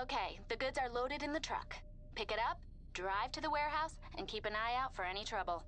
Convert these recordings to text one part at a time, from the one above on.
Okay, the goods are loaded in the truck. Pick it up, drive to the warehouse, and keep an eye out for any trouble.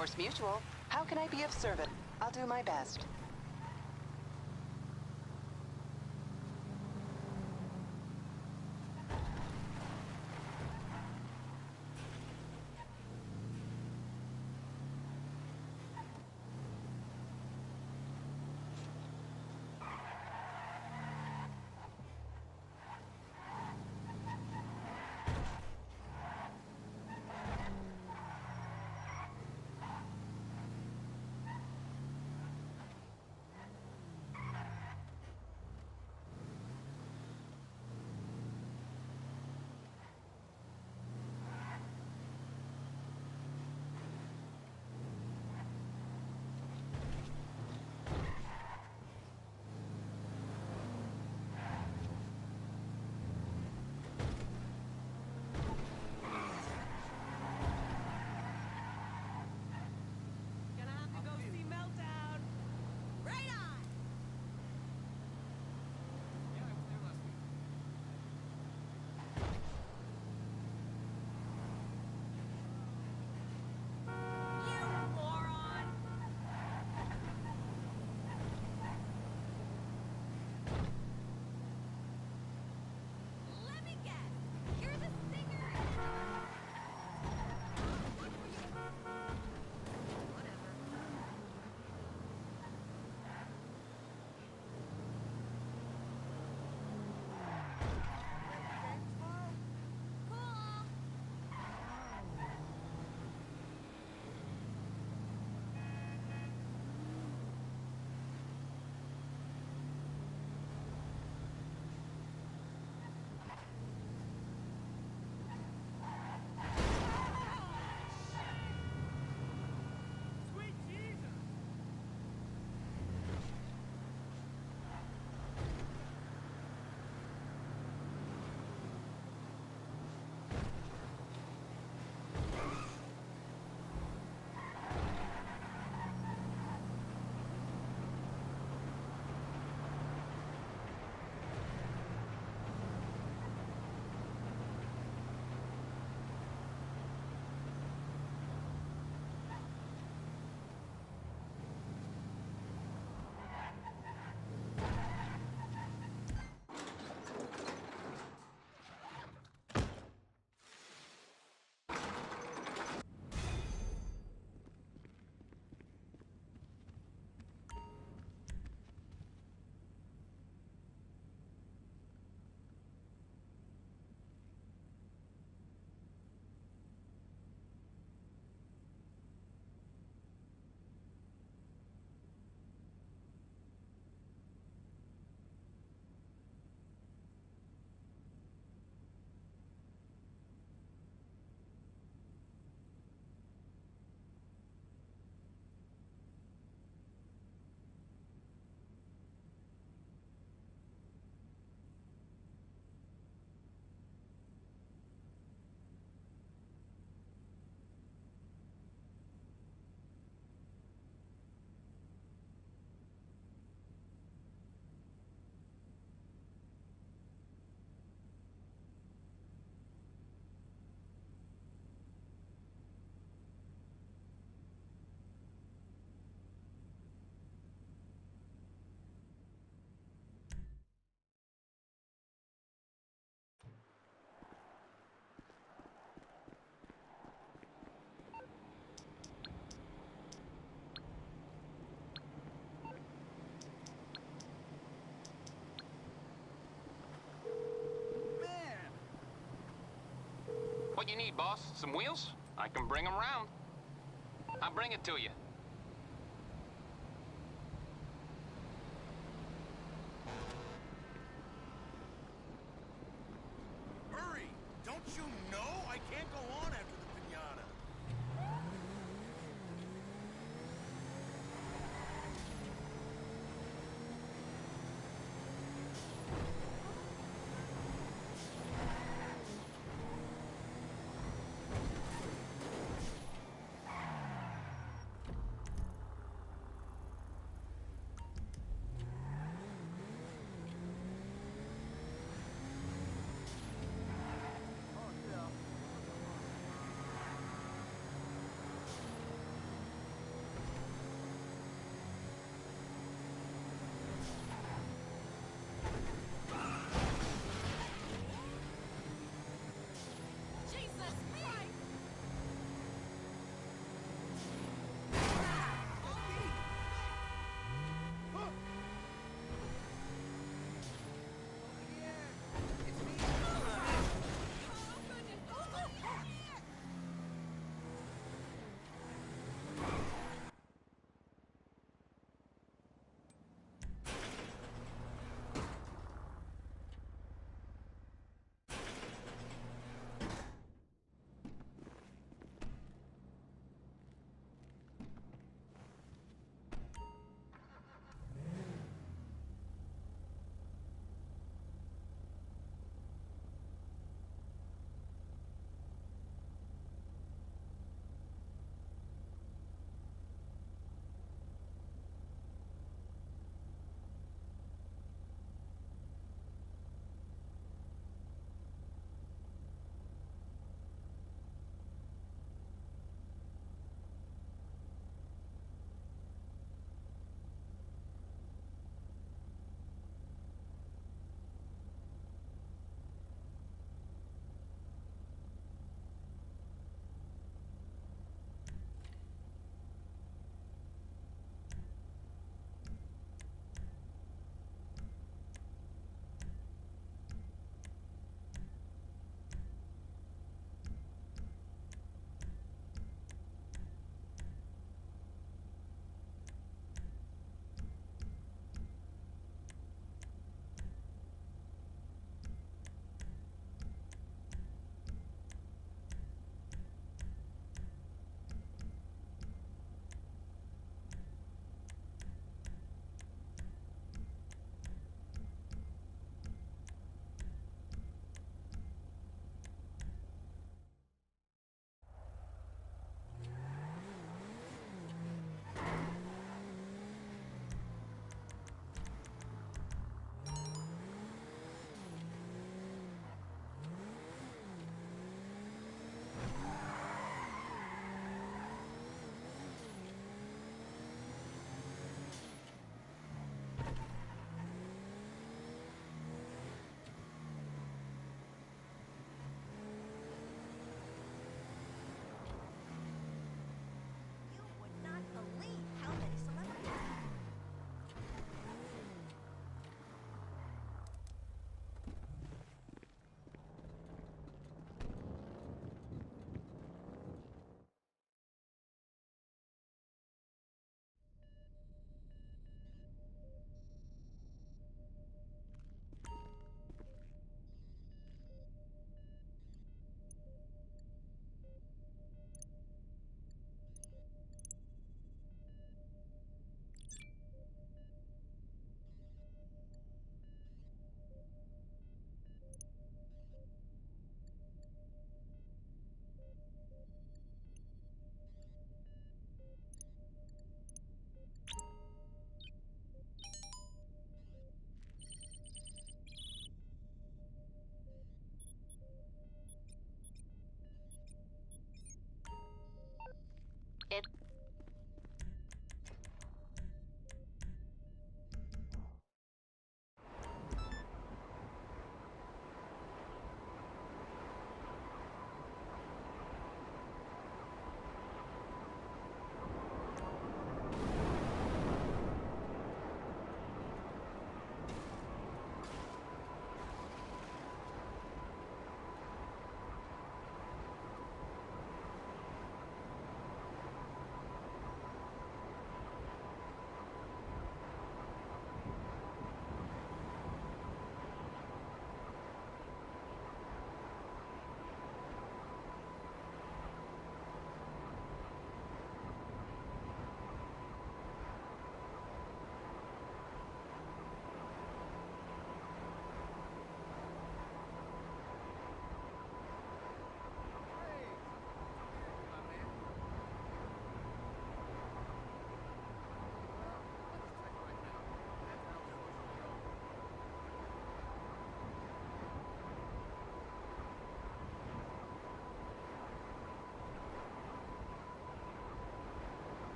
Morse Mutual. How can I be of service? I'll do my best. What you need, boss? Some wheels? I can bring them round. I'll bring it to you. Hurry! Don't you know I can't go on after the pinata?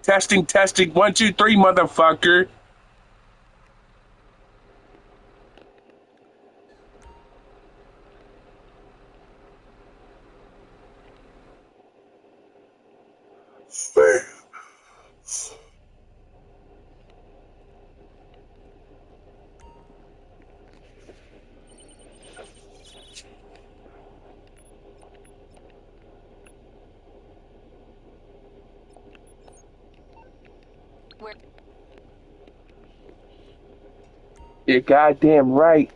Testing, testing. 1, 2, 3, motherfucker. We're You're goddamn right.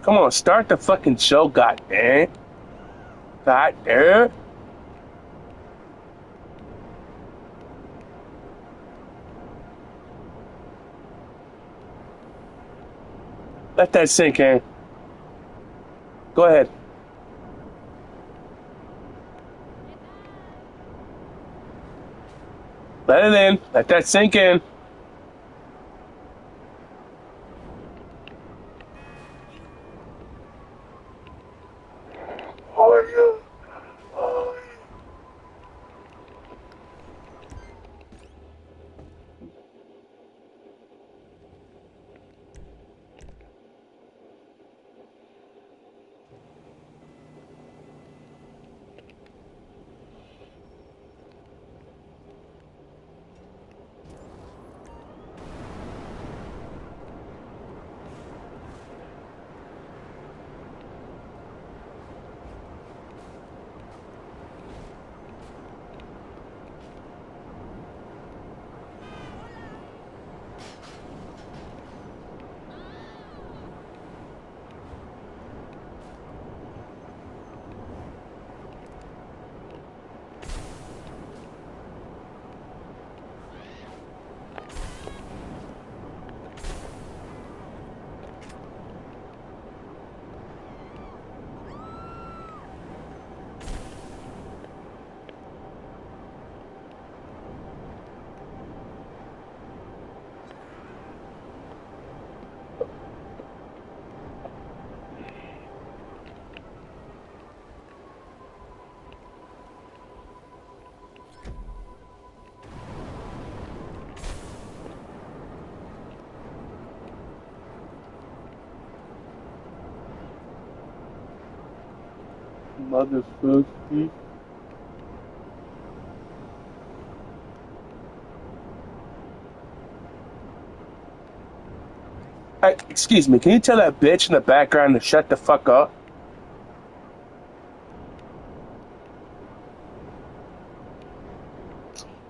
Come on, start the fucking show, goddamn. Goddamn. Let that sink in. Go ahead. Let it in. Let that sink in. Motherfucker. Hey, excuse me, can you tell that bitch in the background to shut the fuck up?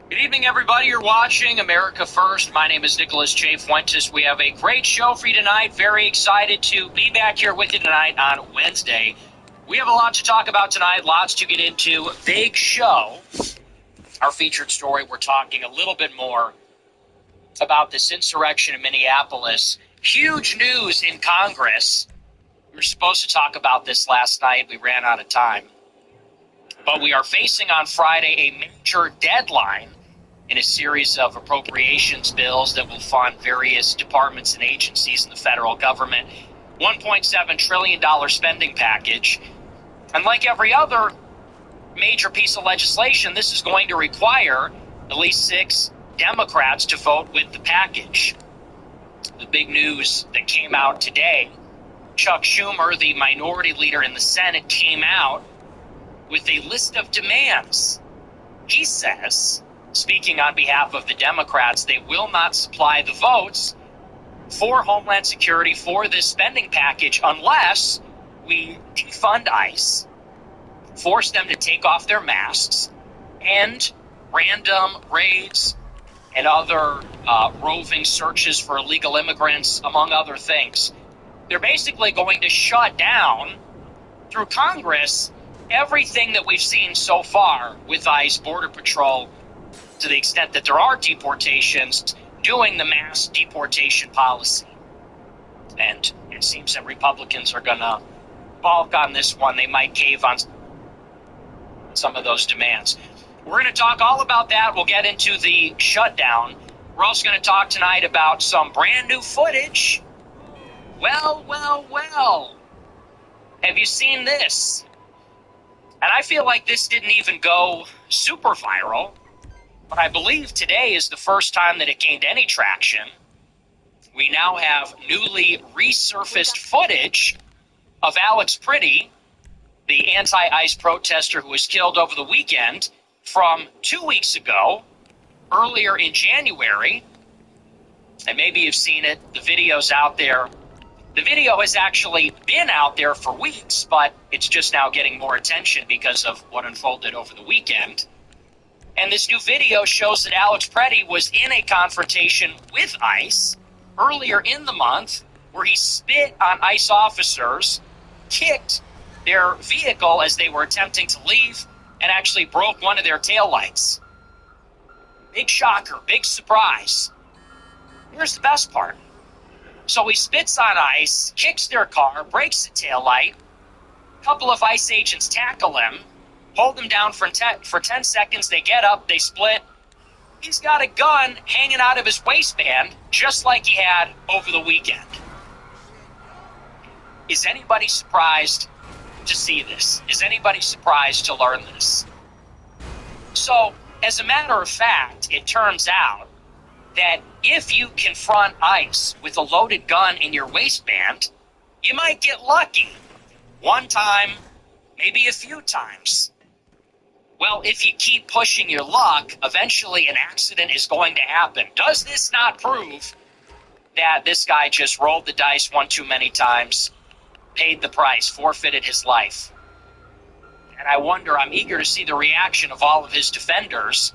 Good evening, everybody. You're watching America First. My name is Nicholas J. Fuentes. We have a great show for you tonight. Very excited to be back here with you tonight on Wednesday. We have a lot to talk about tonight, lots to get into. Big show. Our featured story, we're talking a little bit more about this insurrection in Minneapolis. Huge news in Congress. We were supposed to talk about this last night. We ran out of time. But we are facing on Friday a major deadline in a series of appropriations bills that will fund various departments and agencies in the federal government. $1.7 trillion spending package. And like every other major piece of legislation, this is going to require at least 6 Democrats to vote with the package. The big news that came out today, Chuck Schumer, the minority leader in the Senate, came out with a list of demands. He says speaking on behalf of the Democrats, they will not supply the votes for Homeland Security for this spending package unless we defund ICE, force them to take off their masks, and random raids and other roving searches for illegal immigrants, among other things. They're basically going to shut down, through Congress, everything that we've seen so far with ICE, Border Patrol, to the extent that there are deportations, doing the mass deportation policy. And it seems that Republicans are going to balk on this one. They might cave on some of those demands. We're going to talk all about that. We'll get into the shutdown. We're also going to talk tonight about some brand new footage. Well. Have you seen this? And I feel like this didn't even go super viral, but I believe today is the first time that it gained any traction. We now have newly resurfaced footage of Alex Pretty, the anti-ICE protester who was killed over the weekend, from 2 weeks ago, earlier in January. And maybe you've seen it. The video's out there. The video has actually been out there for weeks, but it's just now getting more attention because of what unfolded over the weekend. And this new video shows that Alex Pretty was in a confrontation with ICE earlier in the month, where he spit on ICE officers, kicked their vehicle as they were attempting to leave, and actually broke one of their taillights. Big shocker, big surprise. Here's the best part. So he spits on ICE, kicks their car, breaks the taillight. A couple of ICE agents tackle him, hold him down for 10 seconds. They get up, they split. He's got a gun hanging out of his waistband, just like he had over the weekend. Is anybody surprised to see this? Is anybody surprised to learn this? So, as a matter of fact, it turns out that if you confront ICE with a loaded gun in your waistband, you might get lucky. One time, maybe a few times. Well, if you keep pushing your luck, eventually an accident is going to happen. Does this not prove that this guy just rolled the dice one too many times, paid the price, forfeited his life? And I wonder, I'm eager to see the reaction of all of his defenders,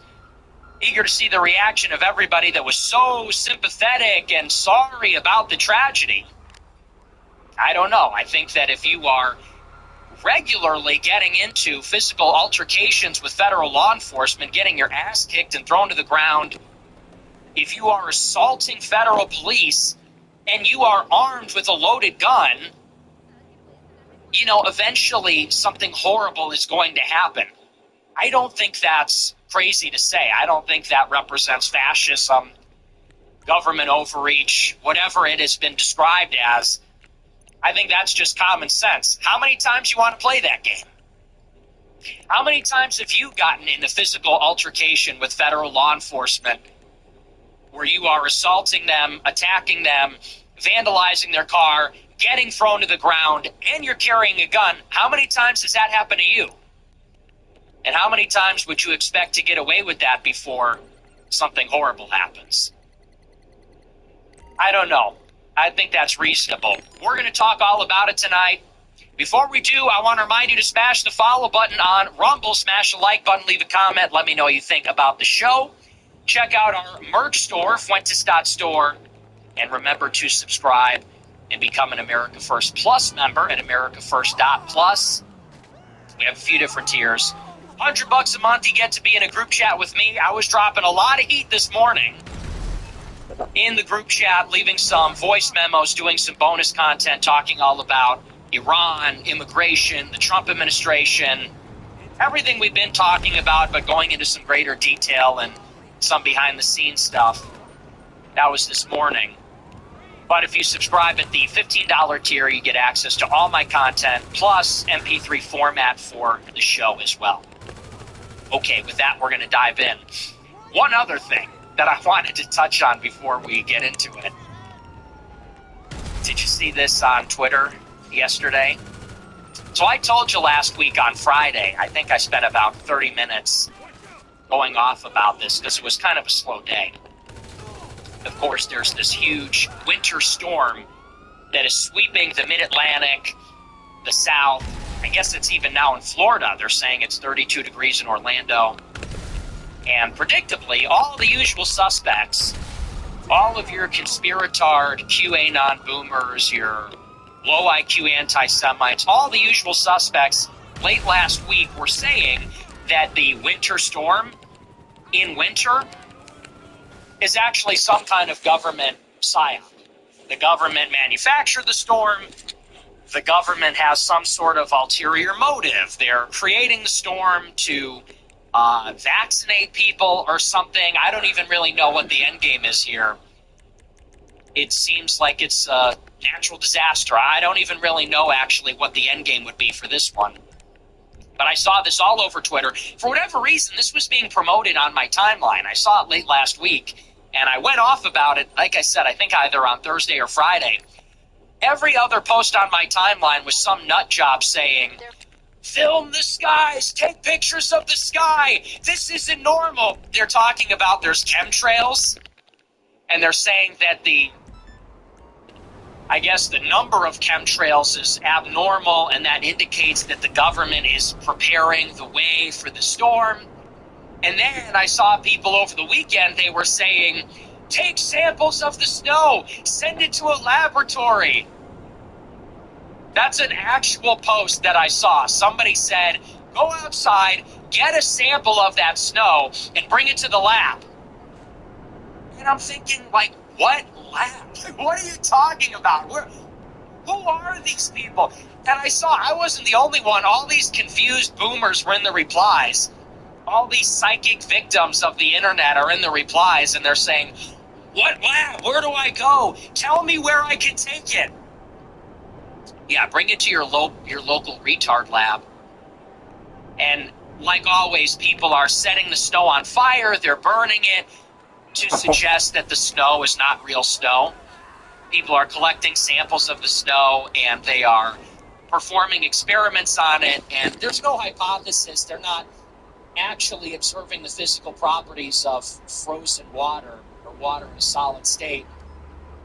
eager to see the reaction of everybody that was so sympathetic and sorry about the tragedy. I don't know. I think that if you are regularly getting into physical altercations with federal law enforcement, getting your ass kicked and thrown to the ground, if you are assaulting federal police and you are armed with a loaded gun, you know, eventually something horrible is going to happen. I don't think that's crazy to say. I don't think that represents fascism, government overreach, whatever it has been described as. I think that's just common sense. How many times you want to play that game? How many times have you gotten in a physical altercation with federal law enforcement where you are assaulting them, attacking them, vandalizing their car, getting thrown to the ground, and you're carrying a gun? How many times does that happen to you? And how many times would you expect to get away with that before something horrible happens? I don't know. I think that's reasonable. We're going to talk all about it tonight. Before we do, I want to remind you to smash the follow button on Rumble, smash the like button, leave a comment, let me know what you think about the show. Check out our merch store, Fuentes.store, and remember to subscribe and become an America First Plus member at AmericaFirst.plus. We have a few different tiers. $100 a month, you get to be in a group chat with me. I was dropping a lot of heat this morning in the group chat, leaving some voice memos, doing some bonus content, talking all about Iran, immigration, the Trump administration, everything we've been talking about, but going into some greater detail and some behind-the-scenes stuff. That was this morning. But if you subscribe at the $15 tier, you get access to all my content, plus MP3 format for the show as well. Okay, with that, we're going to dive in. One other thing that I wanted to touch on before we get into it. Did you see this on Twitter yesterday? So I told you last week on Friday, I think I spent about 30 minutes going off about this because it was kind of a slow day. Of course, there's this huge winter storm that is sweeping the mid-Atlantic, the South. I guess it's even now in Florida. They're saying it's 32 degrees in Orlando. And predictably, all the usual suspects, all of your conspiratard QAnon boomers, your low IQ anti-Semites, all the usual suspects late last week were saying that the winter storm in winter is actually some kind of government psyop. The government manufactured the storm. The government has some sort of ulterior motive. They're creating the storm to vaccinate people or something. I don't even really know what the end game is here. It seems like it's a natural disaster. I don't even really know actually what the end game would be for this one. But I saw this all over Twitter. For whatever reason, this was being promoted on my timeline. I saw it late last week, and I went off about it, like I said, I think either on Thursday or Friday. Every other post on my timeline was some nut job saying, film the skies, take pictures of the sky, this isn't normal. They're talking about there's chemtrails, and they're saying that the number of chemtrails is abnormal, and that indicates that the government is preparing the way for the storm. And then I saw people over the weekend, they were saying, take samples of the snow, send it to a laboratory. That's an actual post that I saw. Somebody said, go outside, get a sample of that snow, and bring it to the lab. And I'm thinking, like, what lab? What are you talking about? Who are these people? And I wasn't the only one. All these confused boomers were in the replies. All these psychic victims of the internet are in the replies, and they're saying, what lab? Where do I go? Tell me where I can take it. Yeah, bring it to your local retard lab. And like always, people are setting the snow on fire. They're burning it to suggest that the snow is not real snow. People are collecting samples of the snow, and they are performing experiments on it. And there's no hypothesis. They're not actually observing the physical properties of frozen water or water in a solid state.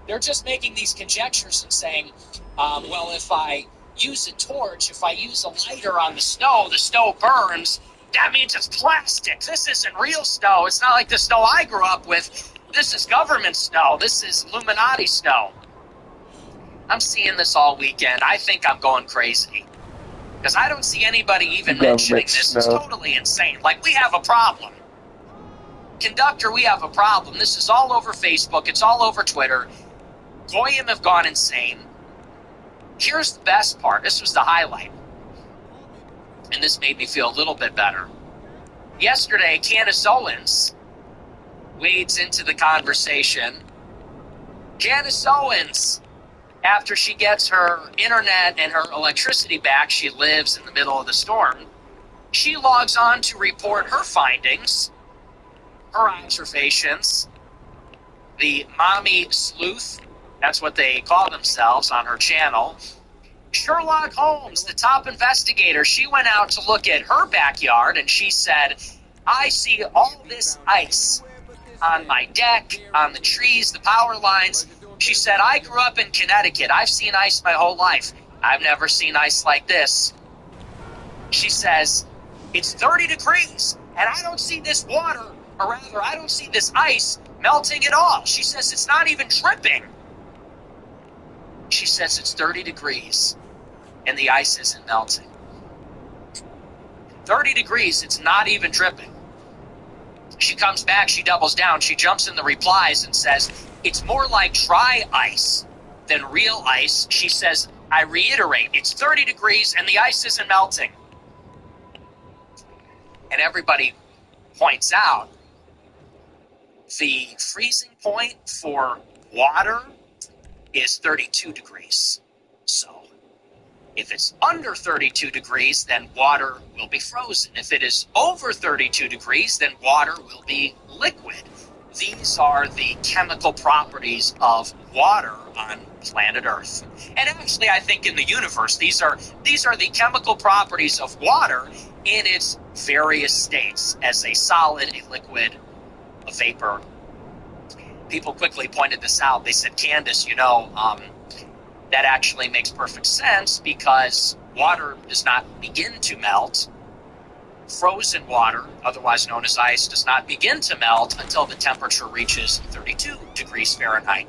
They're just making these conjectures and saying, well, if I use a torch, if I use a lighter on the snow burns. That means it's plastic. This isn't real snow. It's not like the snow I grew up with. This is government snow. This is Illuminati snow. I'm seeing this all weekend. I think I'm going crazy. Because I don't see anybody even mentioning this. It's totally insane. Like, we have a problem. Conductor, we have a problem. This is all over Facebook. It's all over Twitter. Goyim have gone insane. Here's the best part. This was the highlight. And this made me feel a little bit better. Yesterday, Candace Owens wades into the conversation. Candace Owens, after she gets her internet and her electricity back, she lives in the middle of the storm. She logs on to report her findings, her observations. The mommy sleuth, that's what they call themselves on her channel. Sherlock Holmes, the top investigator, she went out to look at her backyard, and she said, I see all this ice on my deck, on the trees, the power lines. She said, I grew up in Connecticut. I've seen ice my whole life. I've never seen ice like this. She says, it's 30 degrees, and I don't see this water, or rather, I don't see this ice melting at all. She says, it's not even dripping. She says, it's 30 degrees. And the ice isn't melting. 30 degrees, it's not even dripping. She comes back, she doubles down, she jumps in the replies and says, it's more like dry ice than real ice. She says, I reiterate, it's 30 degrees and the ice isn't melting. And everybody points out the freezing point for water is 32 degrees. So if it's under 32 degrees, then water will be frozen. If it is over 32 degrees, then water will be liquid. These are the chemical properties of water on planet Earth. And actually, I think in the universe, these are the chemical properties of water in its various states, as a solid, a liquid, a vapor. People quickly pointed this out. They said, Candace, that actually makes perfect sense because water does not begin to melt. Frozen water, otherwise known as ice, does not begin to melt until the temperature reaches 32 degrees Fahrenheit.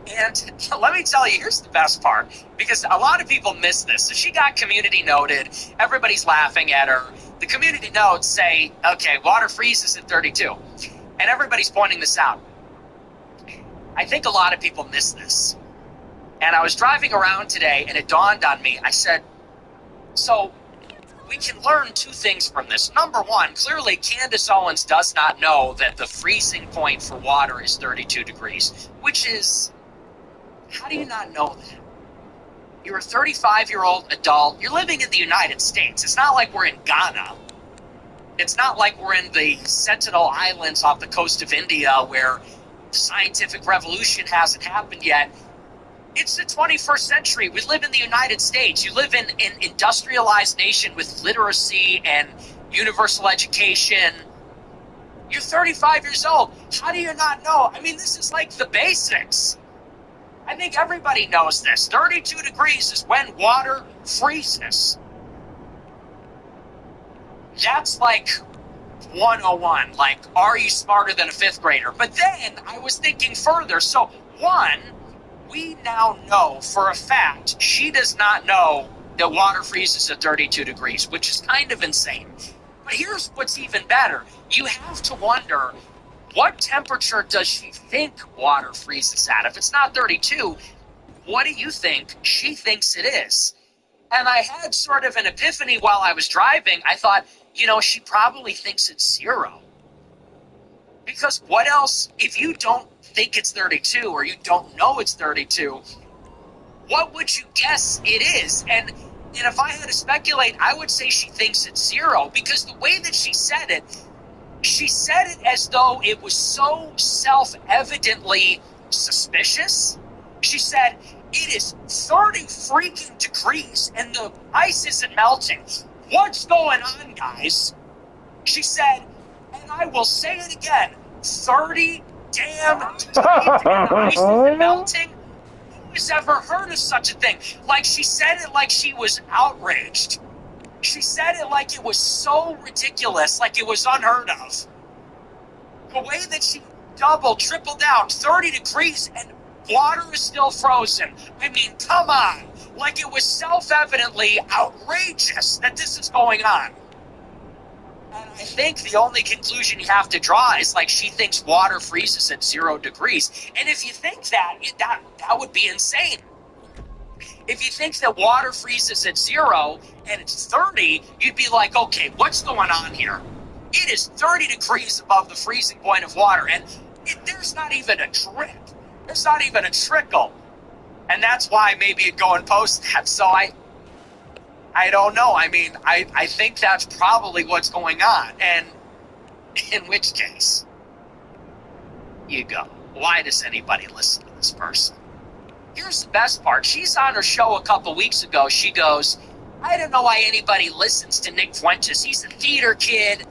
And let me tell you, here's the best part, because a lot of people miss this. So she got community noted. Everybody's laughing at her. The community notes say, okay, water freezes at 32. And everybody's pointing this out. I think a lot of people miss this. And I was driving around today, and it dawned on me. I said, so we can learn two things from this. Number one, clearly Candace Owens does not know that the freezing point for water is 32 degrees, which is, how do you not know that? You're a 35-year-old adult. You're living in the United States. It's not like we're in Ghana. It's not like we're in the Sentinel Islands off the coast of India where the scientific revolution hasn't happened yet. It's the 21st century. We live in the United States. You live in an industrialized nation with literacy and universal education. You're 35 years old. How do you not know? I mean, this is like the basics. I think everybody knows this. 32 degrees is when water freezes. That's like 101. Like, are you smarter than a fifth grader? But then I was thinking further. So, one, we now know for a fact she does not know that water freezes at 32 degrees, which is kind of insane. But here's what's even better. You have to wonder, what temperature does she think water freezes at? If it's not 32, what do you think she thinks it is? And I had sort of an epiphany while I was driving. I thought, she probably thinks it's 0. Because what else, if you don't think it's 32 or you don't know it's 32, what would you guess it is? And if I had to speculate, I would say she thinks it's 0, because the way that she said it as though it was so self-evidently suspicious. She said, it is 30 freaking degrees and the ice isn't melting. What's going on, guys? She said, and I will say it again, 30 damn degrees and the ice isn't melting? Who has ever heard of such a thing? Like, she said it like she was outraged. She said it like it was so ridiculous, like it was unheard of. The way that she doubled, tripled down, 30 degrees and water is still frozen. I mean, come on. Like it was self-evidently outrageous that this is going on. And I think the only conclusion you have to draw is like she thinks water freezes at 0 degrees. And if you think that would be insane. If you think that water freezes at 0 and it's 30, you'd be like, okay, what's going on here? It is 30 degrees above the freezing point of water, and there's not even a drip. There's not even a trickle. And that's why maybe you'd go and post that. So I don't know. I mean, I think that's probably what's going on. And in which case, you go, why does anybody listen to this person? Here's the best part. She's on her show a couple weeks ago. She goes, I don't know why anybody listens to Nick Fuentes. He's a theater kid,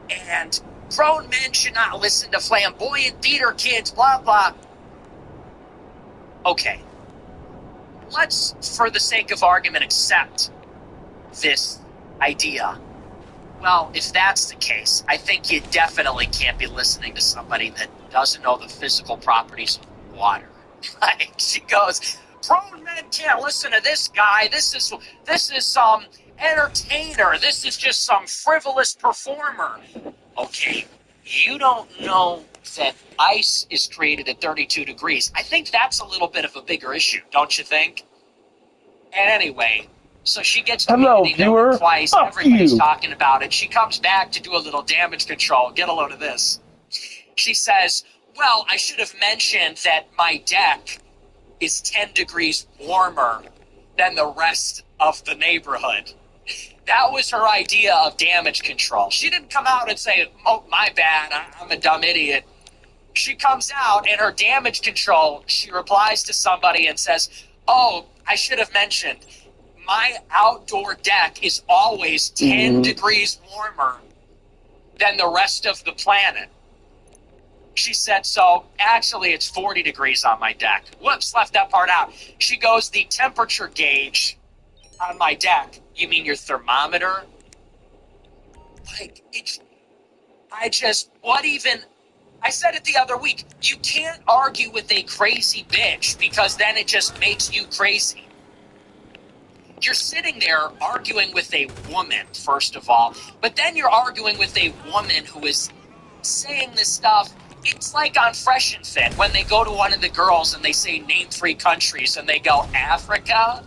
and grown men should not listen to flamboyant theater kids, blah, blah. Okay. Let's, for the sake of argument, accept this idea. Well, if that's the case, I think you definitely can't be listening to somebody that doesn't know the physical properties of water. Like, she goes, grown men can't listen to this guy. This is some entertainer. This is just some frivolous performer. Okay, you don't know that ice is created at 32 degrees. I think that's a little bit of a bigger issue, don't you think? And anyway, so she gets community noted twice. Everybody's talking about it. She comes back to do a little damage control. Get a load of this. She says, well, I should have mentioned that my deck is 10 degrees warmer than the rest of the neighborhood. That was her idea of damage control. She didn't come out and say, oh, my bad, I'm a dumb idiot. She comes out, and her damage control, she replies to somebody and says, "Oh, I should have mentioned, my outdoor deck is always 10 degrees warmer than the rest of the planet." She said, "So actually it's 40 degrees on my deck." Whoops, left that part out. She goes, "The temperature gauge on my deck." "You mean your thermometer?" Like, I said it the other week. You can't argue with a crazy bitch because then it just makes you crazy. You're sitting there arguing with a woman, first of all, but then you're arguing with a woman who is saying this stuff. It's like on Fresh and Fit when they go to one of the girls and they say name 3 countries and they go Africa,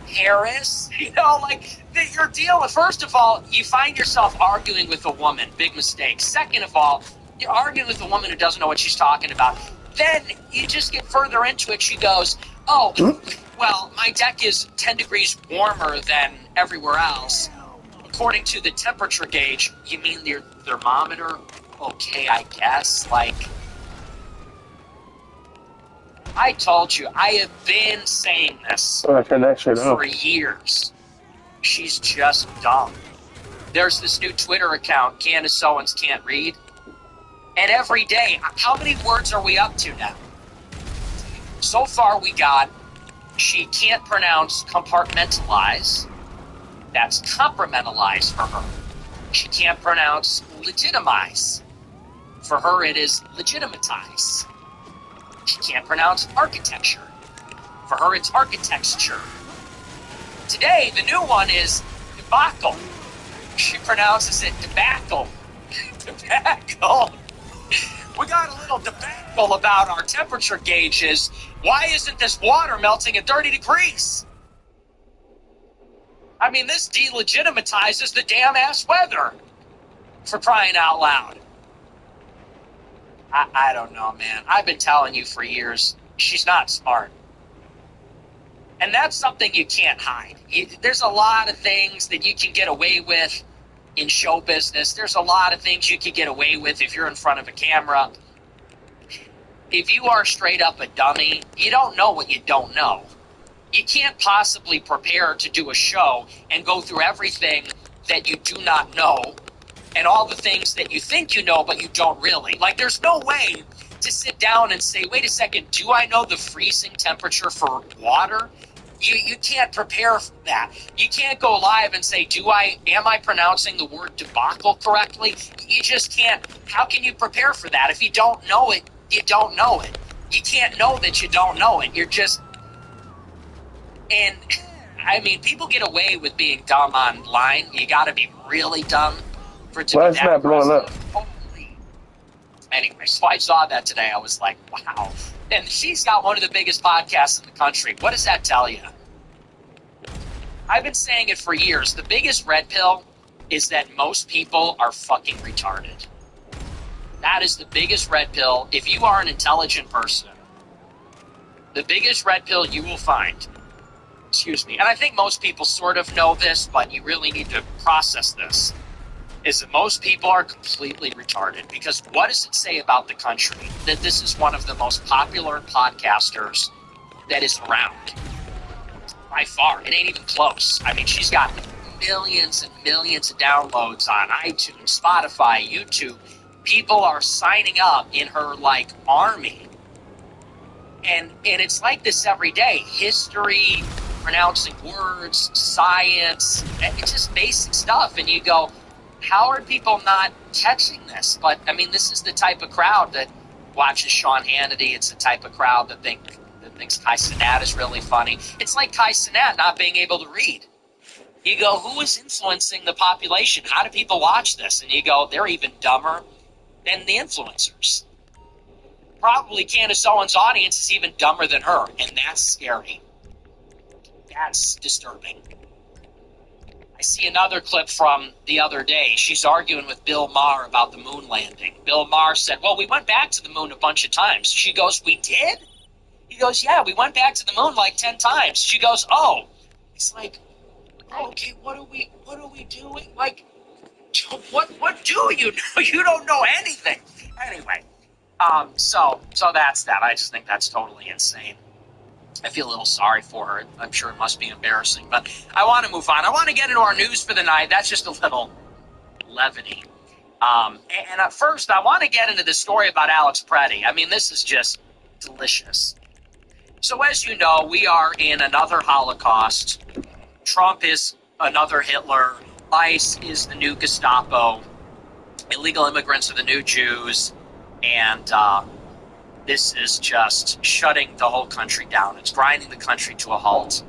Paris, you're dealing. First of all, you find yourself arguing with a woman. Big mistake. Second of all, you're arguing with a woman who doesn't know what she's talking about. Then you just get further into it. She goes, "Oh, well, my deck is 10 degrees warmer than everywhere else. According to the temperature gauge." "You mean your thermometer?" "Okay, I guess." I told you, I have been saying this for years. She's just dumb. There's this new Twitter account, Candace Owens Can't Read. And every day, how many words are we up to now? So far we got, she can't pronounce compartmentalize. That's compartmentalize for her. She can't pronounce legitimize. For her it is legitimatize. She can't pronounce architecture. For her it's architecture. Today, the new one is debacle. She pronounces it debacle. Debacle. We got a little debacle about our temperature gauges. Why isn't this water melting at 30 degrees? I mean, this delegitimizes the damn ass weather. For crying out loud. I don't know, man. I've been telling you for years, she's not smart. And that's something you can't hide. There's a lot of things that you can get away with in show business. There's a lot of things you can get away with if you're in front of a camera. If you are straight up a dummy, you don't know what you don't know. You can't possibly prepare to do a show and go through everything that you do not know and all the things that you think you know but you don't really. There's no way to sit down and say, wait a second, do I know the freezing temperature for water? You can't prepare for that. You can't go live and say, am I pronouncing the word debacle correctly? You just can't. How can you prepare for that? If you don't know it, you don't know it. You can't know that you don't know it. You're just... And, I mean, people get away with being dumb online. You gotta be really dumb for it to be that not blowing up? Holy. Anyway, so I saw that today. I was like, wow. And she's got one of the biggest podcasts in the country. What does that tell you? I've been saying it for years. The biggest red pill is that most people are fucking retarded. That is the biggest red pill. If you are an intelligent person, the biggest red pill you will find, excuse me, and I think most people sort of know this, but you really need to process this, is that most people are completely retarded. Because what does it say about the country that this is one of the most popular podcasters that is around? By far. It ain't even close. I mean, she's got millions and millions of downloads on iTunes, Spotify, YouTube. People are signing up in her, army. And it's like this every day. History, pronouncing words, science, it's just basic stuff. And you go, how are people not catching this? But, I mean, this is the type of crowd that watches Sean Hannity. It's the type of crowd that thinks Kai Cenat is really funny. It's like Kai Cenat not being able to read. You go, who is influencing the population? How do people watch this? And you go, they're even dumber than the influencers. Probably Candace Owens' audience is even dumber than her, and that's scary. That's disturbing. I see another clip from the other day. She's arguing with Bill Maher about the moon landing. Bill Maher said, well, we went back to the moon a bunch of times. She goes, we did? He goes, yeah, we went back to the moon 10 times. She goes, oh. It's like, okay, what are we doing? What do you know? You don't know anything. Anyway, so that's that. I just think that's totally insane. I feel a little sorry for her. I'm sure it must be embarrassing, but I want to move on. I want to get into our news for the night. That's just a little levity. And at first, I want to get into the story about Alex Preddy. I mean, this is just delicious. So as you know, we are in another Holocaust. Trump is another Hitler. ICE is the new Gestapo. Illegal immigrants are the new Jews. And this is just shutting the whole country down. It's grinding the country to a halt.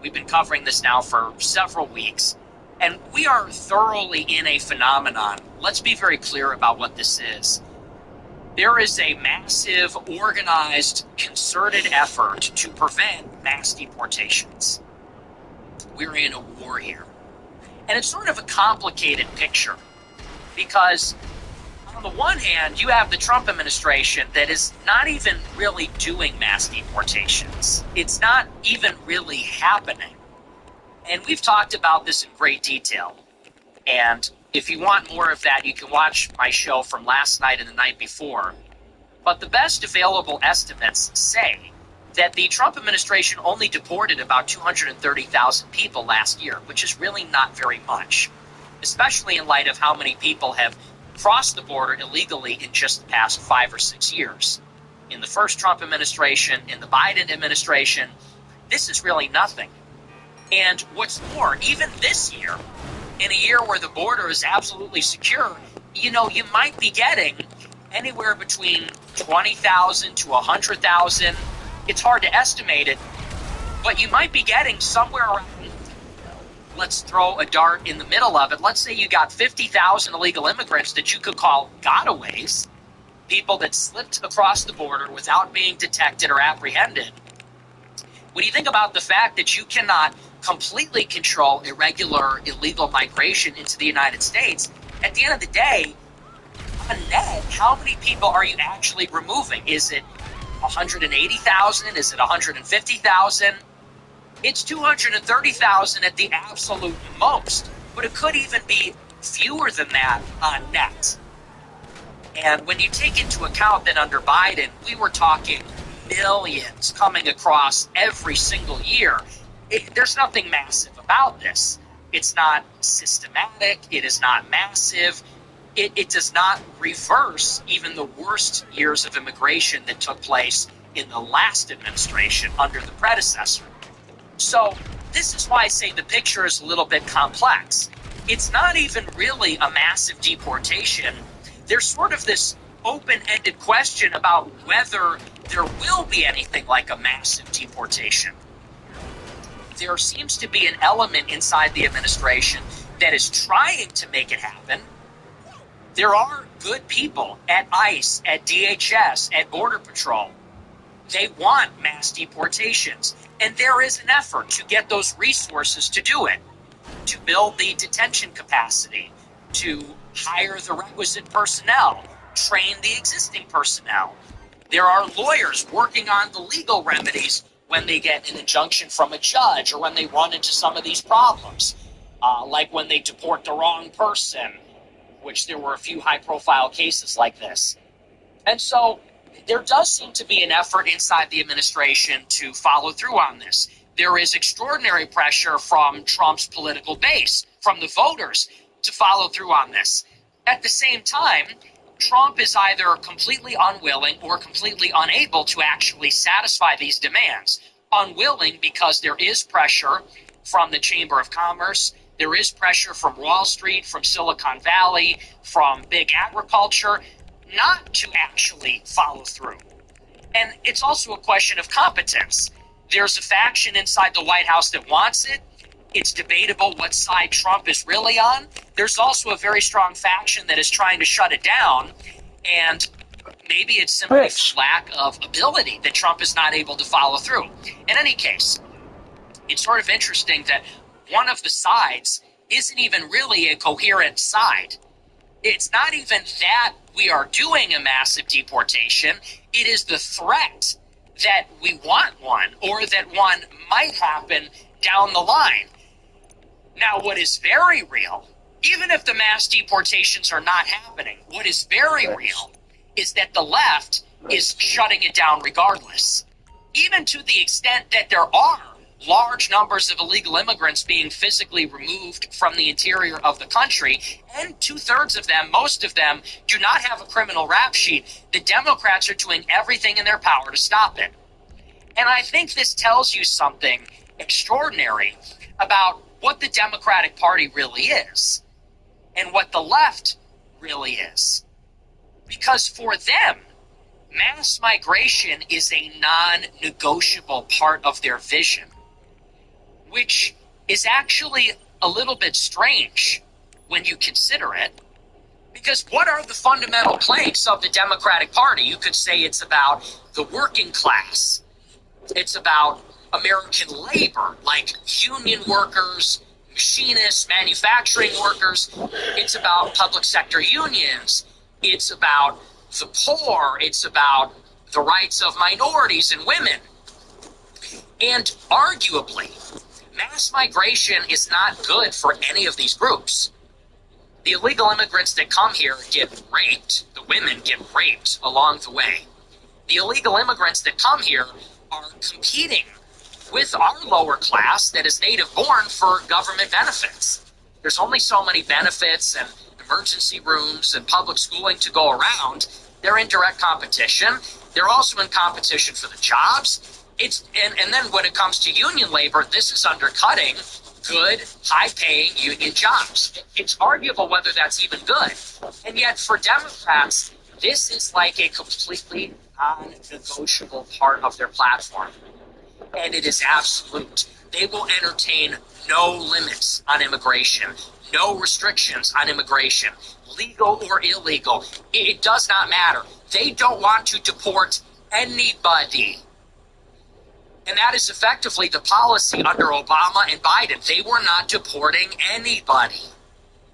We've been covering this now for several weeks. And we are thoroughly in a phenomenon. Let's be very clear about what this is. There is a massive, organized, concerted effort to prevent mass deportations. We're in a war here. And it's sort of a complicated picture because on the one hand, you have the Trump administration that is not even really doing mass deportations. It's not even really happening. And we've talked about this in great detail. And if you want more of that, you can watch my show from last night and the night before. But the best available estimates say that the Trump administration only deported about 230,000 people last year, which is really not very much, especially in light of how many people have crossed the border illegally in just the past 5 or 6 years. In the first Trump administration, in the Biden administration, this is really nothing. And what's more, even this year, in a year where the border is absolutely secure, you might be getting anywhere between 20,000 to 100,000. It's hard to estimate it, but you might be getting somewhere around, let's throw a dart in the middle of it. Let's say you got 50,000 illegal immigrants that you could call gotaways, people that slipped across the border without being detected or apprehended. When you think about the fact that you cannot completely control irregular, illegal migration into the United States, at the end of the day, on net, how many people are you actually removing? Is it 180,000? Is it 150,000? It's 230,000 at the absolute most, but it could even be fewer than that on net. And when you take into account that under Biden, we were talking millions coming across every single year, there's nothing massive about this. It's not systematic. It is not massive. It does not reverse even the worst years of immigration that took place in the last administration under the predecessor. So this is why I say the picture is a little bit complex. It's not even really a massive deportation. There's sort of this open-ended question about whether there will be anything like a massive deportation. There seems to be an element inside the administration that is trying to make it happen. There are good people at ICE, at DHS, at Border Patrol. They want mass deportations. And there is an effort to get those resources to do it, to build the detention capacity, to hire the requisite personnel, train the existing personnel. There are lawyers working on the legal remedies when they get an injunction from a judge or when they run into some of these problems, like when they deport the wrong person, which there were a few high-profile cases like this. And so there does seem to be an effort inside the administration to follow through on this. There is extraordinary pressure from Trump's political base, from the voters, to follow through on this. At the same time, Trump is either completely unwilling or completely unable to actually satisfy these demands. Unwilling because there is pressure from the Chamber of Commerce, there is pressure from Wall Street, from Silicon Valley, from big agriculture, not to actually follow through. And it's also a question of competence. There's a faction inside the White House that wants it. It's debatable what side Trump is really on. There's also a very strong faction that is trying to shut it down, and maybe it's simply for lack of ability that Trump is not able to follow through. In any case, it's sort of interesting that one of the sides isn't even really a coherent side. It's not even that we are doing a massive deportation. It is the threat that we want one, or that one might happen down the line. Now, what is very real even if the mass deportations are not happening, what is very real is that the left is shutting it down regardless. Even to the extent that there are large numbers of illegal immigrants being physically removed from the interior of the country, and 2/3 of them, most of them, do not have a criminal rap sheet. The Democrats are doing everything in their power to stop it. And I think this tells you something extraordinary about what the Democratic Party really is and what the left really is. Because for them, mass migration is a non-negotiable part of their vision, which is actually a little bit strange when you consider it. Because what are the fundamental planks of the Democratic Party? You could say it's about the working class. It's about American labor, like union workers, machinists, manufacturing workers. It's about public sector unions. It's about the poor. It's about the rights of minorities and women. And arguably, mass migration is not good for any of these groups. The illegal immigrants that come here get raped. The women get raped along the way. The illegal immigrants that come here are competing with our lower class that is native born for government benefits. There's only so many benefits and emergency rooms and public schooling to go around. They're in direct competition. They're also in competition for the jobs. And then when it comes to union labor, this is undercutting good, high-paying union jobs. It's arguable whether that's even good. And yet for Democrats, this is like a completely non-negotiable part of their platform. And it is absolute. They will entertain no limits on immigration, no restrictions on immigration, legal or illegal. It does not matter. They don't want to deport anybody. And that is effectively the policy under Obama and Biden. They were not deporting anybody.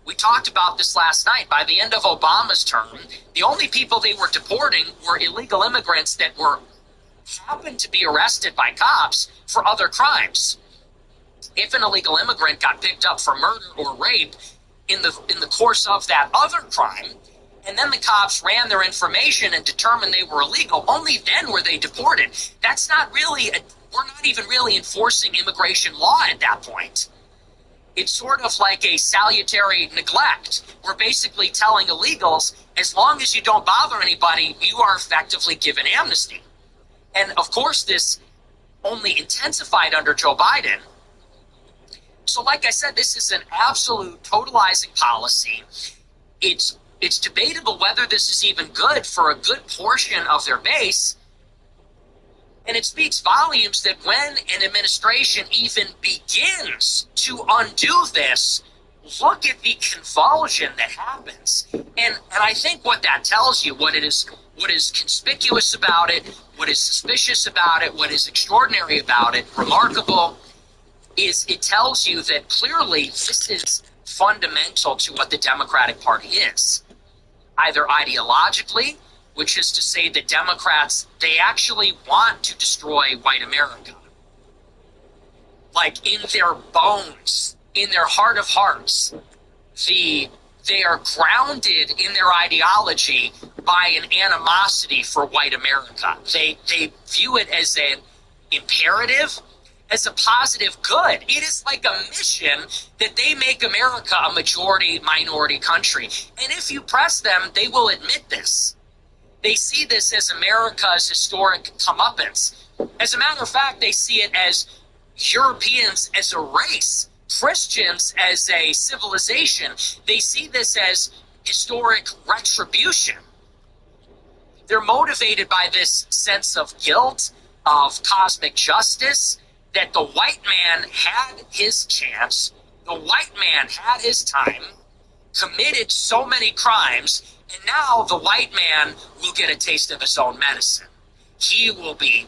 We talked about this last night. By the end of Obama's term, the only people they were deporting were illegal immigrants that happened to be arrested by cops for other crimes. If an illegal immigrant got picked up for murder or rape in the course of that other crime, and then the cops ran their information and determined they were illegal, only then were they deported. That's not really, we're not even really enforcing immigration law at that point. It's sort of like a salutary neglect. We're basically telling illegals, as long as you don't bother anybody, you are effectively given amnesty. And of course, this only intensified under Joe Biden. So like I said, this is an absolute totalizing policy. It's debatable whether this is even good for a good portion of their base. And it speaks volumes that when an administration even begins to undo this, look at the convulsion that happens. And I think what that tells you, what is conspicuous about it, what is suspicious about it, what is extraordinary about it, remarkable, is it tells you that clearly this is fundamental to what the Democratic Party is. Either ideologically, which is to say that Democrats, they actually want to destroy white America. Like in their bones, in their heart of hearts, they are grounded in their ideology by an animosity for white America. They view it as an imperative, as a positive good. It is like a mission that they make America a majority-minority country. And if you press them, they will admit this. They see this as America's historic comeuppance. As a matter of fact, they see it as Europeans as a race, Christians as a civilization. They see this as historic retribution. They're motivated by this sense of guilt, of cosmic justice, that the white man had his chance, the white man had his time, committed so many crimes, and now the white man will get a taste of his own medicine. He will be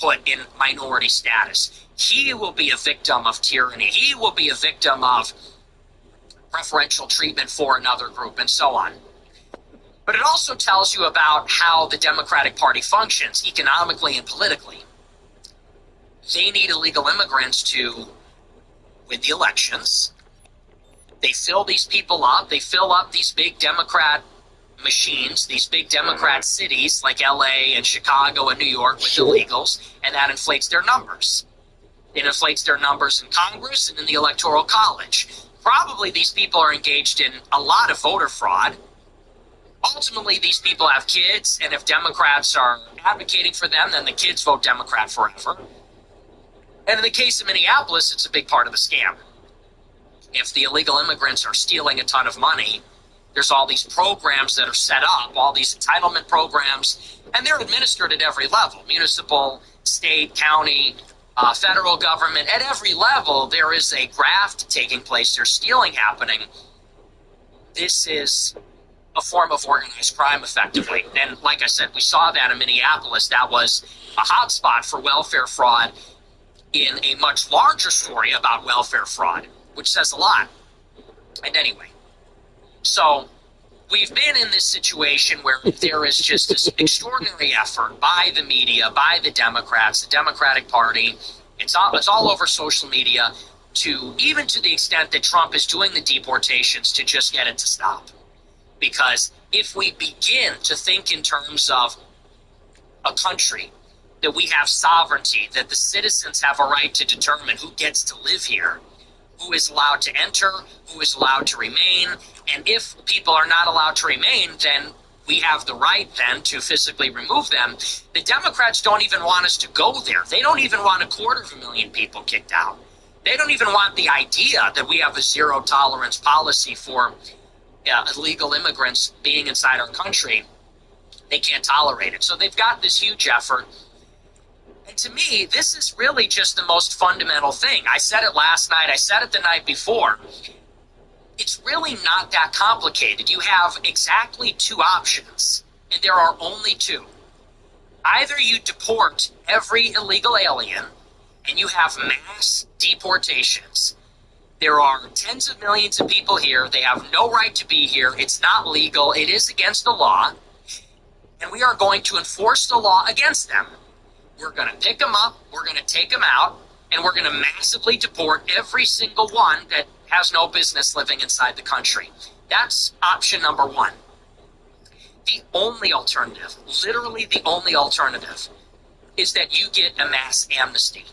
put in minority status. He will be a victim of tyranny. He will be a victim of preferential treatment for another group, and so on. But it also tells you about how the Democratic Party functions economically and politically. They need illegal immigrants to win the elections. They fill these people up. They fill up these big Democrat machines, these big Democrat cities like LA and Chicago and New York with illegals, and that inflates their numbers. It inflates their numbers in Congress and in the Electoral College. Probably these people are engaged in a lot of voter fraud. Ultimately, these people have kids, and if Democrats are advocating for them, then the kids vote Democrat forever. And in the case of Minneapolis, it's a big part of the scam. If the illegal immigrants are stealing a ton of money, there's all these programs that are set up, all these entitlement programs, and they're administered at every level, municipal, state, county, federal government. At every level, there is a graft taking place. There's stealing happening. This is a form of organized crime, effectively. And like I said, we saw that in Minneapolis. That was a hotspot for welfare fraud in a much larger story about welfare fraud, which says a lot. And anyway, so we've been in this situation where there is just this extraordinary effort by the media, by the Democrats, the Democratic Party. It's all over social media, even to the extent that Trump is doing the deportations to just get it to stop. Because if we begin to think in terms of a country, that we have sovereignty, that the citizens have a right to determine who gets to live here, who is allowed to enter, who is allowed to remain, and if people are not allowed to remain, then we have the right then to physically remove them. The Democrats don't even want us to go there. They don't even want 250,000 people kicked out. They don't even want the idea that we have a zero tolerance policy for illegal immigrants being inside our country. They can't tolerate it. So they've got this huge effort. And to me, this is really just the most fundamental thing. I said it last night. I said it the night before. It's really not that complicated. You have exactly two options, and there are only two. Either you deport every illegal alien, and you have mass deportations. There are tens of millions of people here. They have no right to be here. It's not legal. It is against the law. And we are going to enforce the law against them. We're going to pick them up. We're going to take them out. And we're going to massively deport every single one that has no business living inside the country. That's option number one. The only alternative, literally the only alternative, is that you get a mass amnesty.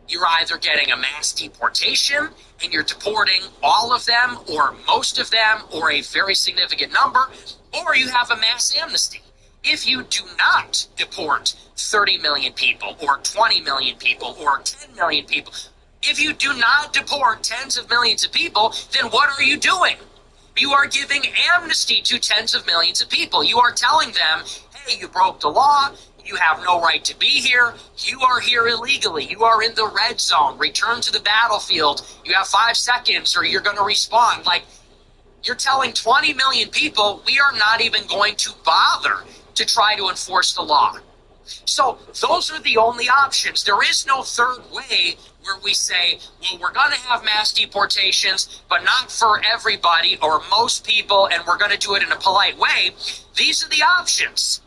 You're either getting a mass deportation and you're deporting all of them or most of them or a very significant number, or you have a mass amnesty. If you do not deport 30 million people or 20 million people or 10 million people, if you do not deport tens of millions of people, then what are you doing? You are giving amnesty to tens of millions of people. You are telling them, hey, you broke the law. You have no right to be here. You are here illegally. You are in the red zone. Return to the battlefield. You have 5 seconds or you're going to respond. Like, you're telling 20 million people we are not even going to bother to try to enforce the law. So those are the only options. There is no third way where we say, well, we're going to have mass deportations, but not for everybody or most people, and we're going to do it in a polite way. These are the options.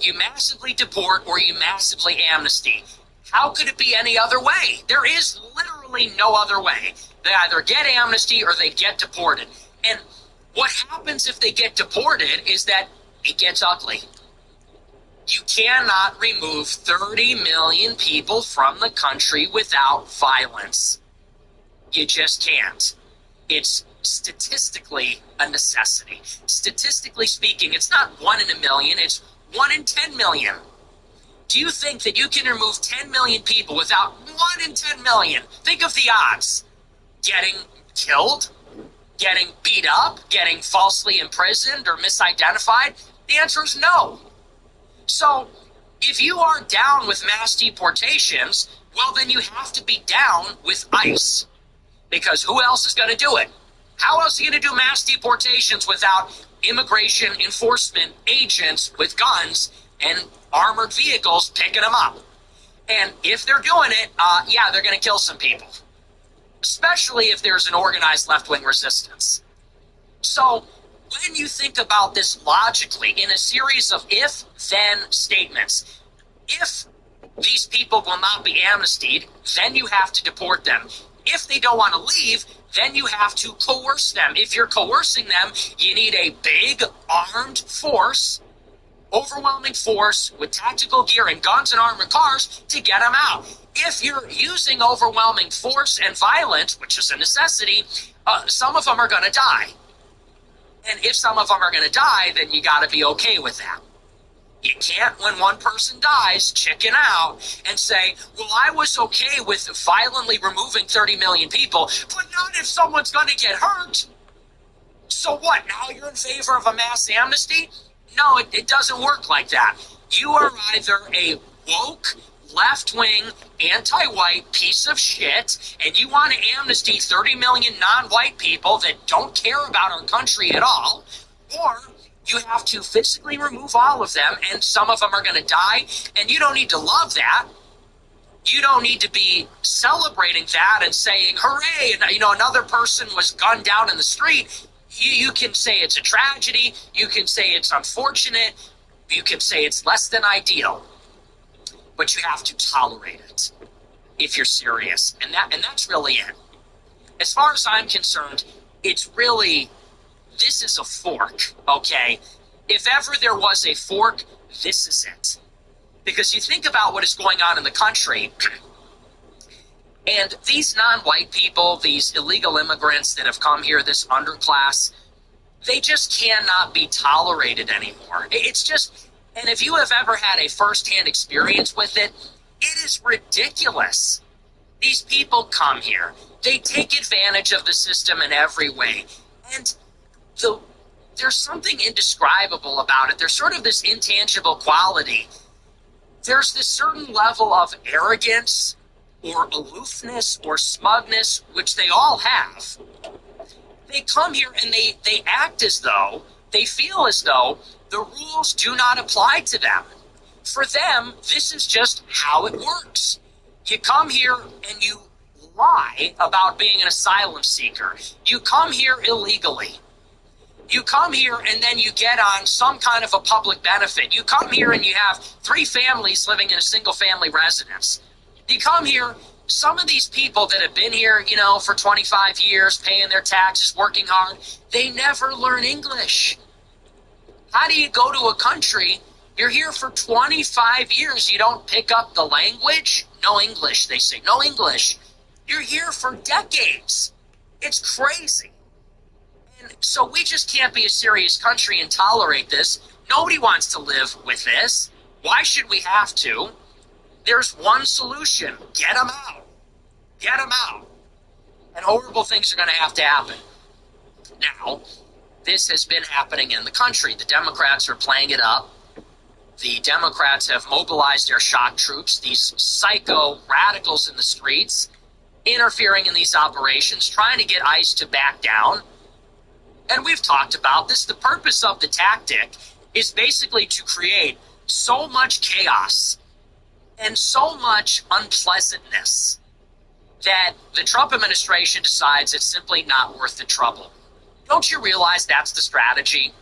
You massively deport or you massively amnesty. How could it be any other way? There is literally no other way. They either get amnesty or they get deported. And what happens if they get deported is that it gets ugly. You cannot remove 30 million people from the country without violence. You just can't. It's statistically a necessity. Statistically speaking, it's not 1 in a million, it's 1 in 10 million. Do you think that you can remove 10 million people without 1 in 10 million? Think of the odds. Getting killed, getting beat up, getting falsely imprisoned or misidentified? The answer is no. So, if you are down with mass deportations, well, then you have to be down with ICE. Because who else is going to do it? How else are you going to do mass deportations without immigration enforcement agents with guns and armored vehicles picking them up? And if they're doing it, yeah, they're going to kill some people. Especially if there's an organized left-wing resistance. So, when you think about this logically in a series of if-then statements, if these people will not be amnestied, then you have to deport them. If they don't want to leave, then you have to coerce them. If you're coercing them, you need a big armed force, overwhelming force with tactical gear and guns and armored cars to get them out. If you're using overwhelming force and violence, which is a necessity, some of them are going to die. And if some of them are going to die, then you got to be okay with that. You can't, when one person dies, chicken out and say, well, I was okay with violently removing 30 million people, but not if someone's going to get hurt. So what, now you're in favor of a mass amnesty? No, it doesn't work like that. You are either a woke, left-wing, anti-white piece of shit, and you want to amnesty 30 million non-white people that don't care about our country at all, or you have to physically remove all of them, and some of them are going to die, and you don't need to love that. You don't need to be celebrating that and saying, hooray, and, another person was gunned down in the street. You can say it's a tragedy. You can say it's unfortunate. You can say it's less than ideal. But you have to tolerate it if you're serious. And that's really it. As far as I'm concerned, it's really, this is a fork, okay? If ever there was a fork, this is it. Because you think about what is going on in the country, and these non-white people, these illegal immigrants that have come here, this underclass, they just cannot be tolerated anymore. It's just, and if you have ever had a first-hand experience with it, it is ridiculous. These people come here. They take advantage of the system in every way. And there's something indescribable about it. There's sort of this intangible quality. There's this certain level of arrogance or aloofness or smugness, which they all have. They come here and they act as though, they feel as though the rules do not apply to them. For them, this is just how it works. You come here and you lie about being an asylum seeker. You come here illegally. You come here and then you get on some kind of a public benefit. You come here and you have 3 families living in a single family residence. You come here, some of these people that have been here, for 25 years, paying their taxes, working hard, they never learn English. How do you go to a country, you're here for 25 years, you don't pick up the language? No English, they say, no English. You're here for decades. It's crazy. And so we just can't be a serious country and tolerate this. Nobody wants to live with this. Why should we have to? There's one solution. Get them out. Get them out. And horrible things are going to happen. Now, this has been happening in the country. The Democrats are playing it up. The Democrats have mobilized their shock troops, these psycho radicals in the streets, interfering in these operations, trying to get ICE to back down. And we've talked about this. The purpose of the tactic is basically to create so much chaos and so much unpleasantness that the Trump administration decides it's simply not worth the trouble. Don't you realize that's the strategy?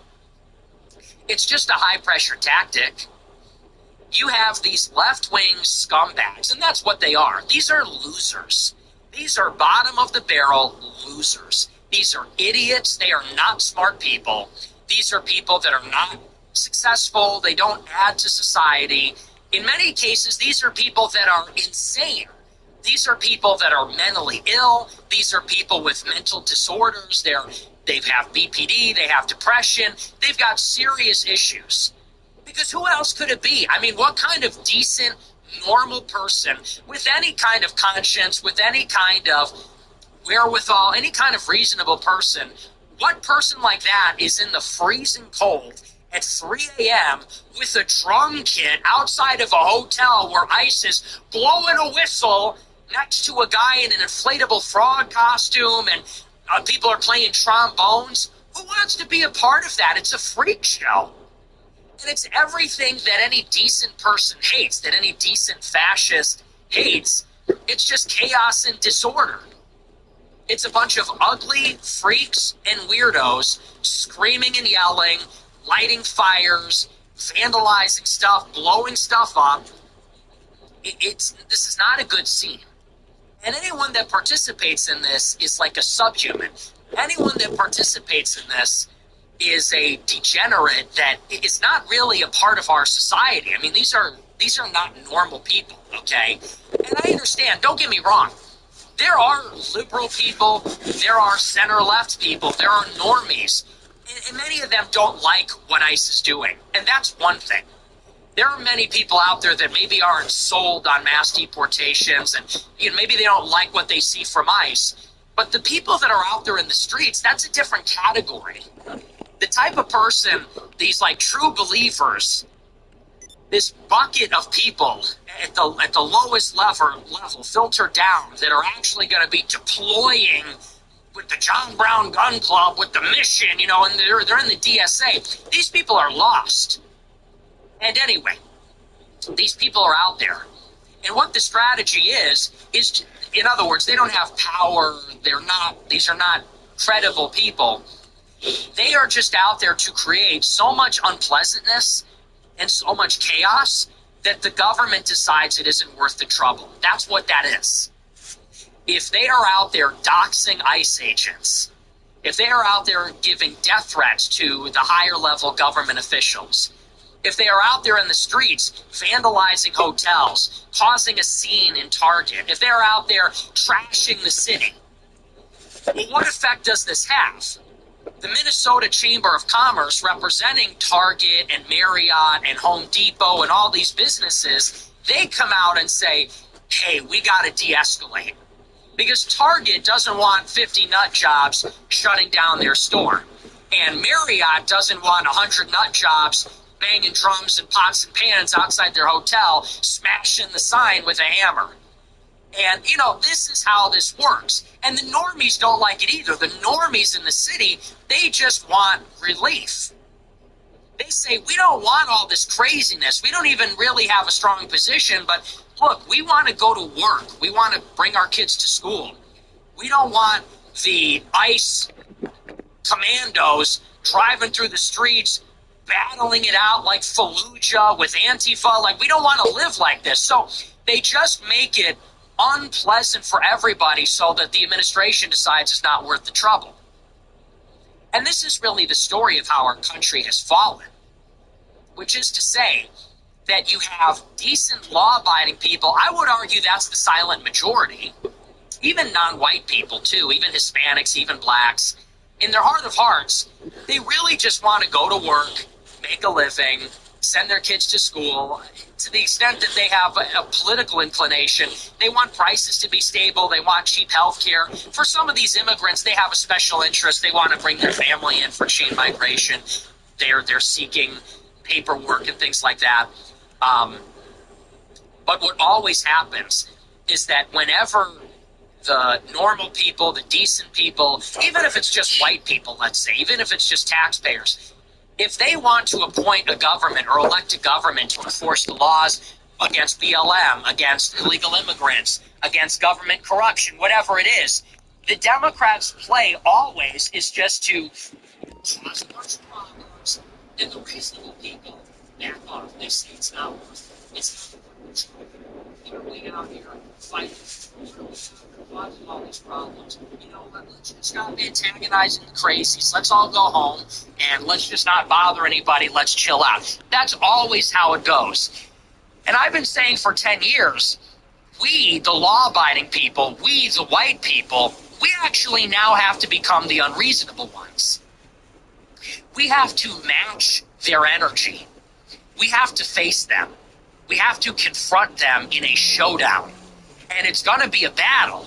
It's just a high-pressure tactic. You have these left-wing scumbags, and that's what they are. These are losers. These are bottom-of-the-barrel losers. These are idiots. They are not smart people. These are people that are not successful. They don't add to society. In many cases, these are people that are insane. These are people that are mentally ill. These are people with mental disorders. They have BPD. They have depression. They've got serious issues. Because who else could it be? I mean, what kind of decent, normal person with any kind of conscience, with any kind of wherewithal, any kind of reasonable person, what person like that is in the freezing cold at 3 a.m. with a drum kit outside of a hotel where ICE is blowing a whistle next to a guy in an inflatable frog costume and people are playing trombones? Who wants to be a part of that? It's a freak show. And it's everything that any decent person hates, that any decent fascist hates. It's just chaos and disorder. It's a bunch of ugly freaks and weirdos screaming and yelling, lighting fires, vandalizing stuff, blowing stuff up. This is not a good scene. And anyone that participates in this is like a subhuman. Anyone that participates in this is a degenerate that is not really a part of our society. I mean, these are not normal people, okay? And I understand, don't get me wrong. There are liberal people, there are center-left people, there are normies, and many of them don't like what ICE is doing, and that's one thing. There are many people out there that maybe aren't sold on mass deportations, and maybe they don't like what they see from ICE, but the people that are out there in the streets, that's a different category. The type of person, these like true believers, this bucket of people at the lowest level filtered down that are actually going to be deploying with the John Brown Gun Club, with the mission, and they're in the DSA. These people are lost. And anyway, these people are out there. And what the strategy is, in other words, they don't have power. These are not credible people. They are just out there to create so much unpleasantness and so much chaos that the government decides it isn't worth the trouble. That's what that is. If they are out there doxing ICE agents, if they are out there giving death threats to the higher level government officials, if they are out there in the streets vandalizing hotels, causing a scene in Target, if they're out there trashing the city, well, what effect does this have? The Minnesota Chamber of Commerce, representing Target and Marriott and Home Depot and all these businesses, they come out and say, hey, we got to de-escalate. Because Target doesn't want 50 nut jobs shutting down their store. And Marriott doesn't want 100 nut jobs banging drums and pots and pans outside their hotel, smashing the sign with a hammer. And, this is how this works. And the normies don't like it either. The normies in the city, they just want relief. They say, we don't want all this craziness. We don't even really have a strong position, but look, we want to go to work. We want to bring our kids to school. We don't want the ICE commandos driving through the streets, battling it out like Fallujah with Antifa. Like, we don't want to live like this. So they just make it unpleasant for everybody so that the administration decides it's not worth the trouble. And this is really the story of how our country has fallen, which is to say that you have decent law-abiding people. I would argue that's the silent majority. Even non-white people, too, even Hispanics, even blacks. In their heart of hearts, they really just want to go to work, make a living, send their kids to school. To the extent that they have a political inclination, they want prices to be stable. They want cheap health care. For some of these immigrants, they have a special interest. They want to bring their family in for chain migration. They're seeking paperwork and things like that. But what always happens is that whenever the normal people, the decent people, even if it's just white people, let's say, even if it's just taxpayers, if they want to appoint a government or elect a government to enforce the laws against BLM, against illegal immigrants, against government corruption, whatever it is, the Democrats' play always is just to cause a bunch of problems, and the reasonable people back off. They say it's not worth it. It's not worth it. Literally out here fighting. Causing all these problems. Let's just stop antagonizing the crazies. Let's all go home and let's just not bother anybody. Let's chill out. That's always how it goes. And I've been saying for 10 years, we, the law-abiding people, we, the white people, we actually now have to become the unreasonable ones. We have to match their energy. We have to face them. We have to confront them in a showdown. And it's going to be a battle.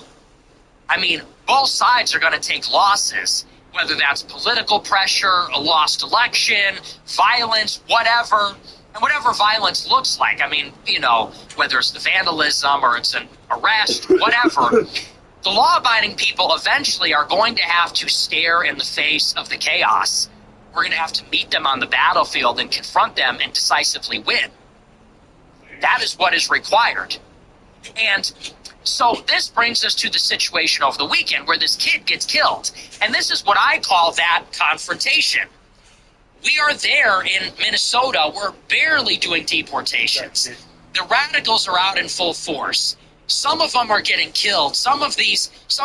I mean, both sides are going to take losses, whether that's political pressure, a lost election, violence, whatever. And whatever violence looks like, I mean, whether it's the vandalism or it's an arrest, whatever, the law-abiding people eventually are going to have to stare in the face of the chaos. We're going to have to meet them on the battlefield and confront them and decisively win. That is what is required. And so this brings us to the situation over the weekend where this kid gets killed. And this is what I call that confrontation. We are there in Minnesota. We're barely doing deportations. The radicals are out in full force. Some of them are getting killed. Some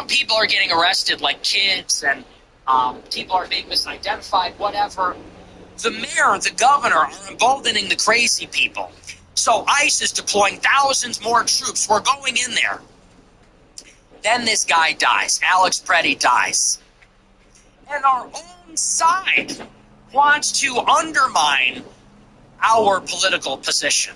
people are getting arrested, like kids, and people are being misidentified, whatever. The mayor, the governor are emboldening the crazy people. So ICE is deploying thousands more troops. We're going in there. Then this guy dies. Alex Preddy dies. And our own side wants to undermine our political position.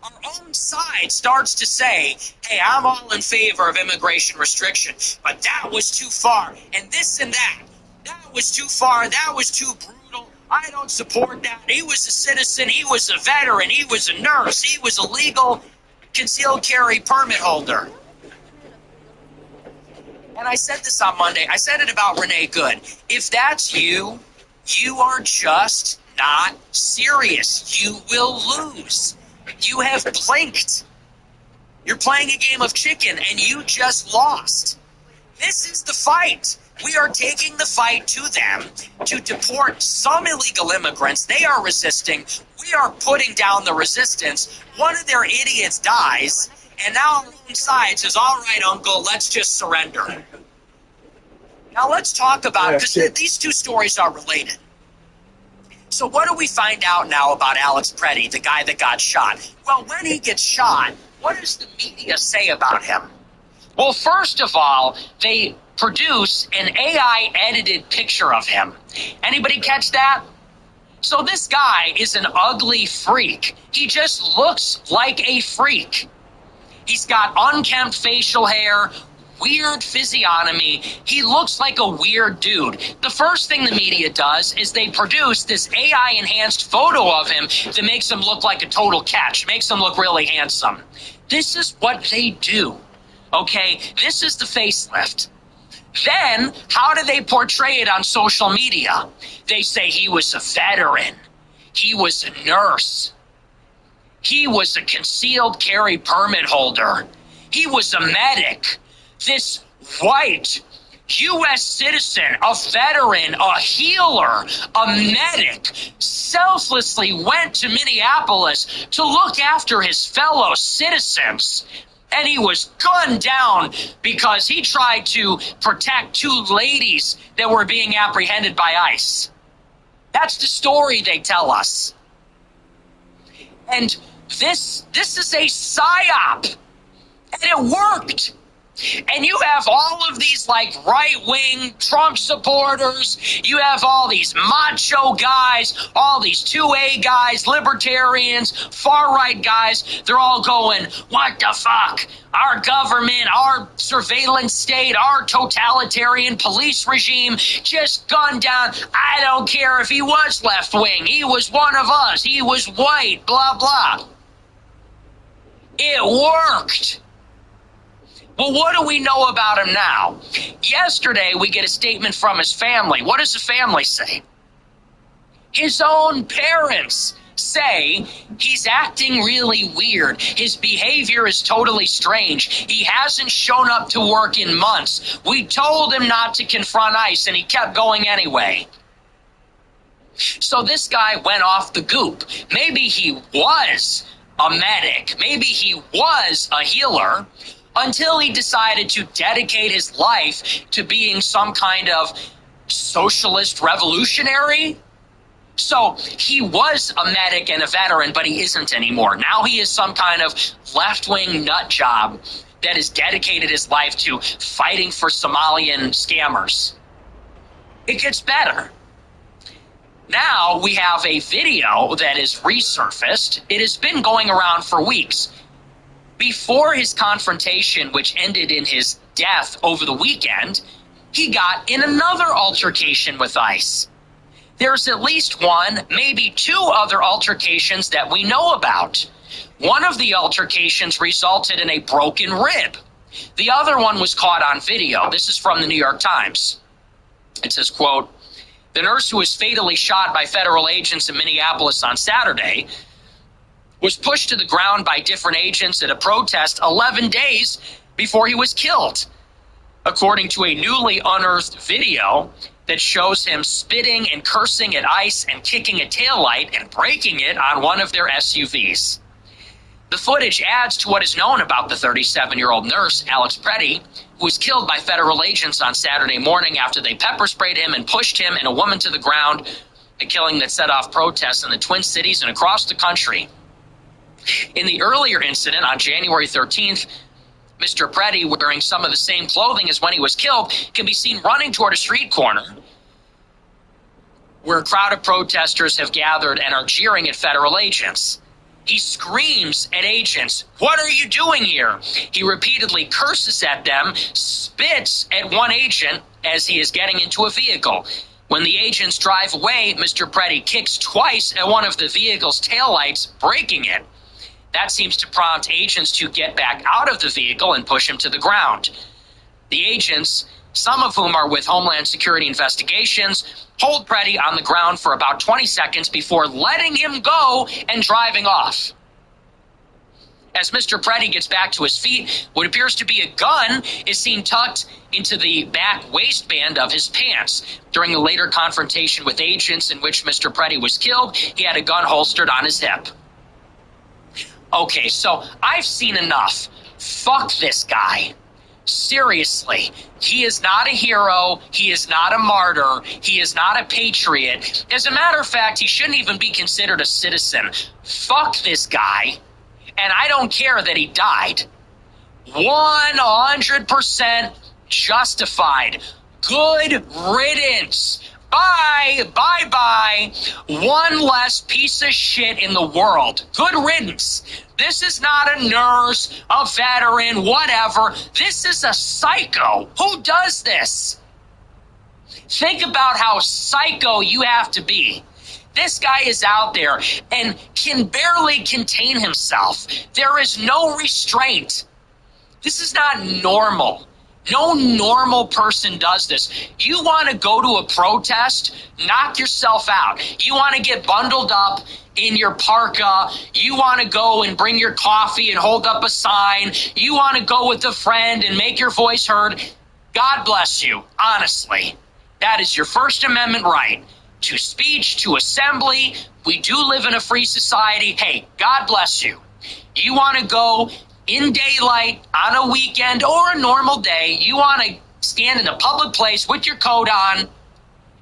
Our own side starts to say, hey, I'm all in favor of immigration restriction, but that was too far, and this and that. That was too far, that was too brutal. I don't support that. He was a citizen, he was a veteran, he was a nurse, he was a legal concealed carry permit holder. And I said this on Monday. I said it about Renee Good. If that's you, you are just not serious. You will lose. You have blinked. You're playing a game of chicken, and you just lost. This is the fight. We are taking the fight to them to deport some illegal immigrants. They are resisting. We are putting down the resistance. One of their idiots dies, and now our own side says, all right, uncle, let's just surrender. Now let's talk about, because these two stories are related. So what do we find out now about Alex Preddy, the guy that got shot? Well, when he gets shot, what does the media say about him? Well, first of all, they produce an AI-edited picture of him. Anybody catch that? So this guy is an ugly freak. He just looks like a freak. He's got unkempt facial hair, weird physiognomy. He looks like a weird dude. The first thing the media does is they produce this AI-enhanced photo of him that makes him look like a total catch, makes him look really handsome. This is what they do, okay? This is the facelift. Then, how do they portray it on social media? They say he was a veteran. He was a nurse. He was a concealed carry permit holder. He was a medic. This white U.S. citizen, a veteran, a healer, a medic, selflessly went to Minneapolis to look after his fellow citizens. And he was gunned down because he tried to protect two ladies that were being apprehended by ICE. That's the story they tell us. And this is a psyop. And it worked. And you have all of these like right-wing Trump supporters, you have all these macho guys, all these 2A guys, libertarians, far-right guys, they're all going, what the fuck? Our government, our surveillance state, our totalitarian police regime just gunned down. I don't care if he was left-wing, he was one of us, he was white, blah, blah. It worked. Well, what do we know about him now? Yesterday, we get a statement from his family. What does the family say? His own parents say he's acting really weird. His behavior is totally strange. He hasn't shown up to work in months. We told him not to confront ICE, and he kept going anyway. So this guy went off the goop. Maybe he was a medic. Maybe he was a healer, until he decided to dedicate his life to being some kind of socialist revolutionary. So he was a medic and a veteran, but he isn't anymore. Now he is some kind of left-wing nut job that has dedicated his life to fighting for Somalian scammers. It gets better. Now we have a video that is resurfaced. It has been going around for weeks. Before his confrontation, which ended in his death over the weekend, he got in another altercation with ICE. There's at least one, maybe two other altercations that we know about. One of the altercations resulted in a broken rib. The other one was caught on video. This is from the New York Times. It says, quote, "The nurse who was fatally shot by federal agents in Minneapolis on Saturday was pushed to the ground by different agents at a protest 11 days before he was killed, according to a newly unearthed video that shows him spitting and cursing at ICE and kicking a taillight and breaking it on one of their SUVs. The footage adds to what is known about the 37-year-old nurse, Alex Preddy, who was killed by federal agents on Saturday morning after they pepper sprayed him and pushed him and a woman to the ground, a killing that set off protests in the Twin Cities and across the country. In the earlier incident on January 13th, Mr. Preddy, wearing some of the same clothing as when he was killed, can be seen running toward a street corner where a crowd of protesters have gathered and are jeering at federal agents. He screams at agents, "What are you doing here?" He repeatedly curses at them, spits at one agent as he is getting into a vehicle. When the agents drive away, Mr. Preddy kicks twice at one of the vehicle's taillights, breaking it. That seems to prompt agents to get back out of the vehicle and push him to the ground. The agents, some of whom are with Homeland Security investigations, hold Preddy on the ground for about 20 seconds before letting him go and driving off. As Mr. Preddy gets back to his feet, what appears to be a gun is seen tucked into the back waistband of his pants. During a later confrontation with agents in which Mr. Preddy was killed, he had a gun holstered on his hip. Okay, so I've seen enough. Fuck this guy. Seriously, he is not a hero, he is not a martyr, he is not a patriot. As a matter of fact, he shouldn't even be considered a citizen. Fuck this guy, and I don't care that he died. 100% justified. Good riddance. Bye, bye-bye. One less piece of shit in the world. Good riddance. This is not a nurse, a veteran, whatever. This is a psycho. Who does this? Think about how psycho you have to be. This guy is out there and can barely contain himself. There is no restraint. This is not normal. No normal person does this. You want to go to a protest? Knock yourself out. You want to get bundled up in your parka. You want to go and bring your coffee and hold up a sign. You want to go with a friend and make your voice heard. God bless you, honestly. That is your First Amendment right. To speech, to assembly. We do live in a free society. Hey, God bless you. You want to go in daylight, on a weekend, or a normal day, you want to stand in a public place with your coat on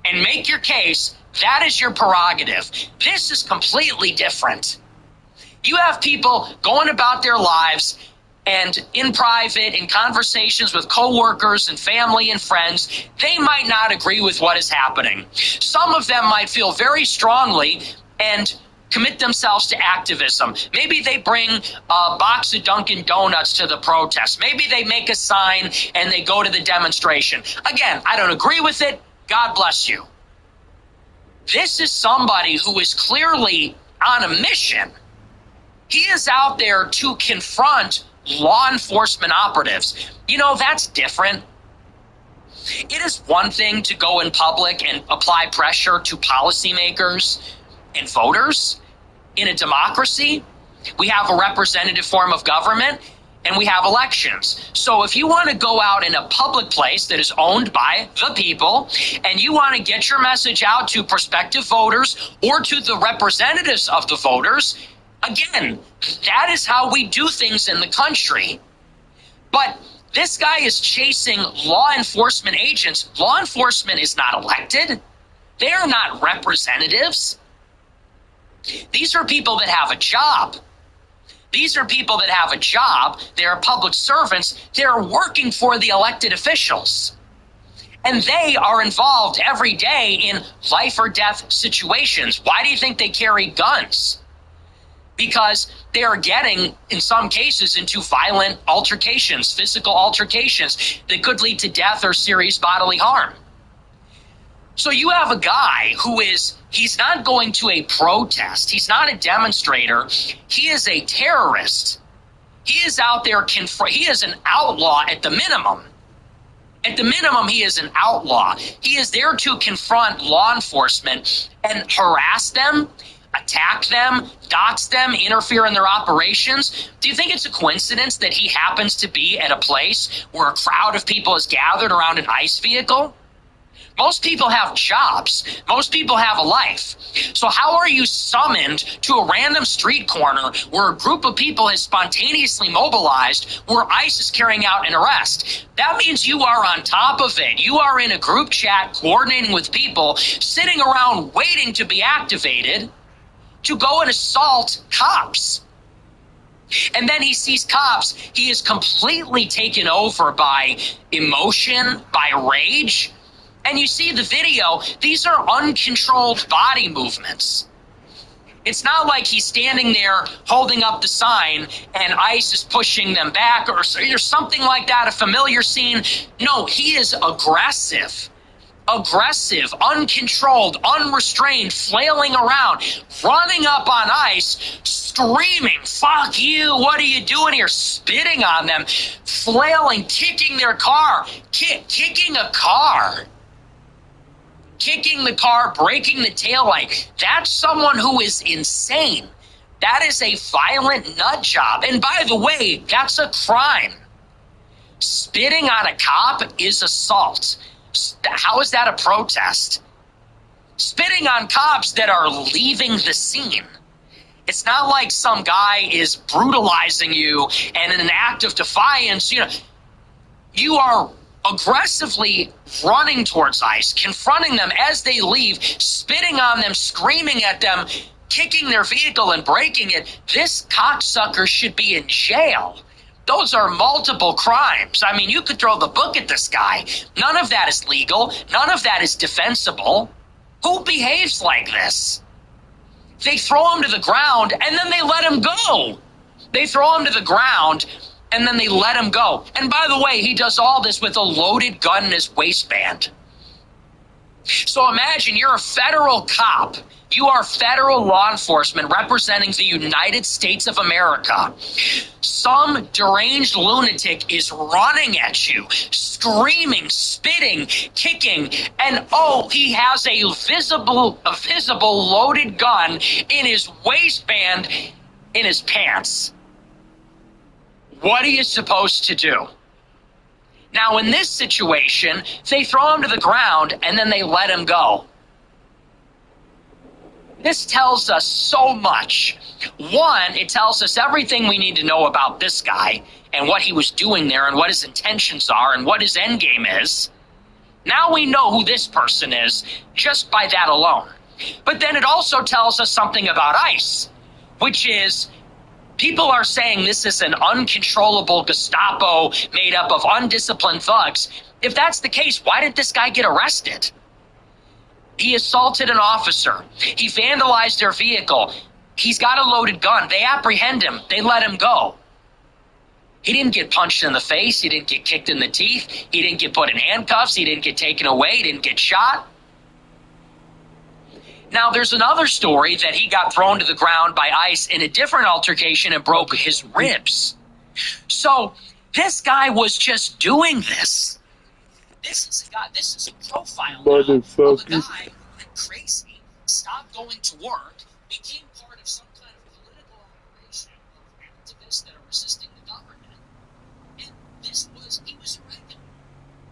and make your case, that is your prerogative. This is completely different. You have people going about their lives and in private, in conversations with coworkers and family and friends, they might not agree with what is happening. Some of them might feel very strongly and commit themselves to activism. Maybe they bring a box of Dunkin' Donuts to the protest. Maybe they make a sign and they go to the demonstration. Again, I don't agree with it. God bless you. This is somebody who is clearly on a mission. He is out there to confront law enforcement operatives. You know, that's different. It is one thing to go in public and apply pressure to policymakers and voters. In a democracy, we have a representative form of government and we have elections. So if you want to go out in a public place that is owned by the people and you want to get your message out to prospective voters or to the representatives of the voters, again, that is how we do things in the country. But this guy is chasing law enforcement agents. Law enforcement is not elected. They are not representatives. These are people that have a job. These are people that have a job. They are public servants. They're working for the elected officials. And they are involved every day in life or death situations. Why do you think they carry guns? Because they are getting, in some cases, into violent altercations, physical altercations that could lead to death or serious bodily harm. So you have a guy who is, he's not going to a protest. He's not a demonstrator. He is a terrorist. He is out there, he is an outlaw at the minimum. At the minimum, he is an outlaw. He is there to confront law enforcement and harass them, attack them, dox them, interfere in their operations. Do you think it's a coincidence that he happens to be at a place where a crowd of people is gathered around an ICE vehicle? Most people have jobs. Most people have a life. So how are you summoned to a random street corner where a group of people is spontaneously mobilized where ICE is carrying out an arrest? That means you are on top of it. You are in a group chat coordinating with people, sitting around waiting to be activated to go and assault cops. And then he sees cops. He is completely taken over by emotion, by rage. And you see the video, these are uncontrolled body movements. It's not like he's standing there holding up the sign and ICE is pushing them back or something like that, a familiar scene. No, he is aggressive. Aggressive, uncontrolled, unrestrained, flailing around, running up on ICE, screaming, "Fuck you, what are you doing here?" Spitting on them, flailing, kicking their car, kicking a car. Kicking the car, breaking the taillight. That's someone who is insane. That is a violent nut job. And by the way, that's a crime. Spitting on a cop is assault. How is that a protest? Spitting on cops that are leaving the scene. It's not like some guy is brutalizing you and in an act of defiance, you are aggressively running towards ICE, confronting them as they leave, spitting on them, screaming at them, kicking their vehicle and breaking it. This cocksucker should be in jail. Those are multiple crimes. I mean, you could throw the book at this guy. None of that is legal. None of that is defensible. Who behaves like this? They throw him to the ground and then they let him go. They throw him to the ground and then they let him go. And by the way, he does all this with a loaded gun in his waistband. So imagine you're a federal cop. You are federal law enforcement representing the United States of America. Some deranged lunatic is running at you, screaming, spitting, kicking, and he has a visible loaded gun in his waistband in his pants. What are you supposed to do? Now, in this situation, they throw him to the ground and then they let him go. This tells us so much. One, it tells us everything we need to know about this guy and what he was doing there and what his intentions are and what his end game is. Now we know who this person is just by that alone. But then it also tells us something about ICE, which is people are saying this is an uncontrollable Gestapo made up of undisciplined thugs. If that's the case, why did this guy get arrested? He assaulted an officer. He vandalized their vehicle. He's got a loaded gun. They apprehend him. They let him go. He didn't get punched in the face. He didn't get kicked in the teeth. He didn't get put in handcuffs. He didn't get taken away. He didn't get shot. Now, there's another story that he got thrown to the ground by ICE in a different altercation and broke his ribs. So this guy was just doing this. This is a profile now of a guy who went crazy, stopped going to work, became part of some kind of political operation of activists that are resisting the government. And he was irregular.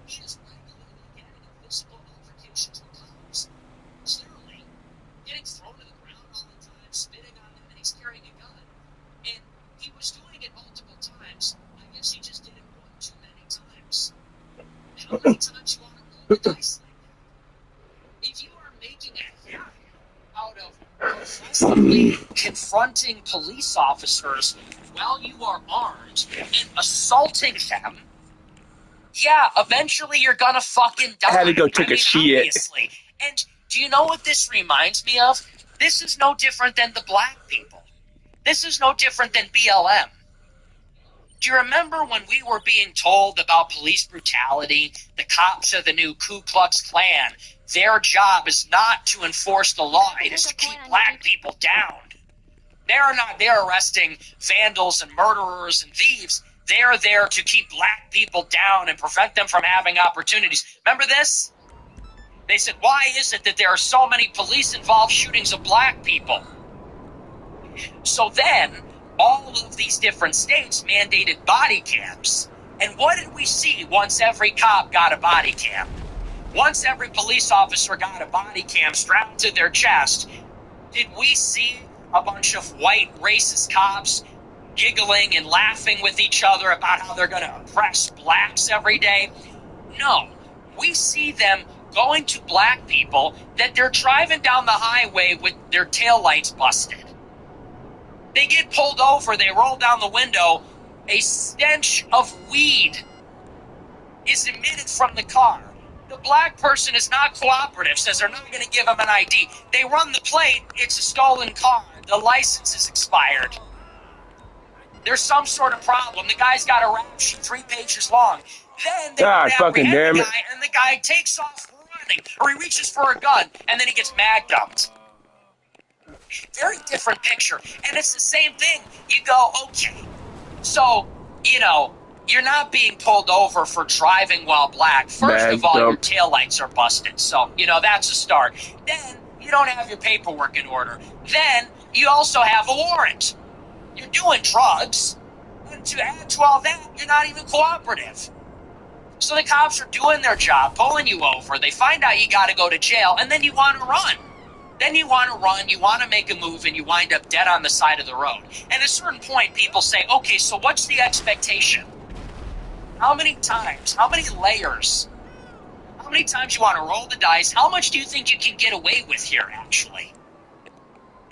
He is regularly getting in physical altercations with cops. Clearly, getting thrown to the ground all the time, spitting on them, and he's carrying a gun. And he was doing it multiple times. I guess he just did it one too many times. How many times you want to roll the dice like that? If you are making a habit out of aggressively confronting police officers while you are armed and assaulting them, yeah, eventually you're gonna fucking die. I had to go take a shit. Obviously. And do you know what this reminds me of? This is no different than the black people. This is no different than BLM. Do you remember when we were being told about police brutality? The cops are the new Ku Klux Klan. Their job is not to enforce the law. It is to keep black people down. They're arresting vandals and murderers and thieves. They're there to keep black people down and prevent them from having opportunities. Remember this? They said, why is it that there are so many police-involved shootings of black people? So then, all of these different states mandated body cams. And what did we see once every cop got a body cam? Once every police officer got a body cam strapped to their chest, did we see a bunch of white racist cops giggling and laughing with each other about how they're going to oppress blacks every day? No. We see them going to black people that they're driving down the highway with their taillights busted. They get pulled over, they roll down the window, a stench of weed is emitted from the car. The black person is not cooperative, says they're not going to give them an ID. They run the plate, it's a stolen car, the license is expired. There's some sort of problem. The guy's got a rap sheet 3 pages long. Then they apprehend the guy, and the guy takes off running, or he reaches for a gun, and then he gets mag-dumped. Very different picture. And it's the same thing. You go, okay, so, you know, you're not being pulled over for driving while black. First of all, your taillights are busted. So, you know, that's a start. Then, you don't have your paperwork in order. Then, you also have a warrant. You're doing drugs. And to add to all that, you're not even cooperative. So the cops are doing their job, pulling you over. They find out you got to go to jail, and then you want to run. Then you want to run, you want to make a move, and you wind up dead on the side of the road. And at a certain point, people say, okay, so what's the expectation? How many times? How many layers? How many times you want to roll the dice? How much do you think you can get away with here, actually?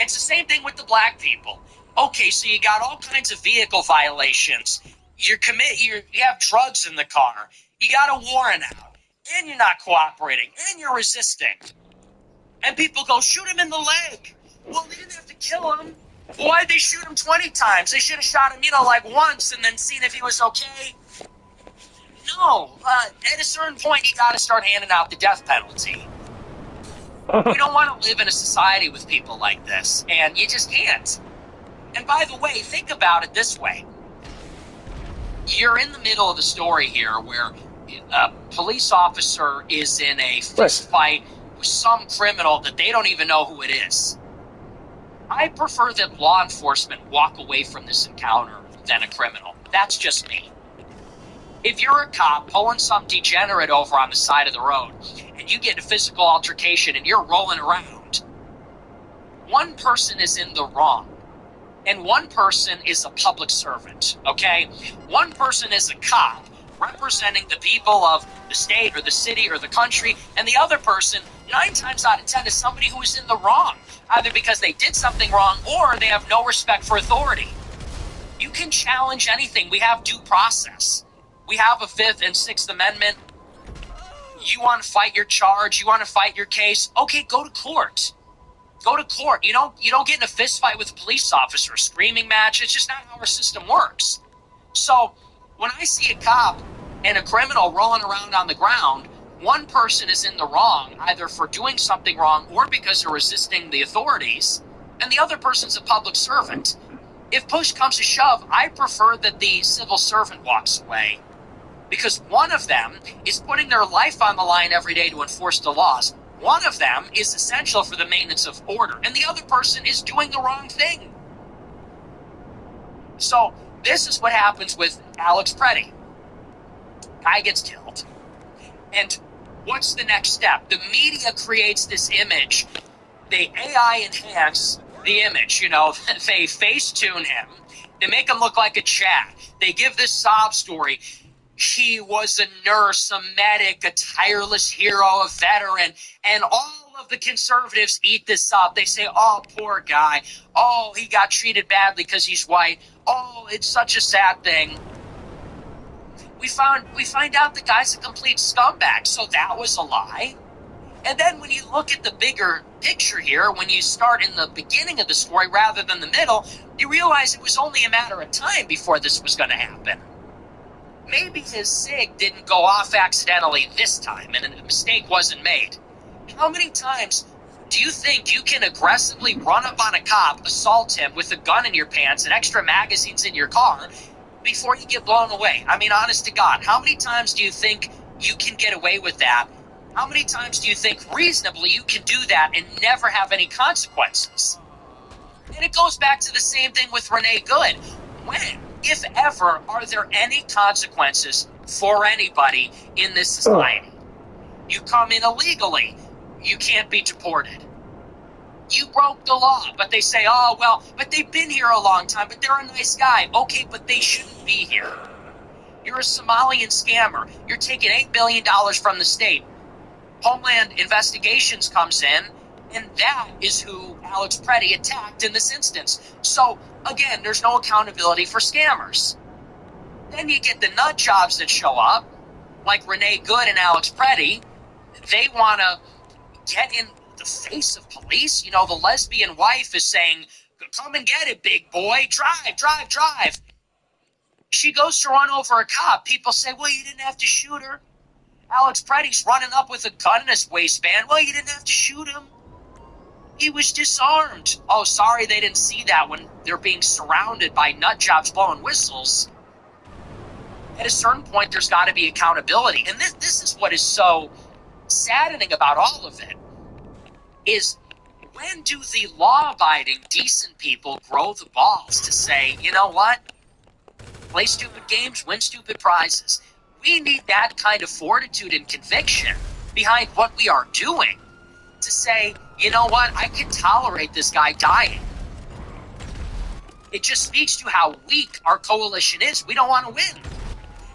It's the same thing with the black people. Okay, so you got all kinds of vehicle violations. You have drugs in the car. You got a warrant out. And you're not cooperating. And you're resisting. And people go, shoot him in the leg. Well, they didn't have to kill him. Why'd they shoot him 20 times? They should have shot him, like once and then seen if he was okay. No. At a certain point, you got to start handing out the death penalty. We don't want to live in a society with people like this. And you just can't. And by the way, think about it this way. You're in the middle of the story here where a police officer is in a fist fight with some criminal that they don't even know who it is. I prefer that law enforcement walk away from this encounter than a criminal. That's just me. If you're a cop pulling some degenerate over on the side of the road and you get in a physical altercation and you're rolling around, one person is in the wrong. And one person is a public servant, okay? One person is a cop representing the people of the state or the city or the country, and the other person, 9 times out of 10, is somebody who is in the wrong, either because they did something wrong or they have no respect for authority. You can challenge anything. We have due process. We have a 5th and 6th Amendment. You want to fight your charge, you want to fight your case, okay, go to court. Go to court. You don't get in a fist fight with a police officer, screaming match. It's just not how our system works. So when I see a cop and a criminal rolling around on the ground, one person is in the wrong, either for doing something wrong or because they're resisting the authorities, and the other person's a public servant. If push comes to shove, I prefer that the civil servant walks away, because one of them is putting their life on the line every day to enforce the laws. One of them is essential for the maintenance of order, and the other person is doing the wrong thing. So this is what happens with Alex Preddy. Guy gets killed. And what's the next step? The media creates this image. They AI enhance the image, They face-tune him. They make him look like a Chad. They give this sob story. He was a nurse, a medic, a tireless hero, a veteran, and all of the conservatives eat this up. They say, oh, poor guy. Oh, he got treated badly because he's white. Oh, it's such a sad thing. We find out the guy's a complete scumbag, so that was a lie. And then when you look at the bigger picture here, when you start in the beginning of the story rather than the middle, you realize it was only a matter of time before this was going to happen. Maybe his SIG didn't go off accidentally this time and a mistake wasn't made. How many times do you think you can aggressively run up on a cop, assault him with a gun in your pants and extra magazines in your car before you get blown away? I mean, honest to God, how many times do you think you can get away with that? How many times do you think reasonably you can do that and never have any consequences? And it goes back to the same thing with Renee Good. When, if ever, are there any consequences for anybody in this society? You come in illegally, you can't be deported. You broke the law, but they say, oh, well, but they've been here a long time, but they're a nice guy. Okay, but they shouldn't be here. You're a Somalian scammer. You're taking $8 billion from the state. Homeland Investigations comes in, and that is who Alex Preddy attacked in this instance. So, again, there's no accountability for scammers. Then you get the nut jobs that show up, like Renee Good and Alex Preddy. They want to get in the face of police. You know, the lesbian wife is saying, come and get it, big boy. Drive, drive, drive. She goes to run over a cop. People say, well, you didn't have to shoot her. Alex Preddy's running up with a gun in his waistband. Well, you didn't have to shoot him. He was disarmed. Oh, sorry they didn't see that when they're being surrounded by nut jobs blowing whistles. At a certain point, there's got to be accountability. And this is what is so saddening about all of it, is when do the law-abiding, decent people grow the balls to say, you know what? Play stupid games, win stupid prizes. We need that kind of fortitude and conviction behind what we are doing to say, you know what, I can tolerate this guy dying. It just speaks to how weak our coalition is. We don't want to win.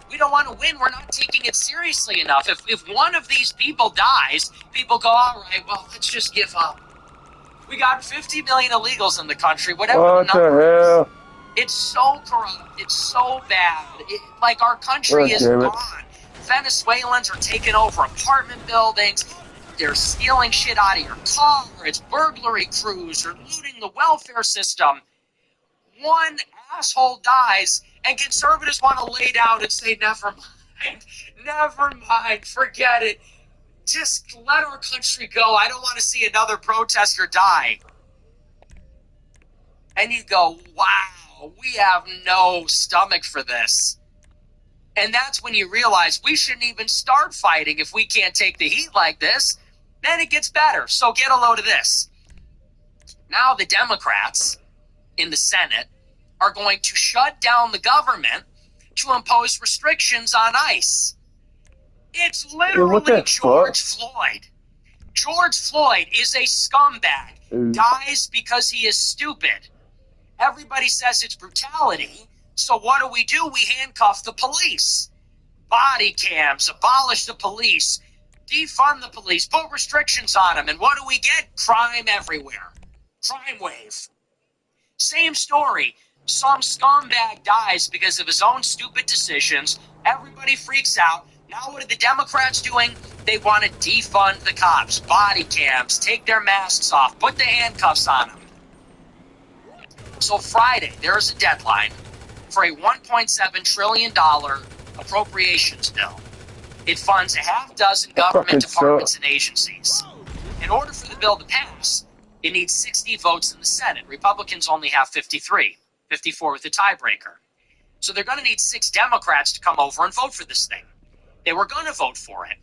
We don't want to win. We're not taking it seriously enough. If one of these people dies, people go, all right, well, let's just give up. We got 50 million illegals in the country, whatever What the number the hell? is. It's so corrupt. It's so bad. Like, our country is damn it. gone. Venezuelans are taking over apartment buildings. They're stealing shit out of your car. It's burglary crews. They're looting the welfare system. One asshole dies, and conservatives want to lay down and say, never mind. Never mind. Forget it. Just let our country go. I don't want to see another protester die. And you go, wow, we have no stomach for this. And that's when you realize we shouldn't even start fighting if we can't take the heat like this. Then it gets better. So get a load of this. Now the Democrats in the Senate are going to shut down the government to impose restrictions on ICE. It's literally George Floyd. George Floyd is a scumbag. Dies because he is stupid. Everybody says it's brutality. So what do? We handcuff the police. Body cams, abolish the police, defund the police, put restrictions on them. And what do we get? Crime everywhere. Crime wave. Same story. Some scumbag dies because of his own stupid decisions. Everybody freaks out. Now what are the Democrats doing? They want to defund the cops. Body cams, take their masks off, put the handcuffs on them. So Friday, there is a deadline for a $1.7 trillion appropriations bill. It funds a half dozen government departments and agencies. In order for the bill to pass, it needs 60 votes in the Senate. Republicans only have 53, 54 with a tiebreaker. So they're going to need 6 Democrats to come over and vote for this thing. They were going to vote for it.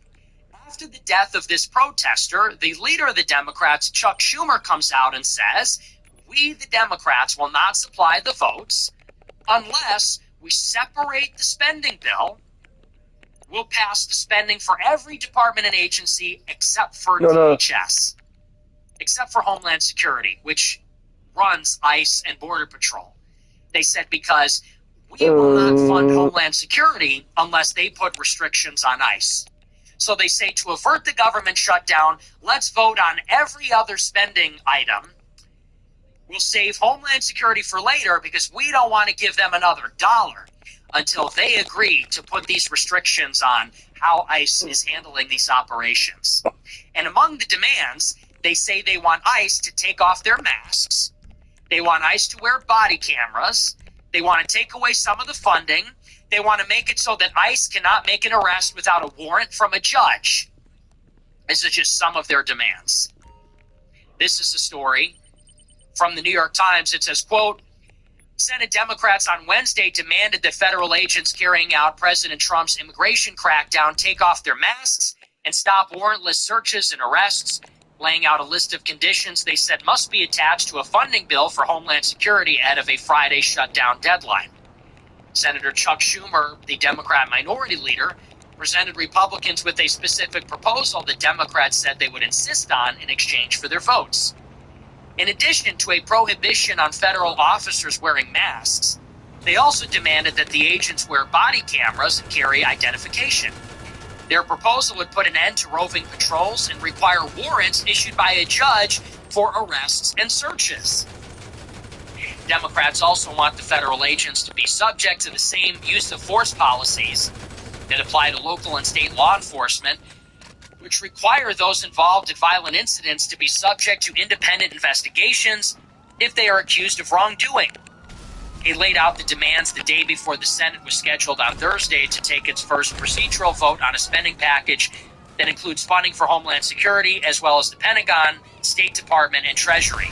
After the death of this protester, the leader of the Democrats, Chuck Schumer, comes out and says, we, the Democrats, will not supply the votes unless we separate the spending bill. We'll pass the spending for every department and agency except for DHS, except for Homeland Security, which runs ICE and Border Patrol. They said because we will not fund Homeland Security unless they put restrictions on ICE. So they say to avert the government shutdown, let's vote on every other spending item. We'll save Homeland Security for later because we don't want to give them another dollar until they agree to put these restrictions on how ICE is handling these operations. And among the demands, they say they want ICE to take off their masks. They want ICE to wear body cameras. They want to take away some of the funding. They want to make it so that ICE cannot make an arrest without a warrant from a judge. This is just some of their demands. This is a story from the New York Times. It says, quote, Senate Democrats on Wednesday demanded that federal agents carrying out President Trump's immigration crackdown take off their masks and stop warrantless searches and arrests, laying out a list of conditions they said must be attached to a funding bill for Homeland Security ahead of a Friday shutdown deadline. Senator Chuck Schumer, the Democrat minority leader, presented Republicans with a specific proposal that Democrats said they would insist on in exchange for their votes. In addition to a prohibition on federal officers wearing masks, they also demanded that the agents wear body cameras and carry identification. Their proposal would put an end to roving patrols and require warrants issued by a judge for arrests and searches. Democrats also want the federal agents to be subject to the same use of force policies that apply to local and state law enforcement, which require those involved in violent incidents to be subject to independent investigations if they are accused of wrongdoing. He laid out the demands the day before the Senate was scheduled on Thursday to take its first procedural vote on a spending package that includes funding for Homeland Security as well as the Pentagon, State Department, and Treasury.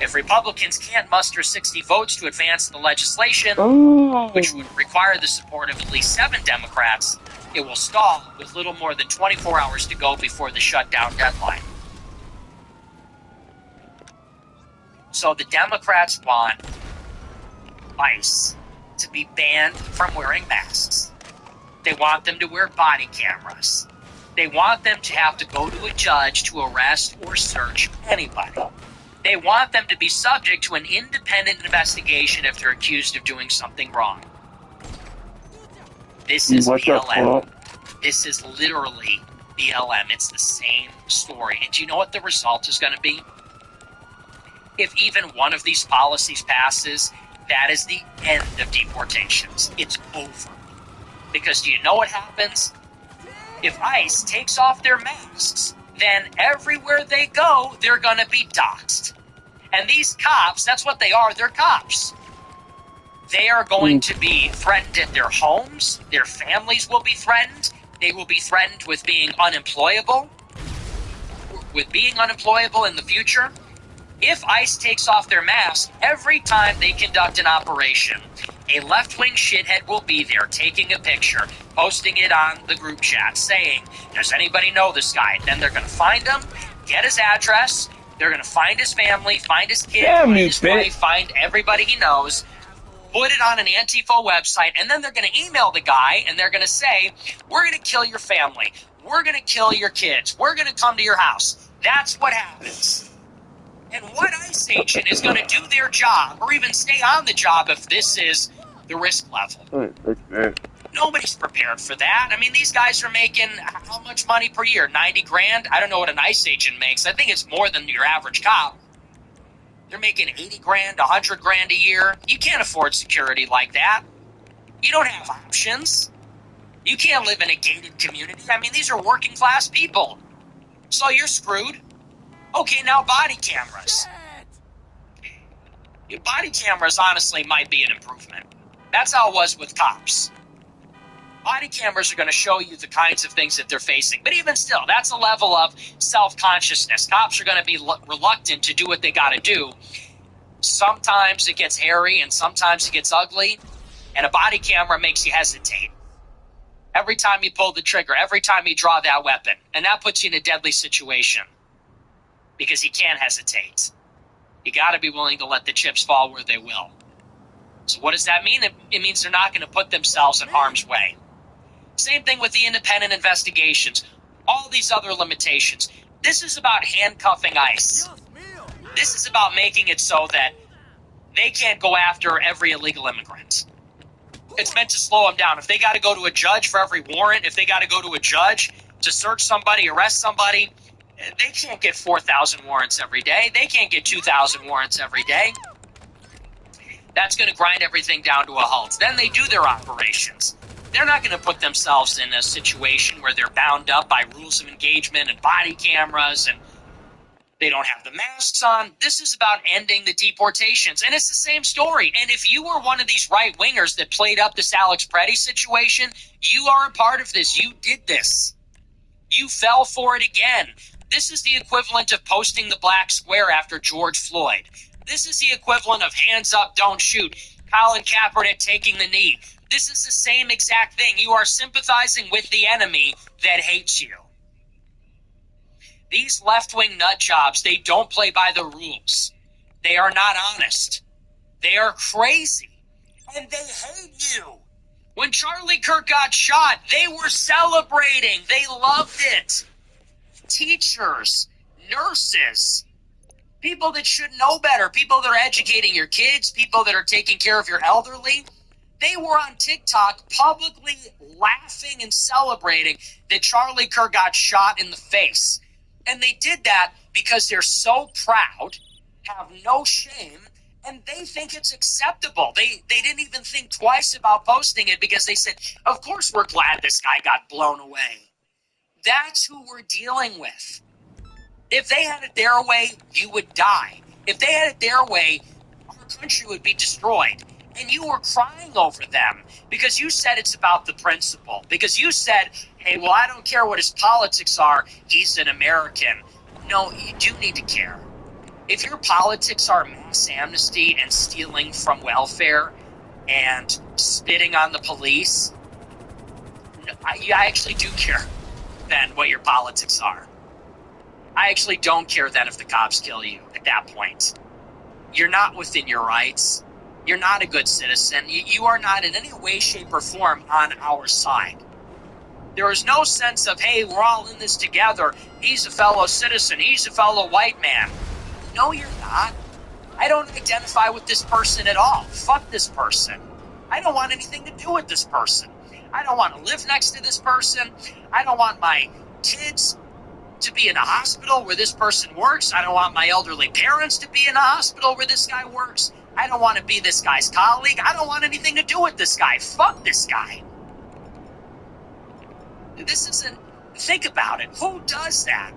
If Republicans can't muster 60 votes to advance the legislation, which would require the support of at least 7 Democrats, it will stall with little more than 24 hours to go before the shutdown deadline. So the Democrats want ICE to be banned from wearing masks. They want them to wear body cameras. They want them to have to go to a judge to arrest or search anybody. They want them to be subject to an independent investigation if they're accused of doing something wrong. This is BLM. This is literally BLM. It's the same story. And do you know what the result is going to be? If even one of these policies passes, that is the end of deportations. It's over. Because do you know what happens? If ICE takes off their masks, then everywhere they go, they're going to be doxxed. And these cops, that's what they are, they're cops. They are going to be threatened at their homes. Their families will be threatened. They will be threatened with being unemployable. In the future. If ICE takes off their mask, every time they conduct an operation, a left-wing shithead will be there taking a picture, posting it on the group chat, saying, does anybody know this guy? Then they're going to find him, get his address, they're going to find his family, find his kid, find his wife, find everybody he knows, put it on an Antifa website, and then they're going to email the guy, and they're going to say, we're going to kill your family, we're going to kill your kids, we're going to come to your house. That's what happens. And what ICE agent is going to do their job, or even stay on the job if this is the risk level? Nobody's prepared for that. I mean, these guys are making how much money per year? 90 grand? I don't know what an ICE agent makes. I think it's more than your average cop. They're making 80 grand, 100 grand a year. You can't afford security like that. You don't have options. You can't live in a gated community. I mean, these are working class people. So you're screwed. Okay, now body cameras. Body cameras, honestly, might be an improvement. That's how it was with cops. Body cameras are going to show you the kinds of things that they're facing. But even still, that's a level of self-consciousness. Cops are going to be reluctant to do what they got to do. Sometimes it gets hairy and sometimes it gets ugly. And a body camera makes you hesitate. Every time you pull the trigger, every time you draw that weapon. And that puts you in a deadly situation. Because you can't hesitate. You got to be willing to let the chips fall where they will. So what does that mean? It means they're not going to put themselves in harm's way. Same thing with the independent investigations. All these other limitations. This is about handcuffing ICE. This is about making it so that they can't go after every illegal immigrant. It's meant to slow them down. If they got to go to a judge for every warrant, if they got to go to a judge to search somebody, arrest somebody, they can't get 4,000 warrants every day. They can't get 2,000 warrants every day. That's going to grind everything down to a halt. Then they do their operations. They're not going to put themselves in a situation where they're bound up by rules of engagement and body cameras and they don't have the masks on. This is about ending the deportations. And it's the same story. And if you were one of these right-wingers that played up this Alex Preddy situation, you are a part of this. You did this. You fell for it again. This is the equivalent of posting the black square after George Floyd. This is the equivalent of hands up, don't shoot. Colin Kaepernick taking the knee. This is the same exact thing. You are sympathizing with the enemy that hates you. These left-wing nut jobs, they don't play by the rules. They are not honest. They are crazy. And they hate you. When Charlie Kirk got shot, they were celebrating. They loved it. Teachers, nurses, people that should know better, people that are educating your kids, people that are taking care of your elderly, they were on TikTok publicly laughing and celebrating that Charlie Kirk got shot in the face. And they did that because they're so proud, have no shame, and they think it's acceptable. They didn't even think twice about posting it because they said, of course we're glad this guy got blown away. That's who we're dealing with. If they had it their way, you would die. If they had it their way, our country would be destroyed. And you were crying over them because you said it's about the principle. Because you said, hey, well, I don't care what his politics are. He's an American. No, you do need to care. If your politics are mass amnesty and stealing from welfare and spitting on the police, I actually do care then what your politics are. I actually don't care then if the cops kill you at that point. You're not within your rights. You're not a good citizen. You are not in any way, shape, or form on our side. There is no sense of, hey, we're all in this together. He's a fellow citizen. He's a fellow white man. No, you're not. I don't identify with this person at all. Fuck this person. I don't want anything to do with this person. I don't want to live next to this person. I don't want my kids to be in a hospital where this person works. I don't want my elderly parents to be in a hospital where this guy works. I don't want to be this guy's colleague. I don't want anything to do with this guy. Fuck this guy. This isn't... Think about it. Who does that?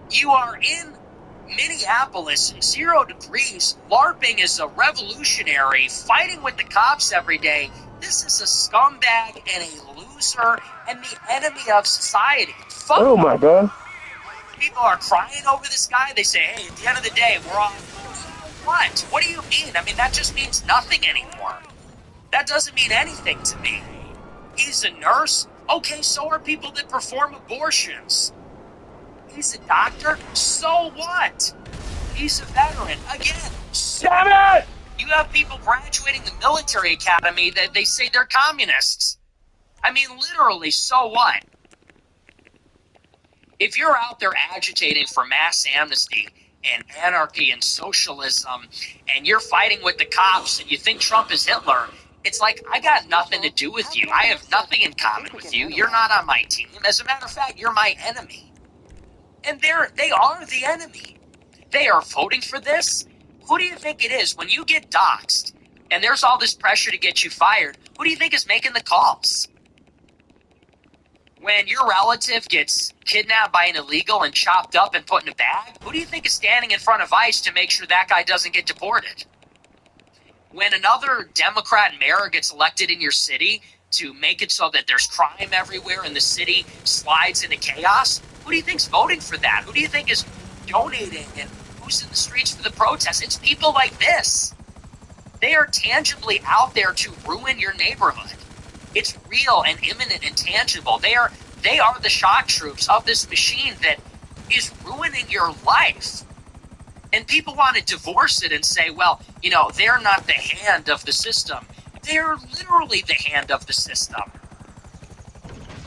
You are in Minneapolis in 0 degrees. LARPing is a revolutionary, fighting with the cops every day. This is a scumbag and a loser and the enemy of society. Fuck Oh my God. People are crying over this guy. They say, hey, at the end of the day, we're all... What? What do you mean? I mean, that just means nothing anymore. That doesn't mean anything to me. He's a nurse. Okay, so are people that perform abortions. He's a doctor. So what? He's a veteran. Again, so Damn it! you have people graduating the military academy that they say they're communists. I mean, literally, so what? If you're out there agitating for mass amnesty and anarchy and socialism, and you're fighting with the cops and you think Trump is Hitler, it's like, I got nothing to do with you. I have nothing in common with you. You're not on my team. As a matter of fact, you're my enemy. And they are the enemy. They are voting for this. Who do you think it is? When you get doxxed and there's all this pressure to get you fired, who do you think is making the calls? When your relative gets kidnapped by an illegal and chopped up and put in a bag, who do you think is standing in front of ICE to make sure that guy doesn't get deported? When another Democrat mayor gets elected in your city to make it so that there's crime everywhere and the city slides into chaos, who do you think's voting for that? Who do you think is donating and who's in the streets for the protests? It's people like this. They are tangibly out there to ruin your neighborhood. It's real and imminent and tangible. They are the shock troops of this machine that is ruining your life. And people want to divorce it and say, well, you know, they're not the hand of the system. They're literally the hand of the system.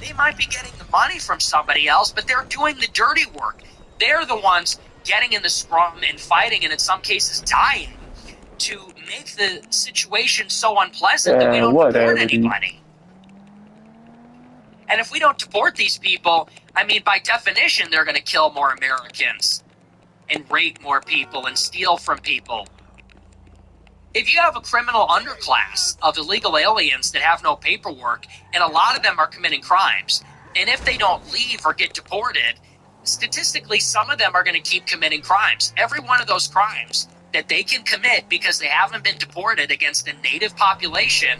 They might be getting the money from somebody else, but they're doing the dirty work. They're the ones getting in the scrum and fighting, and in some cases dying, to make the situation so unpleasant that we don't deport anybody. And if we don't deport these people, I mean, by definition, they're going to kill more Americans and rape more people and steal from people. If you have a criminal underclass of illegal aliens that have no paperwork, and a lot of them are committing crimes, and if they don't leave or get deported, statistically, some of them are going to keep committing crimes. Every one of those crimes that they can commit because they haven't been deported against a native population,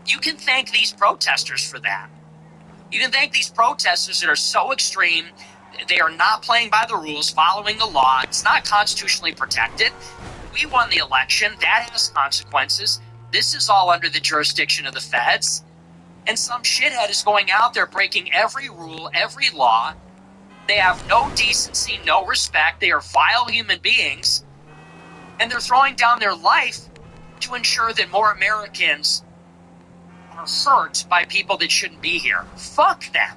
you can thank these protesters for that. You can thank these protesters that are so extreme. They are not playing by the rules, following the law. It's not constitutionally protected. We won the election. That has consequences. This is all under the jurisdiction of the feds. And some shithead is going out there breaking every rule, every law. They have no decency, no respect. They are vile human beings. And they're throwing down their life to ensure that more Americans are hurt by people that shouldn't be here. Fuck them.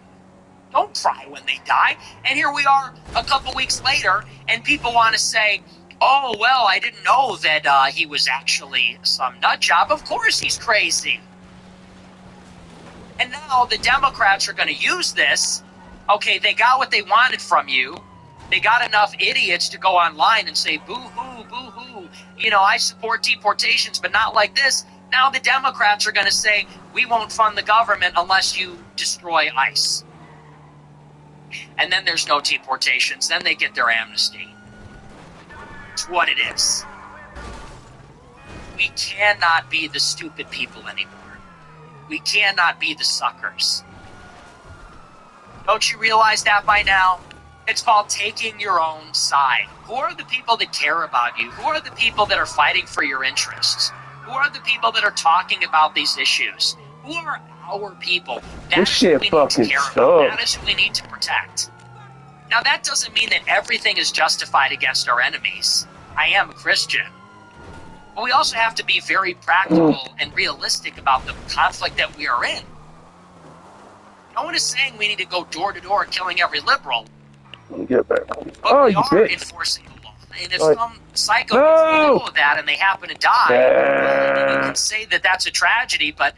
Don't cry when they die. And here we are a couple weeks later, and people want to say, oh, well, I didn't know that he was actually some nut job. Of course he's crazy. And now the Democrats are going to use this. Okay, they got what they wanted from you. They got enough idiots to go online and say, boo-hoo, boo-hoo. You know, I support deportations, but not like this. Now the Democrats are going to say, we won't fund the government unless you destroy ICE. And then there's no deportations. Then they get their amnesty. It's what it is. We cannot be the stupid people anymore. We cannot be the suckers. Don't you realize that by now? It's called taking your own side. Who are the people that care about you? Who are the people that are fighting for your interests? Who are the people that are talking about these issues? Who are our people? This shit fucking sucks. That is who we need to protect. Now, that doesn't mean that everything is justified against our enemies. I am a Christian. But we also have to be very practical and realistic about the conflict that we are in. No one is saying we need to go door to door killing every liberal. Let me get back. But Oh, we you are bitch. enforcing the law. And if Oh. some psycho No. gets in the middle of that and they happen to die, well, you Yeah. can say that that's a tragedy, but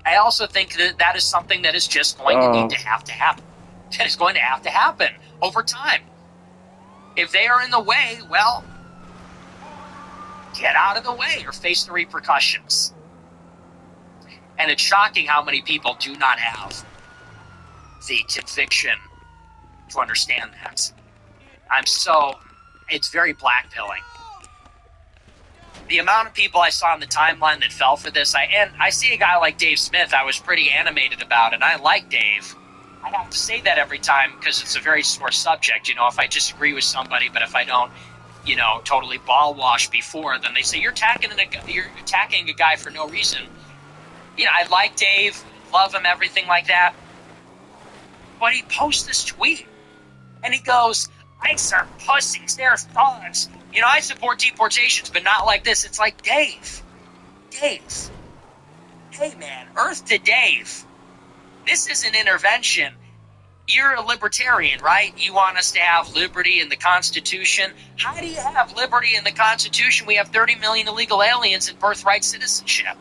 I also think that that is something that is just going to need to happen. That is going to have to happen over time. If they are in the way, well, get out of the way or face the repercussions. And it's shocking how many people do not have the conviction to understand that. It's very blackpilling. The amount of people I saw on the timeline that fell for this, I see a guy like Dave Smith, I was pretty animated about it, and I like Dave. I have to say that every time because it's a very sore subject. You know, if I disagree with somebody, but if I don't, you know, totally ball wash before, then they say you're attacking a guy for no reason. You know, I like Dave, love him, everything like that. But he posts this tweet, and he goes, ICE are pussies, they're thugs. You know, I support deportations, but not like this. It's like, Dave. Hey, man, Earth to Dave. This is an intervention. You're a libertarian, right? You want us to have liberty in the Constitution. How do you have liberty in the Constitution? We have 30 million illegal aliens and birthright citizenship.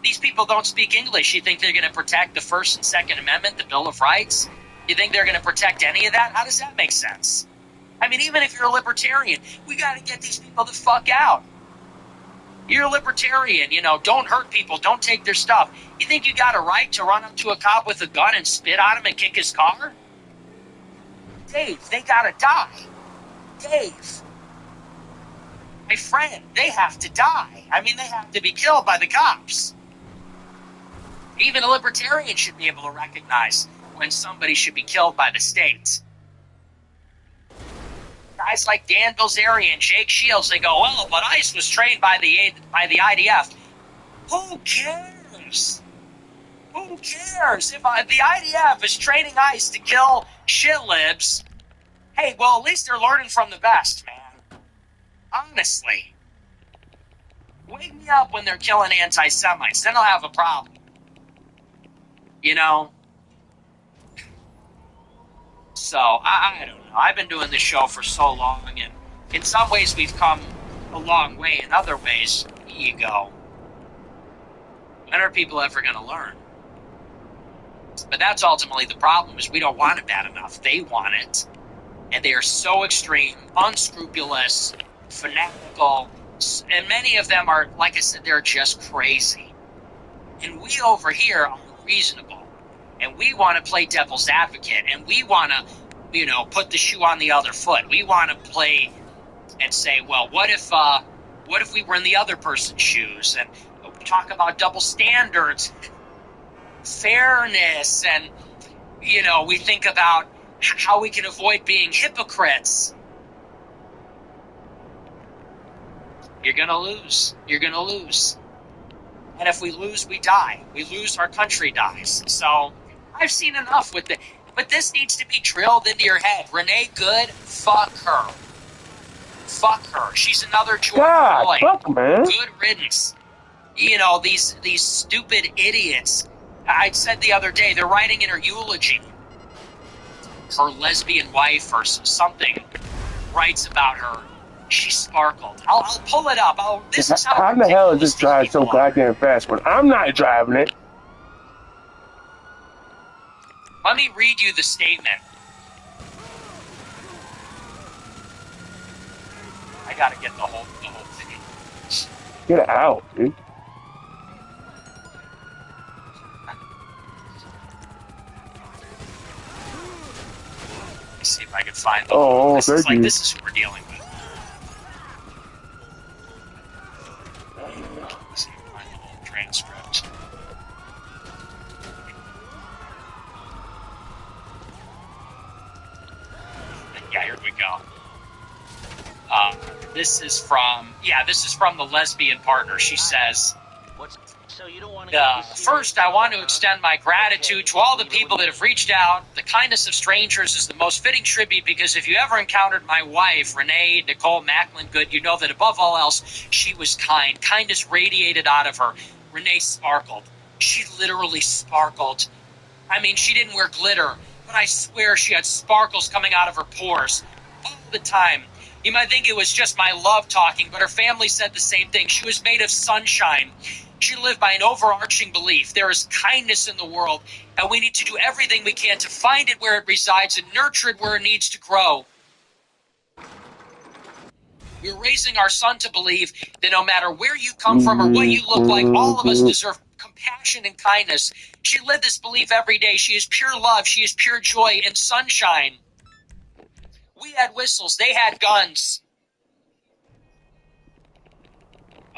These people don't speak English. You think they're going to protect the First and Second Amendment, the Bill of Rights? You think they're going to protect any of that? How does that make sense? I mean, even if you're a libertarian, we got to get these people the fuck out. You're a libertarian, you know, don't hurt people, don't take their stuff. You think you got a right to run up to a cop with a gun and spit on him and kick his car? Dave, they gotta die. Dave. My friend, they have to die. I mean, they have to be killed by the cops. Even a libertarian should be able to recognize when somebody should be killed by the state. Guys like Dan Bilzerian, Jake Shields, they go, well, but ICE was trained by the IDF. Who cares? Who cares? If the IDF is training ICE to kill shitlibs, hey, well, at least they're learning from the best, man. Honestly. Wake me up when they're killing anti-Semites. Then I'll have a problem. You know? So, I don't know. I've been doing this show for so long, and in some ways we've come a long way. In other ways, you go, when are people ever going to learn? But that's ultimately the problem, is we don't want it bad enough. They want it. And they are so extreme, unscrupulous, fanatical, and many of them are, like I said, they're just crazy. And we over here are reasonable. And we want to play devil's advocate, and we want to, you know, put the shoe on the other foot. We want to play and say, well, what if we were in the other person's shoes, and talk about double standards, fairness, and, you know, we think about how we can avoid being hypocrites. You're going to lose. You're going to lose. And if we lose, we die. We lose, our country dies. So I've seen enough with it. But this needs to be drilled into your head. Renee Good, fuck her. Fuck her. She's another George Floyd. Fuck, man. Good riddance. You know, these stupid idiots I said the other day, they're writing in her eulogy. Her lesbian wife or something writes about her. She sparkled. I'll pull it up. This is how the hell is this drive so goddamn fast when I'm not driving it? Let me read you the statement. I gotta get the whole thing. Get out, dude. Let's see if I can find the this is who we're dealing with. Let's see if I can find the whole transcript. Yeah, here we go. This is from the lesbian partner. She says, first, I want to extend my gratitude to all the people that have reached out. The kindness of strangers is the most fitting tribute because if you ever encountered my wife, Renee Nicole Macklin Good, you know that above all else, she was kind. Kindness radiated out of her. Renee sparkled. She literally sparkled. I mean, she didn't wear glitter, but I swear she had sparkles coming out of her pores all the time. You might think it was just my love talking, but her family said the same thing. She was made of sunshine. She lived by an overarching belief. There is kindness in the world, and we need to do everything we can to find it where it resides and nurture it where it needs to grow. We're raising our son to believe that no matter where you come from or what you look like, all of us deserve compassion and kindness. She lived this belief every day. She is pure love. She is pure joy and sunshine. We had whistles. They had guns.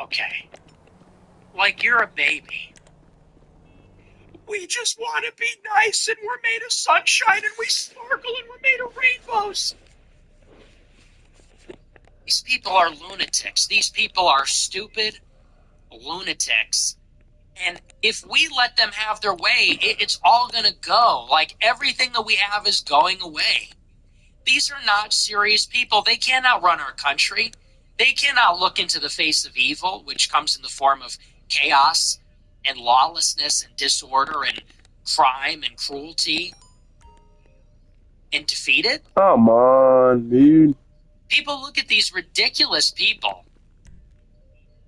Okay. Like you're a baby. We just want to be nice and we're made of sunshine and we sparkle and we're made of rainbows. These people are lunatics. These people are stupid lunatics. And if we let them have their way, it's all going to go. Like everything that we have is going away. These are not serious people. They cannot run our country. They cannot look into the face of evil, which comes in the form of chaos and lawlessness and disorder and crime and cruelty, and defeat it. Come on, dude. People look at these ridiculous people,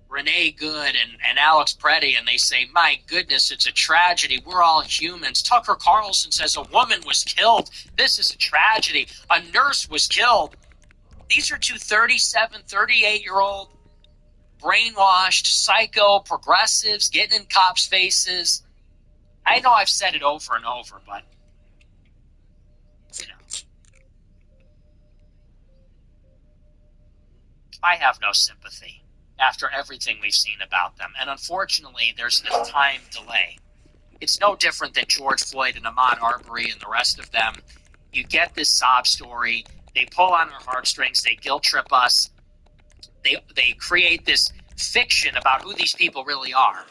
Renee Good and Alex Preddy, and they say, my goodness, it's a tragedy. We're all humans. Tucker Carlson says a woman was killed. This is a tragedy. A nurse was killed. These are two 37, 38-year-old brainwashed, psycho progressives getting in cops' faces. I know I've said it over and over, but, you know. I have no sympathy after everything we've seen about them. And unfortunately, there's this time delay. It's no different than George Floyd and Ahmaud Arbery and the rest of them. You get this sob story. They pull on our heartstrings. They guilt trip us. They create this fiction about who these people really are.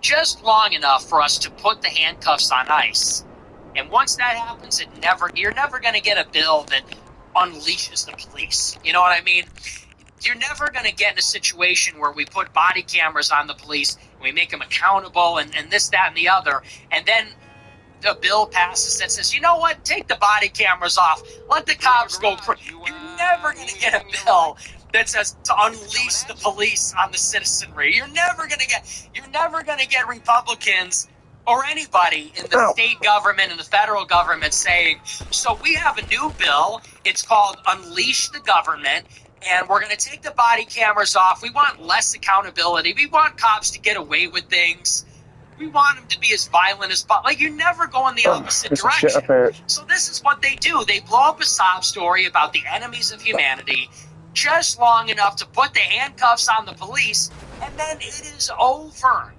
Just long enough for us to put the handcuffs on ice. And once that happens, you're never going to get a bill that unleashes the police. You know what I mean? You're never going to get in a situation where we put body cameras on the police, and we make them accountable, and this, that, and the other, and then the bill passes that says, you know what, take the body cameras off, let the cops go. You're never going to get a bill that says to unleash the police on the citizenry. You're never going to get Republicans or anybody in the state government and the federal government saying, so we have a new bill, it's called Unleash the Government, and we're going to take the body cameras off. We want less accountability. We want cops to get away with things. We want them to be as violent as possible. Like, you never go in the opposite direction. So this is what they do. They blow up a sob story about the enemies of humanity just long enough to put the handcuffs on the police, and then it is over.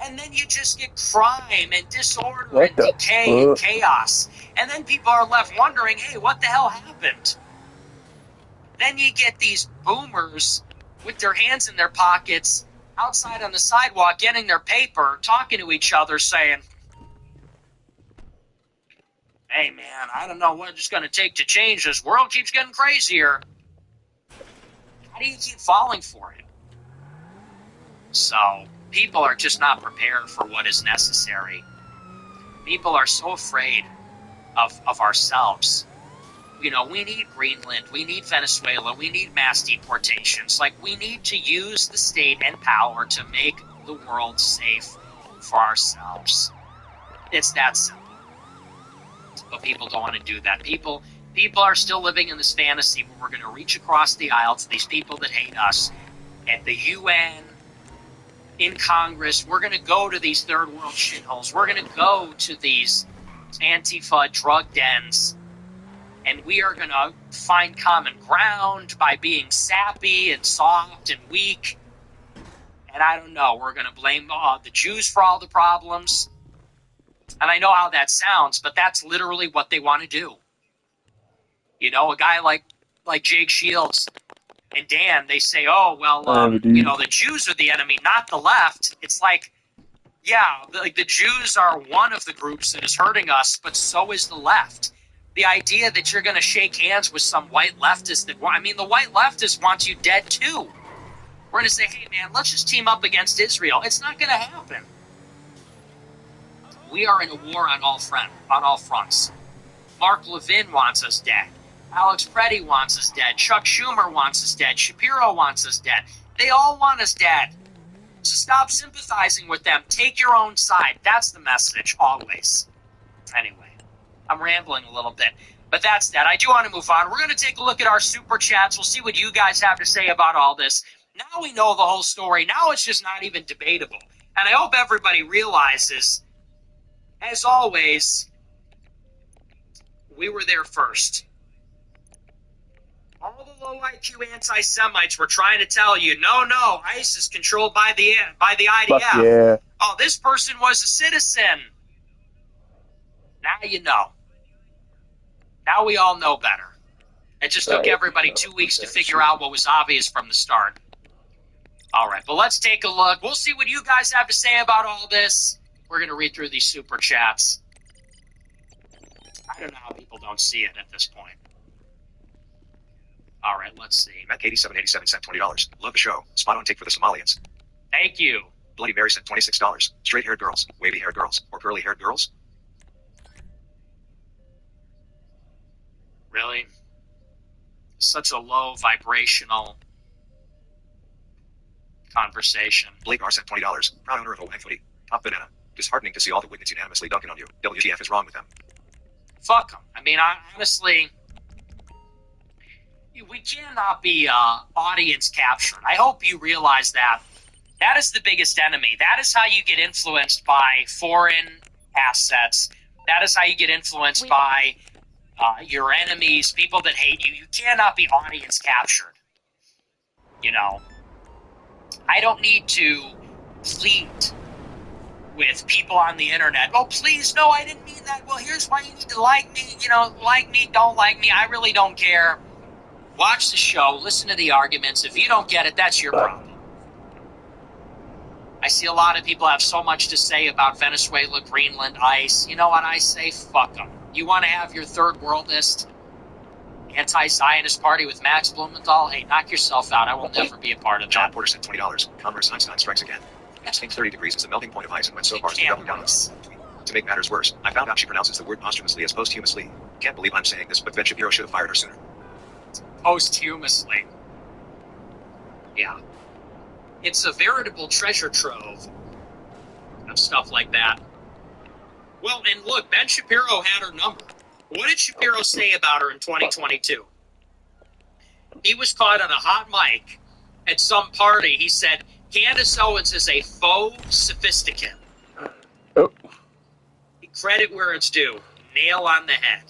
And then you just get crime and disorder and decay and chaos. And then people are left wondering, hey, what the hell happened? Then you get these boomers with their hands in their pockets outside on the sidewalk getting their paper, talking to each other, saying, hey, man, I don't know what it's going to take to change this. World keeps getting crazier. How do you keep falling for it? So, people are just not prepared for what is necessary. People are so afraid of ourselves. You know, we need Greenland, we need Venezuela, we need mass deportations. Like, we need to use the state and power to make the world safe for ourselves. It's that simple. But people don't want to do that. People are still living in this fantasy where we're going to reach across the aisle to these people that hate us at the UN, in Congress. We're going to go to these third world shitholes. We're going to go to these Antifa drug dens, and we are going to find common ground by being sappy and soft and weak. And I don't know, we're going to blame the Jews for all the problems. And I know how that sounds, but that's literally what they want to do. You know, a guy like Jake Shields and Dan, they say, oh, well, you know, the Jews are the enemy, not the left. It's like, yeah, the Jews are one of the groups that is hurting us, but so is the left. The idea that you're going to shake hands with some white leftist the white leftist wants you dead too. We're going to say, hey, man, let's just team up against Israel. It's not going to happen. We are in a war on all fronts. Mark Levin wants us dead. Alex Preddy wants us dead. Chuck Schumer wants us dead. Shapiro wants us dead. They all want us dead. So stop sympathizing with them. Take your own side. That's the message, always. Anyway, I'm rambling a little bit. But that's that. I do want to move on. We're going to take a look at our super chats. We'll see what you guys have to say about all this. Now we know the whole story. Now it's just not even debatable. And I hope everybody realizes, as always, we were there first. All the low IQ anti-Semites were trying to tell you, no, ICE is controlled by the IDF. Fuck yeah. Oh, this person was a citizen. Now you know. Now we all know better. It just took everybody 2 weeks to figure out what was obvious from the start. All right, but let's take a look. We'll see what you guys have to say about all this. We're going to read through these super chats. I don't know how people don't see it at this point. All right, let's see. Mac8787 sent $20. Love the show. Spot on take for the Somalians. Thank you. Bloody Mary sent $26. Straight-haired girls, wavy-haired girls, or curly-haired girls? Really? Such a low vibrational conversation. Blake R sent $20. Proud owner of Owang Footy. Top banana. Disheartening to see all the Wiggins unanimously dunking on you. WTF is wrong with them? Fuck them. I mean, honestly, we cannot be audience captured. I hope you realize that. That is the biggest enemy. That is how you get influenced by foreign assets. That is how you get influenced by your enemies, people that hate you. You cannot be audience captured. You know, I don't need to plead with people on the internet. Oh, please, no, I didn't mean that. Well, here's why you need to like me. You know, like me, don't like me. I really don't care. Watch the show. Listen to the arguments. If you don't get it, that's your problem. I see a lot of people have so much to say about Venezuela, Greenland, ICE. You know what I say? Fuck them. You want to have your third worldist anti-Zionist party with Max Blumenthal? Hey, knock yourself out. I will never be a part of that. John Porter sent $20. Converse Einstein strikes again. It seems 30 degrees is the melting point of ice and went so far as to double down on it. To make matters worse, I found out she pronounces the word posthumously as posthumously. Can't believe I'm saying this, but Ben Shapiro should have fired her sooner. Posthumously. Yeah. It's a veritable treasure trove of stuff like that. Well, and look, Ben Shapiro had her number. What did Shapiro say about her in 2022? He was caught on a hot mic at some party. He said, Candace Owens is a faux sophisticate. Oh. Credit where it's due. Nail on the head.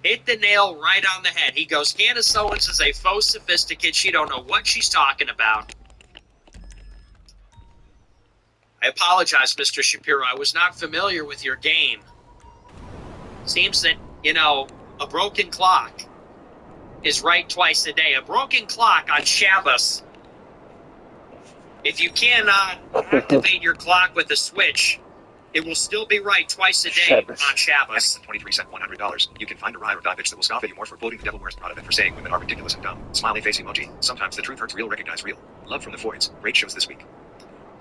Hit the nail right on the head. He goes, Candace Owens is a faux sophisticate. She don't know what she's talking about. I apologize, Mr. Shapiro. I was not familiar with your game. Seems that, you know, a broken clock is right twice a day. A broken clock on Shabbos. If you cannot activate your clock with a switch, it will still be right twice a day on Shabbos. 23 cent $100. You can find a ride or die bitch that will scoff at you more for quoting the devil wears Prada than for saying women are ridiculous and dumb. Smiley face emoji. Sometimes the truth hurts real. Recognize real. Love from the Foyds. Great shows this week.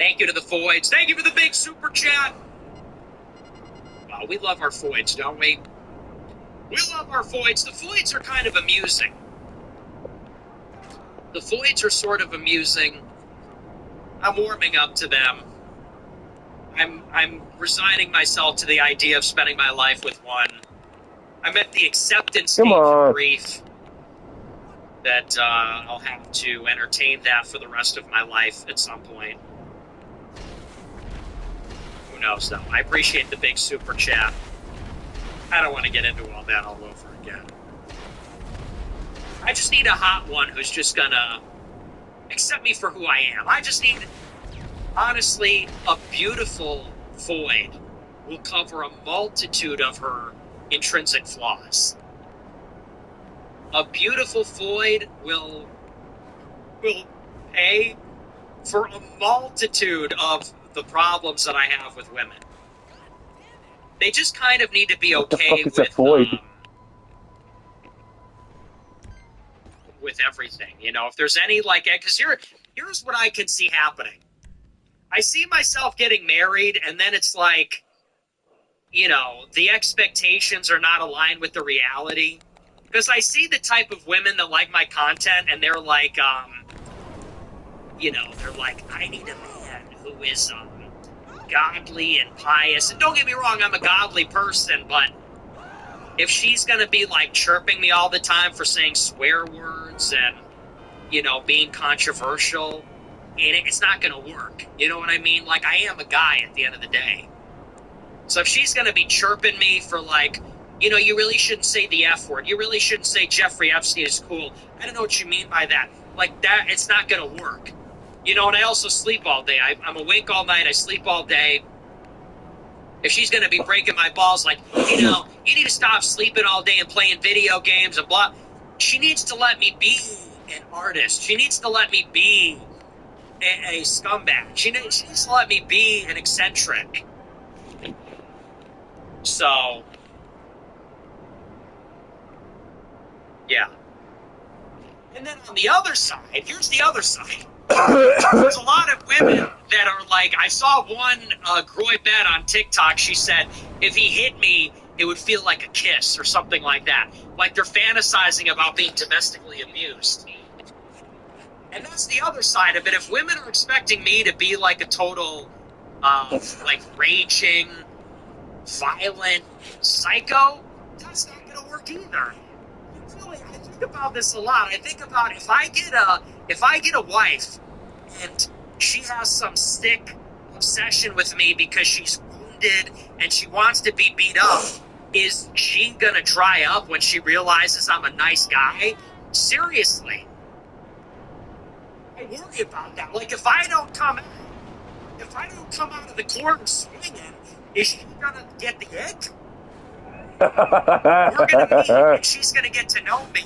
Thank you to the Foids. Thank you for the big super chat. Wow, we love our Foids, don't we? We love our Foids. The Foids are kind of amusing. The Foids are sort of amusing. I'm warming up to them. I'm resigning myself to the idea of spending my life with one. I'm at the acceptance stage of grief that I'll have to entertain that for the rest of my life at some point. Who knows, though? I appreciate the big super chat. I don't want to get into all that all over again. I just need a hot one who's just gonna accept me for who I am. I just need, honestly, a beautiful Foid will cover a multitude of her intrinsic flaws. A beautiful Foid will pay for a multitude of the problems that I have with women. They just kind of need to be okay with everything. You know, if there's any, like, because here's what I can see happening. I see myself getting married, and then it's like, you know, the expectations are not aligned with the reality. Because I see the type of women that like my content, and they're like, you know, they're like, I need a man who is godly and pious. And don't get me wrong, I'm a godly person, but if she's going to be, like, chirping me all the time for saying swear words and, you know, being controversial, it's not going to work. You know what I mean? Like, I am a guy at the end of the day. So if she's going to be chirping me for, like, you know, you really shouldn't say the F word. You really shouldn't say Jeffrey Epstein is cool. I don't know what you mean by that. Like, that, it's not going to work. You know, and I also sleep all day. I'm awake all night. I sleep all day. If she's going to be breaking my balls, like, you know, you need to stop sleeping all day and playing video games and blah. She needs to let me be an artist. She needs to let me be a scumbag. She needs to let me be an eccentric. So, yeah. And then on the other side, here's the other side. There's a lot of women that are like, I saw one Groy Bet on TikTok. She said, if he hit me, it would feel like a kiss or something like that. Like they're fantasizing about being domestically abused. And that's the other side of it. If women are expecting me to be like a total, like raging, violent psycho, that's not going to work either. Really, I think about this a lot. I think about if I get a wife and she has some sick obsession with me because she's wounded and she wants to be beat up, is she gonna dry up when she realizes I'm a nice guy? Seriously. I worry about that. Like, if I don't come out of the corner swinging, is she gonna get the ick? We're gonna meet, and she's gonna get to know me,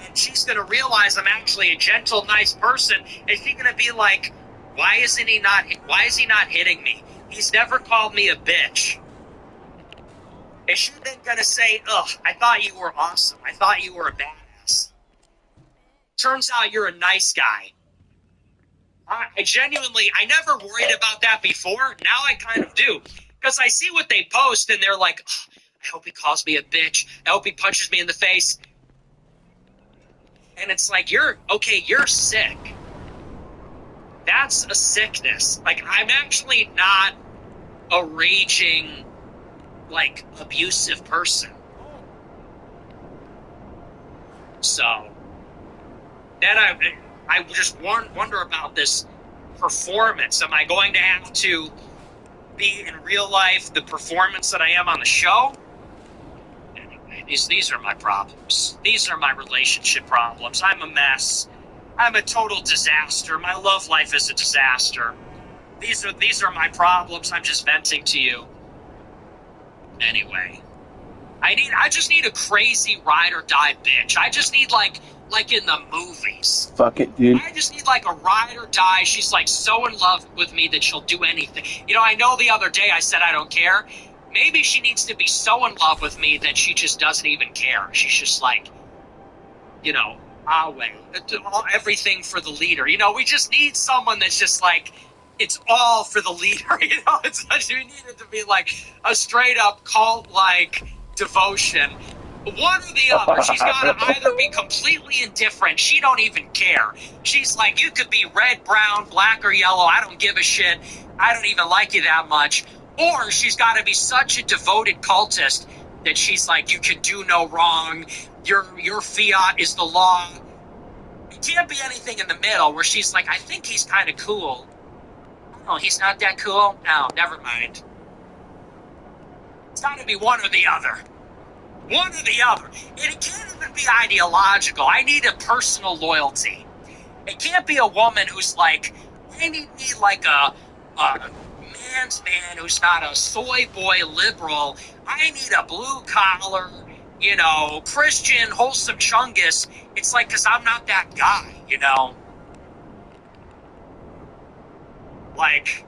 and she's gonna realize I'm actually a gentle, nice person, and she's gonna be like, why is he not hitting me? He's never called me a bitch. Is she then gonna say, ugh, I thought you were awesome. I thought you were a badass. Turns out you're a nice guy. I never worried about that before. Now I kind of do. Because I see what they post, and they're like, oh, I hope he calls me a bitch. I hope he punches me in the face. And it's like, you're sick. That's a sickness. Like, I'm actually not a raging, like, abusive person. So, then I just wonder about this performance. Am I going to have to be in real life the performance that I am on the show? Anyway, these are my problems. These are my relationship problems. I'm a mess. I'm a total disaster. My love life is a disaster. These are my problems. I'm just venting to you. Anyway, I just need a crazy ride or die bitch. I just need like in the movies. Fuck it, dude. I just need like a ride or die. She's like so in love with me that she'll do anything. You know, I know the other day I said I don't care. Maybe she needs to be so in love with me that she just doesn't even care. She's just like, you know, everything for the leader. You know, we just need someone that's just like, it's all for the leader. You need it to be like a straight up cult like devotion. One or the other. She's got to either be completely indifferent. She don't even care. She's like, you could be red, brown, black, or yellow. I don't give a shit. I don't even like you that much. Or she's got to be such a devoted cultist that she's like, you can do no wrong. Your fiat is the law. It can't be anything in the middle where she's like, I think he's kind of cool. Oh, he's not that cool? No, never mind. It's got to be one or the other. One or the other. And it can't even be ideological. I need a personal loyalty. It can't be a woman who's like, I need like a man's man who's not a soy boy liberal. I need a blue collar, Christian, wholesome chungus. It's like, because I'm not that guy, Like,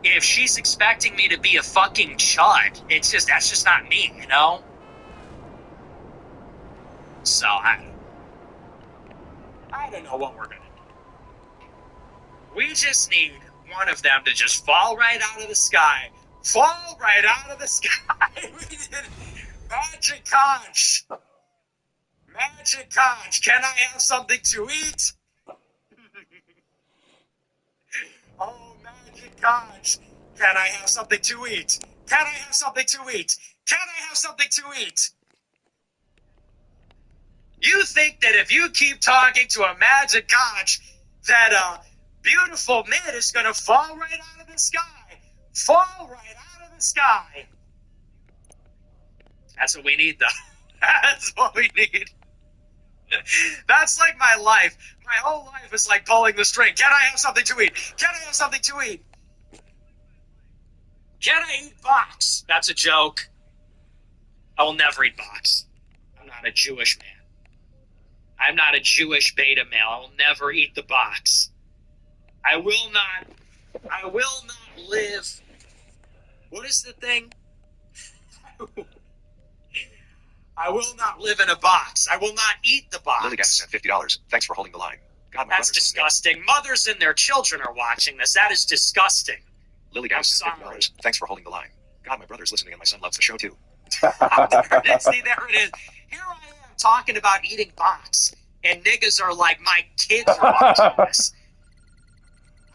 if she's expecting me to be a fucking chud, that's just not me, So, I don't know what we're gonna do. We just need one of them to just fall right out of the sky. Fall right out of the sky. We did Magic Conch. Magic Conch. Can I have something to eat? Oh, Magic Conch. Can I have something to eat? Can I have something to eat? Can I have something to eat? You think that if you keep talking to a Magic Conch, that a beautiful mid is going to fall right out of the sky. Fall right out of the sky. That's what we need, though. That's what we need. That's like my life. My whole life is like pulling the string. Can I have something to eat? Can I have something to eat? Can I eat box? That's a joke. I will never eat box. I'm not a Jewish man. I'm not a Jewish beta male. I will never eat the box. I will not live. What is the thing? I will not live in a box. I will not eat the box. Lily Gas sent $50. Thanks for holding the line. God, my That's disgusting. Mothers and their children are watching this. That is disgusting. Lily Gas sent $50. Thanks for holding the line. God, my brother's listening and my son loves the show too. See, there it is. Here I am talking about eating box, and niggas are like, my kids are watching this.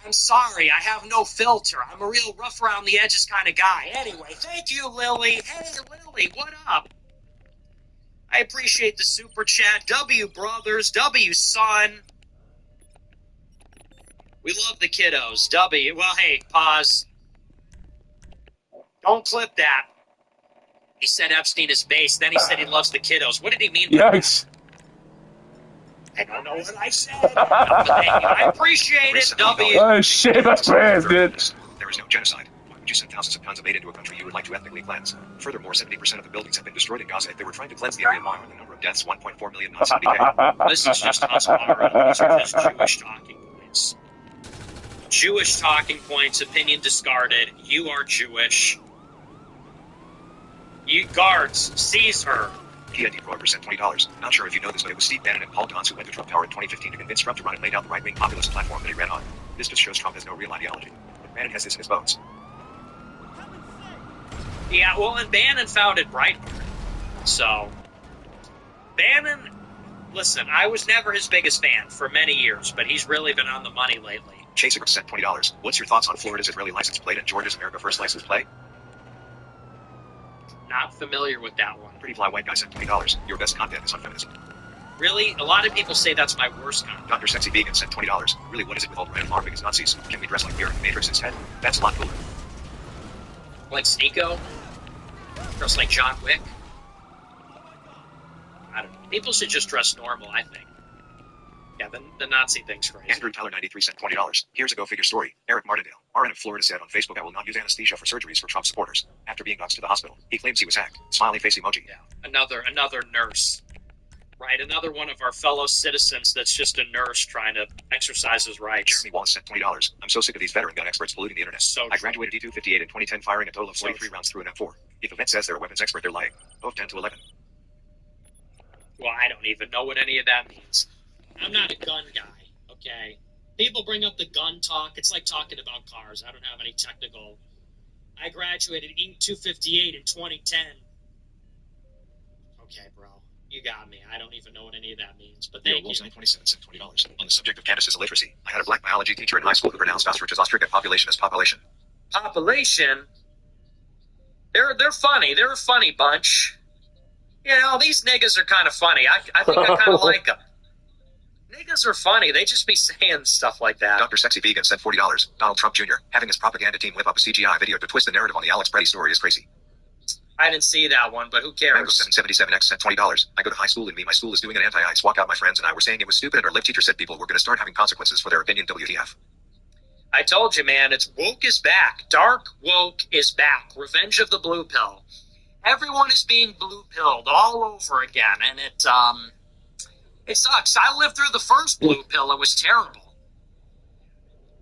I'm sorry, I have no filter. I'm a real rough around the edges kind of guy. Anyway, thank you, Lily. Hey, Lily, what up? I appreciate the super chat. W brothers, W son. We love the kiddos. W. Well, hey, pause. Don't clip that. He said Epstein is base. Then he said he loves the kiddos. What did he mean by Yikes. that? I don't know what I said. I appreciate it, W. Oh shit, that's bad, dude. There is no genocide. Why would you send thousands of tons of aid into a country you would like to ethnically cleanse? Furthermore, 70% of the buildings have been destroyed in Gaza. If they were trying to cleanse the area more, the number of deaths, 1.4 million, not 70K. This is just Hasbara. These are just Jewish talking points. Jewish talking points, opinion discarded. You are Jewish. You guards, seize her. PID Broker sent $20. Not sure if you know this, but it was Steve Bannon and Paul Donahue who went to Trump Tower in 2015 to convince Trump to run and laid out the right-wing populist platform that he ran on. This just shows Trump has no real ideology. But Bannon has this in his bones. Yeah, well, and Bannon founded Breitbart. So, Bannon, listen, I was never his biggest fan for many years, but he's really been on the money lately. Chaser sent $20. What's your thoughts on Florida's Israeli license plate and Georgia's America First license plate? Not familiar with that one. Pretty Fly White Guy sent $20. Your best content is on feminism. Really? A lot of people say that's my worst content. Dr. Sexy Vegan sent $20. Really, what is it with all the random larping as Nazis? Can we dress like Mirror and Matrix instead? That's a lot cooler. Like Sneeko? Dress like John Wick? I don't know. People should just dress normal, I think. Yeah, the Nazi thing's crazy. Andrew Tyler 93 sent $20. Here's a go figure story. Eric Martindale, RN of Florida, said on Facebook, I will not use anesthesia for surgeries for Trump supporters. After being doxxed to the hospital, he claims he was hacked. Smiley face emoji. Yeah, another nurse. Right, another one of our fellow citizens that's just a nurse trying to exercise his rights. Jeremy Wallace sent $20. I'm so sick of these veteran gun experts polluting the internet. So I graduated D258 in 2010, firing a total of 43 rounds through an M4. If a vet says they're a weapons expert, they're lying. Both 10 to 11. Well, I don't even know what any of that means. I'm not a gun guy, okay? People bring up the gun talk. It's like talking about cars. I don't have any technical. I graduated Inc. 258 in 2010. Okay, bro. You got me. I don't even know what any of that means. But thank you. 9.20 cents and $20. On the subject of Candace's illiteracy, I had a black biology teacher in high school who pronounced ostrich's ostrich and population as population. Population? They're funny. They're a funny bunch. You know, these niggas are kind of funny. I think I kind of like them. Niggas are funny. They just be saying stuff like that. Dr. Sexy Vegan sent $40. Donald Trump Jr. having his propaganda team whip up a CGI video to twist the narrative on the Alex Brady story is crazy. I didn't see that one, but who Mango cares? 777X sent $20. I go to high school and my school is doing an anti-ICE walkout. My friends and I were saying it was stupid and our lib teacher said people were going to start having consequences for their opinion. WTF. I told you, man, it's woke is back. Dark woke is back. Revenge of the blue pill. Everyone is being blue pilled all over again, and it sucks. I lived through the first blue pill. It was terrible.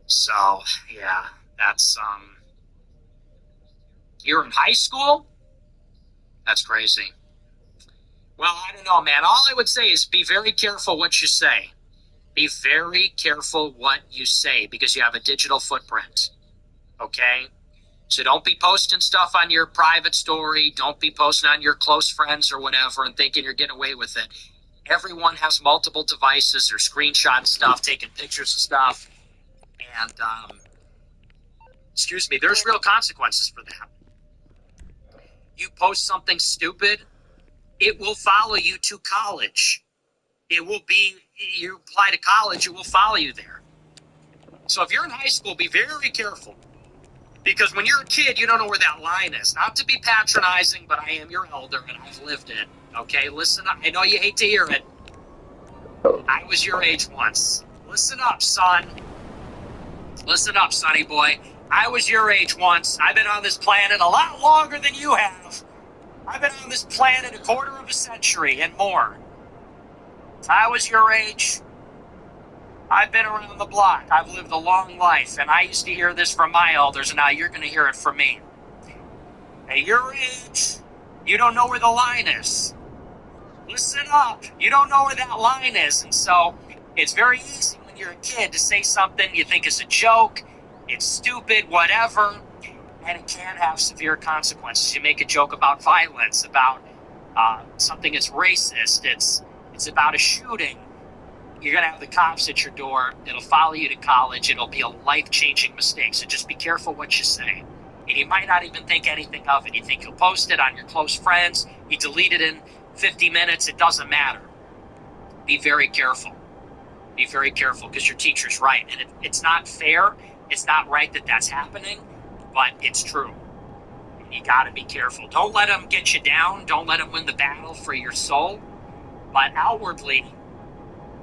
So, yeah, that's, you're in high school? That's crazy. Well, I don't know, man. All I would say is be very careful what you say. Be very careful what you say because you have a digital footprint. Okay? So don't be posting stuff on your private story. Don't be posting on your close friends or whatever and thinking you're getting away with it. Everyone has multiple devices. They're screenshotting stuff, taking pictures of stuff. And, excuse me, there's real consequences for that. You post something stupid, it will follow you to college. It will be, you apply to college, it will follow you there. So if you're in high school, be very careful. Because when you're a kid, you don't know where that line is. Not to be patronizing, but I am your elder and I've lived it. Okay, listen up. I know you hate to hear it. I was your age once. Listen up, son. Listen up, sonny boy. I was your age once. I've been on this planet a lot longer than you have. I've been on this planet a quarter of a century and more. I was your age. I've been around the block. I've lived a long life, and I used to hear this from my elders, and now you're going to hear it from me. At your age, you don't know where the line is. Listen up. You don't know where that line is, and so it's very easy when you're a kid to say something you think is a joke, it's stupid, whatever, and it can have severe consequences. You make a joke about violence, about something that's racist, it's about a shooting. You're going to have the cops at your door. It'll follow you to college. It'll be a life-changing mistake. So just be careful what you say. And you might not even think anything of it. You think you'll post it on your close friends. You delete it in 50 minutes. It doesn't matter. Be very careful. Be very careful because your teacher's right. And it's not fair. It's not right that that's happening, but it's true. You got to be careful. Don't let them get you down. Don't let them win the battle for your soul. But outwardly,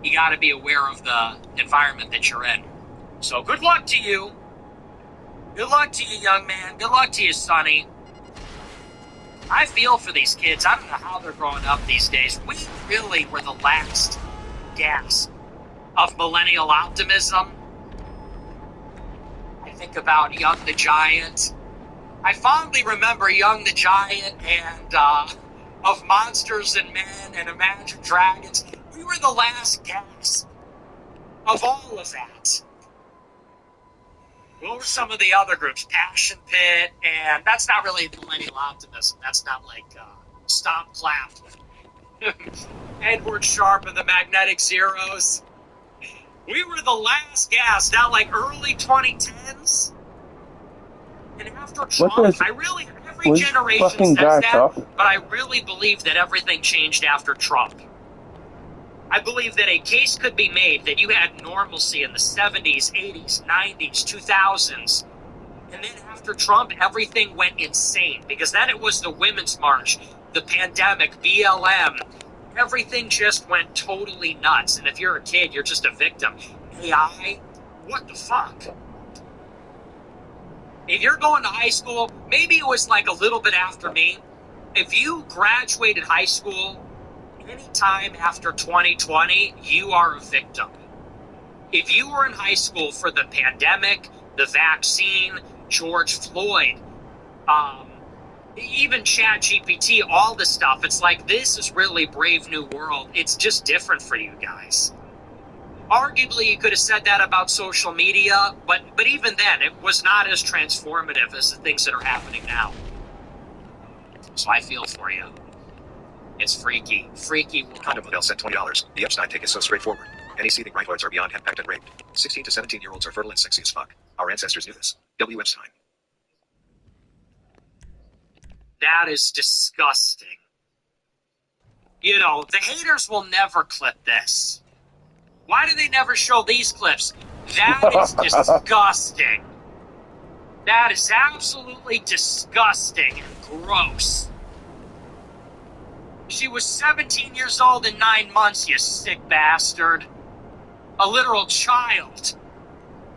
you got to be aware of the environment that you're in. So good luck to you. Good luck to you, young man. Good luck to you, Sonny. I feel for these kids. I don't know how they're growing up these days. We really were the last gasp of millennial optimism. I think about Young the Giant. I fondly remember Young the Giant and of Monsters and Men and Imagine Dragons. We were the last gasp of all of that. What were some of the other groups? Passion Pit, and that's not really millennial optimism. That's not like Stomp Clap. Edward Sharpe and the Magnetic Zeros. We were the last gasp, not like early 2010s. And after Trump, every generation says that, but I really believe that everything changed after Trump. I believe that a case could be made that you had normalcy in the 70s, 80s, 90s, 2000s. And then after Trump, everything went insane. Because then it was the Women's March, the pandemic, BLM. Everything just went totally nuts. And if you're a kid, you're just a victim. AI? What the fuck? If you're going to high school, maybe it was like a little bit after me. If you graduated high school anytime after 2020, you are a victim. If you were in high school for the pandemic, the vaccine, George Floyd, even ChatGPT, all this stuff, it's like, this is really Brave New World. It's just different for you guys. Arguably, you could have said that about social media, but even then, it was not as transformative as the things that are happening now. So I feel for you. It's freaky. Freaky world. Condom Model said $20. The Epstein take is so straightforward. Any seething riflords are beyond henpecked and raped. 16 to 17-year-olds are fertile and sexy as fuck. Our ancestors knew this. W. Epstein. That is disgusting. You know, the haters will never clip this. Why do they never show these clips? That is disgusting. That is absolutely disgusting and gross. She was 17 years old in 9 months, you sick bastard. A literal child.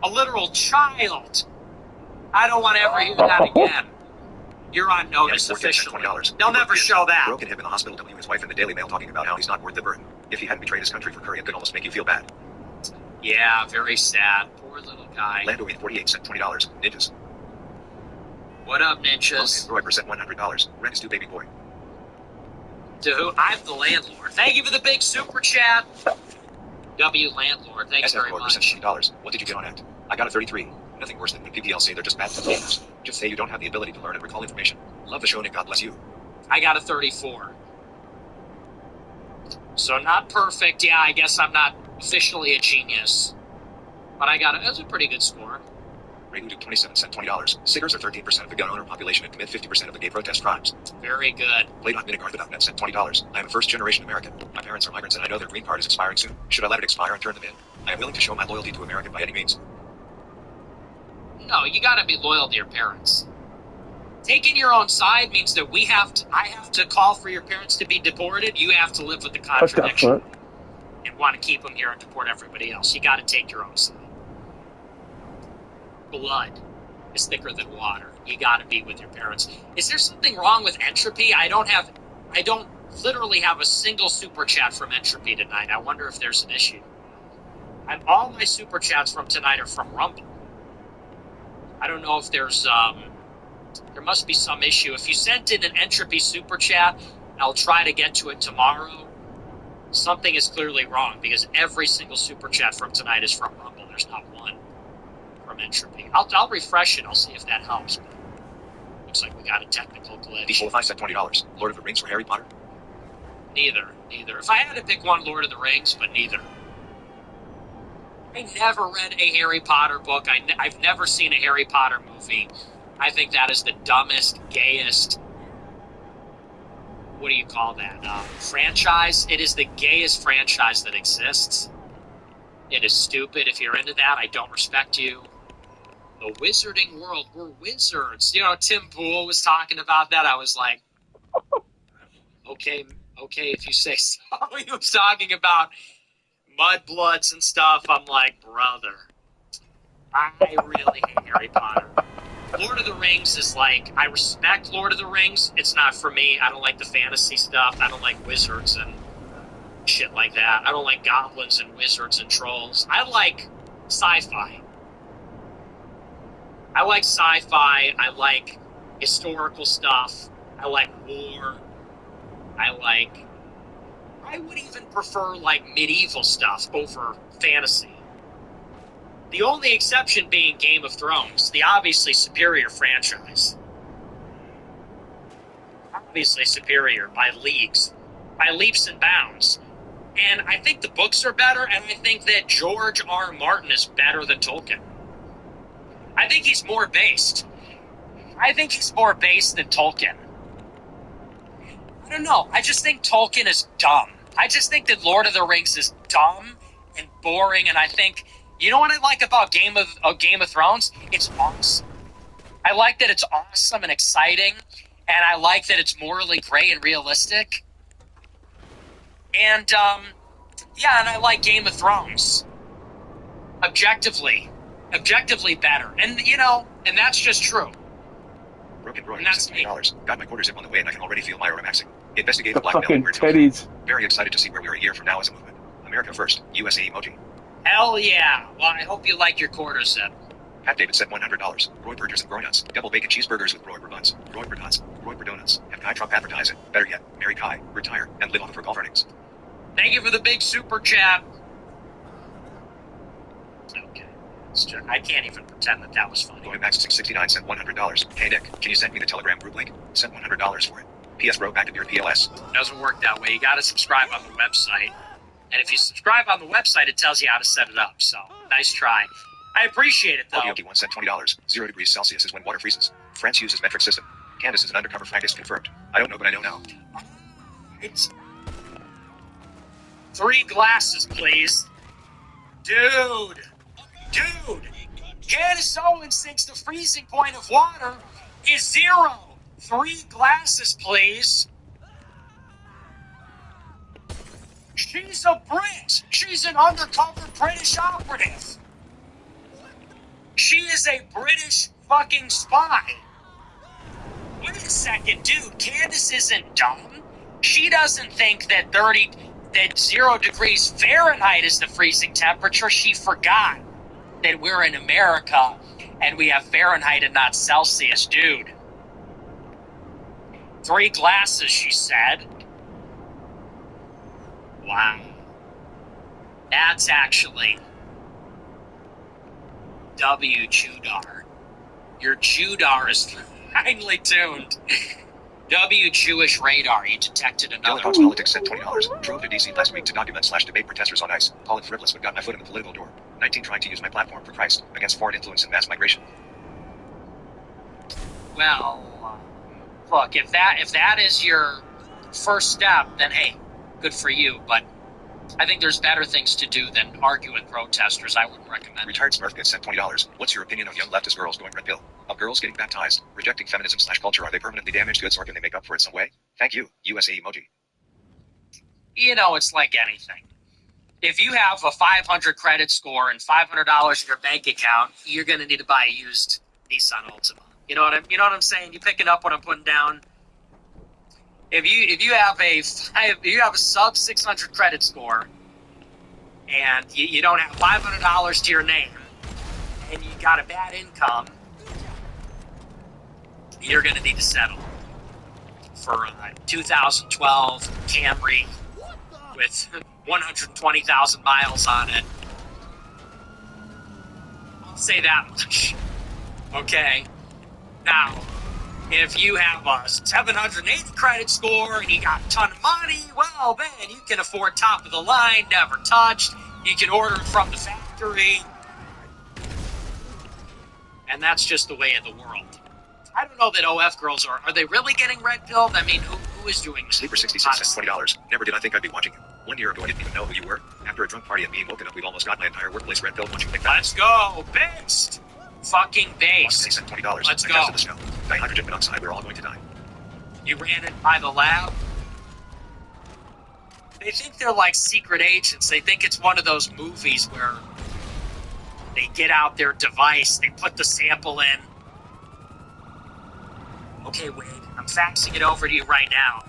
A literal child. I don't want to ever hear that again. You're on notice officially. They'll never show that. Broken him in the hospital. W. His wife in the Daily Mail talking about how he's not worth the burden. If he hadn't betrayed his country for curry, it could almost make you feel bad. Yeah, very sad. Poor little guy. Lando 48 sent $20. Ninjas. What up, ninjas? Roy sent $100. Rent is due, baby boy. To who? I'm the landlord. Thank you for the big super chat. W landlord. Thanks very much. Sent $20. What did you get on Act? I got a 33. Nothing worse than when PPL say they're just bad gamers. Just say you don't have the ability to learn and recall information. Love the show, Nick. God bless you. I got a 34. So not perfect. Yeah, I guess I'm not officially a genius. But that was a pretty good score. Ray Duke 27 sent $20. Siggers are 13% of the gun owner population and commit 50% of the gay protest crimes. Very good. Play.minigartha.net sent $20. I am a first-generation American. My parents are migrants and I know their green card is expiring soon. Should I let it expire and turn them in? I am willing to show my loyalty to America by any means. No, you gotta be loyal to your parents. Taking your own side means that I have to call for your parents to be deported. You have to live with the contradiction and want to keep them here and deport everybody else. You gotta take your own side. Blood is thicker than water. You gotta be with your parents. Is there something wrong with Entropy? I don't literally have a single super chat from Entropy tonight. I wonder if there's an issue. All my super chats from tonight are from Rumble. I don't know if there's, there must be some issue. If you sent in an Entropy super chat, I'll try to get to it tomorrow. Something is clearly wrong because every single super chat from tonight is from Rumble. There's not one from Entropy. I'll refresh it. I'll see if that helps. But looks like we got a technical glitch. D5 sent $20. Lord of the Rings or Harry Potter? Neither. If I had to pick one, Lord of the Rings, but neither. I never read a Harry Potter book. I've never seen a Harry Potter movie. I think that is the dumbest, gayest, what do you call that, franchise? It is the gayest franchise that exists. It is stupid. If you're into that, I don't respect you. The wizarding world, we're wizards. You know, Tim Pool was talking about that. I was like, okay, if you say so. He was talking about mudbloods and stuff. I'm like, brother, I really hate Harry Potter. Lord of the Rings is like, I respect Lord of the Rings. It's not for me. I don't like the fantasy stuff. I don't like wizards and shit like that. I don't like goblins and wizards and trolls. I like sci-fi. I like historical stuff. I like war. I would even prefer, like, medieval stuff over fantasy. The only exception being Game of Thrones, the obviously superior franchise. Obviously superior by leagues, by leaps and bounds. And I think the books are better, and I think that George R. Martin is better than Tolkien. I think he's more based. I think he's more based than Tolkien. I don't know. I just think Tolkien is dumb. I just think that Lord of the Rings is dumb and boring, and I think, you know what I like about Game of Thrones? It's awesome. I like that it's awesome and exciting, and I like that it's morally gray and realistic. And, yeah, and I like Game of Thrones. Objectively better. And, you know, and that's just true. Broken Roy, $60. Got my quarter zip on the way and I can already feel my relaxing. Investigative blackmail. Fucking titties. Very excited to see where we are a year from now as a movement. America first. USA emoji. Hell yeah. Well, I hope you like your quarter zip. Pat David said $100. Roy Burgers and Gronuts. Double bacon cheeseburgers with Roy Buns. Roy Nuts. Roy Donuts. Have Kai Trump advertise it. Better yet, marry Kai, retire, and live off of her golf earnings. Thank you for the big super chat. I can't even pretend that was funny. Going back 69 sent $100. Hey Nick, can you send me the Telegram group link? Sent $100 for it. P.S. Bro, back to your PLS. Doesn't work that way. You got to subscribe on the website. And if you subscribe on the website, it tells you how to set it up. So, nice try. I appreciate it, though. Yogi 1 sent $20. 0 degrees Celsius is when water freezes. France uses metric system. Candace is an undercover faggist confirmed. I don't know, but I know now. It's 3 glasses, please. Dude. Candace Owens thinks the freezing point of water is 0. 3 glasses, please. She's a Brit. She's an undercover British operative. She is a British fucking spy. Wait a second, dude. Candace isn't dumb. She doesn't think that 0 degrees Fahrenheit is the freezing temperature. She forgot that we're in America and we have Fahrenheit and not Celsius, dude. 3 glasses, she said. Wow. That's actually W. Judar. Your Judar is finely tuned. W. Jewish radar. You detected another. Fox Politics sent $20. Drove to DC last week to document/debate protesters on ICE. Call it frivolous, but got my foot in the political door. 19 trying to use my platform for Christ against foreign influence and mass migration. Well, look, if that is your first step, then hey, good for you. But I think there's better things to do than argue with protesters. I wouldn't recommend it. Retired Smurf gets sent $20. What's your opinion of young leftist girls going red pill? Of girls getting baptized, rejecting feminism/culture? Are they permanently damaged goods, or can they make up for it some way? Thank you. USA emoji. You know, it's like anything. If you have a 500 credit score and $500 in your bank account, you're going to need to buy a used Nissan Altima. You know what I'm saying? You picking up what I'm putting down? If you have a sub 600 credit score and you don't have $500 to your name and you got a bad income, you're going to need to settle for a 2012 Camry with 120,000 miles on it. I'll say that much. Okay? Now, if you have a 780 credit score and you got a ton of money, well, man, you can afford top of the line, never touched. You can order it from the factory. And that's just the way of the world. I don't know that OF girls are they really getting red pilled? I mean, who is doing this? Sleeper 66 cents, $20. Never did I think I'd be watching you. 1 year ago, I didn't even know who you were. After a drunk party and being woken up, we've almost got my entire workplace red pilled once you pick that. Let's go, based. Fucking based. They sent $20. Let's go. The snow. Hydrogen monoxide, we're all going to die. You ran it by the lab? They think they're like secret agents. They think it's one of those movies where they get out their device, they put the sample in. Okay, Wade, I'm faxing it over to you right now.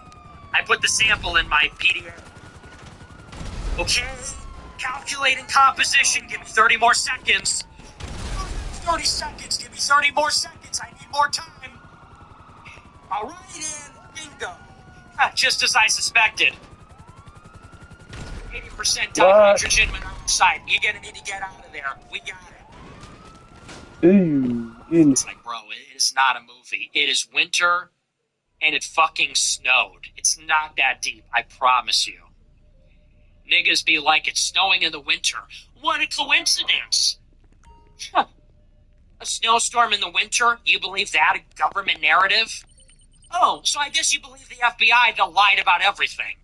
I put the sample in my PDF. Okay, calculating composition. Give me 30 more seconds. 30 seconds. Give me 30 more seconds. I need more time. All right, in. Bingo. Just as I suspected. 80% dihydrogen monoxide. You're going to need to get out of there. We got it. Ooh. It's like, bro, it is not a movie. It is winter, and it fucking snowed. It's not that deep, I promise you. Niggas be like, it's snowing in the winter. What a coincidence. Huh. A snowstorm in the winter? You believe that? A government narrative? Oh, so I guess you believe the FBI, that lied about everything.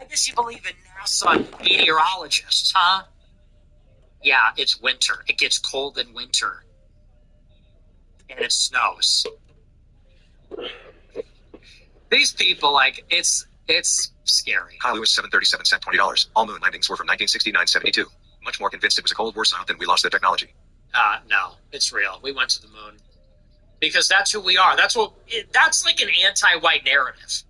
I guess you believe in NASA and meteorologists, huh? Yeah, it's winter. It gets cold in winter. And it snows. These people, like, it's scary. Kyle Lewis 737 cent $20. All moon landings were from 1969-72. Much more convinced it was a Cold War sign than we lost the technology. No, it's real. We went to the moon. Because that's who we are. That's like an anti-white narrative.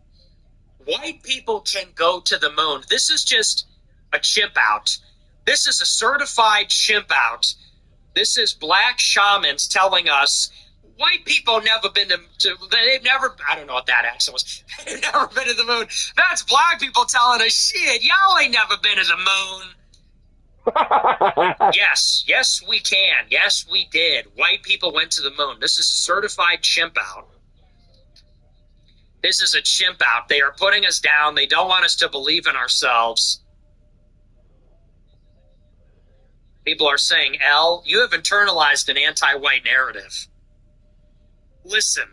White people can go to the moon. This is just a chimp out. This is a certified chimp out. This is black shamans telling us white people never been they've never, I don't know what that accent was. They've never been to the moon. That's black people telling us, shit, y'all ain't never been to the moon. Yes, we can. Yes, we did. White people went to the moon. This is a certified chimp out. This is a chimp out. They are putting us down. They don't want us to believe in ourselves. People are saying, L, you have internalized an anti-white narrative. Listen.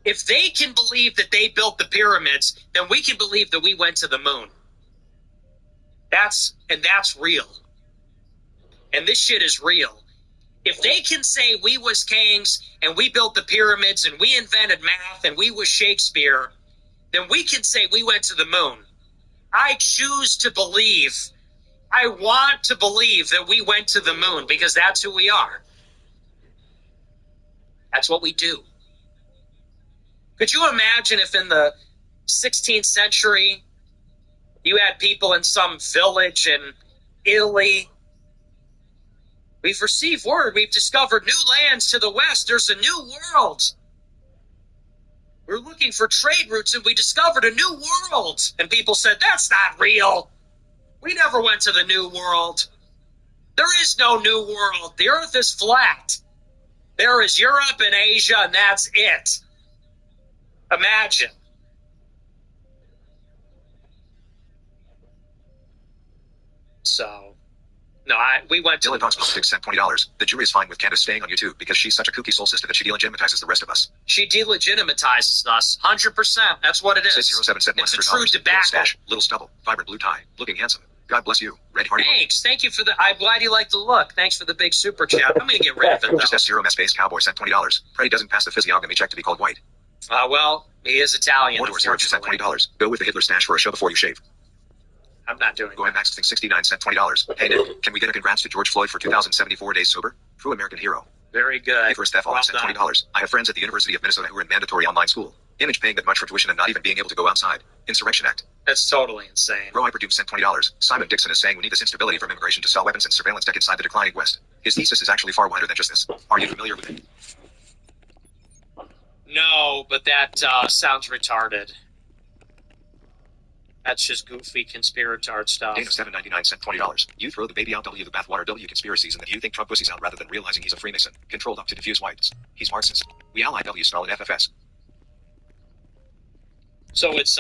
If they can believe that they built the pyramids, then we can believe that we went to the moon. That's real. And this shit is real. If they can say we was kings and we built the pyramids and we invented math and we was Shakespeare, then we can say we went to the moon. I choose to believe, I want to believe that we went to the moon because that's who we are. That's what we do. Could you imagine if in the 16th century you had people in some village in Italy? We've received word. We've discovered new lands to the west. There's a new world. We're looking for trade routes and we discovered a new world. And people said, that's not real. We never went to the new world. There is no new world. The earth is flat. There is Europe and Asia and that's it. Imagine. So, no, we went to Dylan Dogs sent $20. The jury is fine with Candace staying on YouTube because she's such a kooky soul sister that she delegitimizes the rest of us. She delegitimizes us, 100%. That's what it is. 607 said It's a $100. true Little debacle. stash, little stubble, vibrant blue tie, looking handsome. God bless you. Red Hardy. Thanks. Thank you for the. I'm glad you like the look. Thanks for the big super chat. I'm going to get rid of it, Just though. S0 Space Cowboy sent $20. Pray he doesn't pass the physiognomy check to be called white. Well, he is Italian. Mordor Zero just sent $20. Go with the Hitler stash for a show before you shave. I'm not doing Go ahead, Max Thing 69 sent $20. Hey Nick, can we get a congrats to George Floyd for 2074 days sober? True American hero. Very good. Hey, first Steph Well sent done. $20. I have friends at the University of Minnesota who are in mandatory online school. Image paying that much for tuition and not even being able to go outside. Insurrection Act. That's totally insane. Bro Hyperdude sent $20. Simon Dixon is saying we need this instability from immigration to sell weapons and surveillance tech inside the declining West. His thesis is actually far wider than just this. Are you familiar with it? No, but that sounds retarded. That's just goofy conspiratard stuff. Dana 799 sent $20. You throw the baby out W the bathwater W conspiracies and then you think Trump pussy's out rather than realizing he's a Freemason, controlled up to diffuse whites. He's Marxist. We ally W Stalin FFS. So it's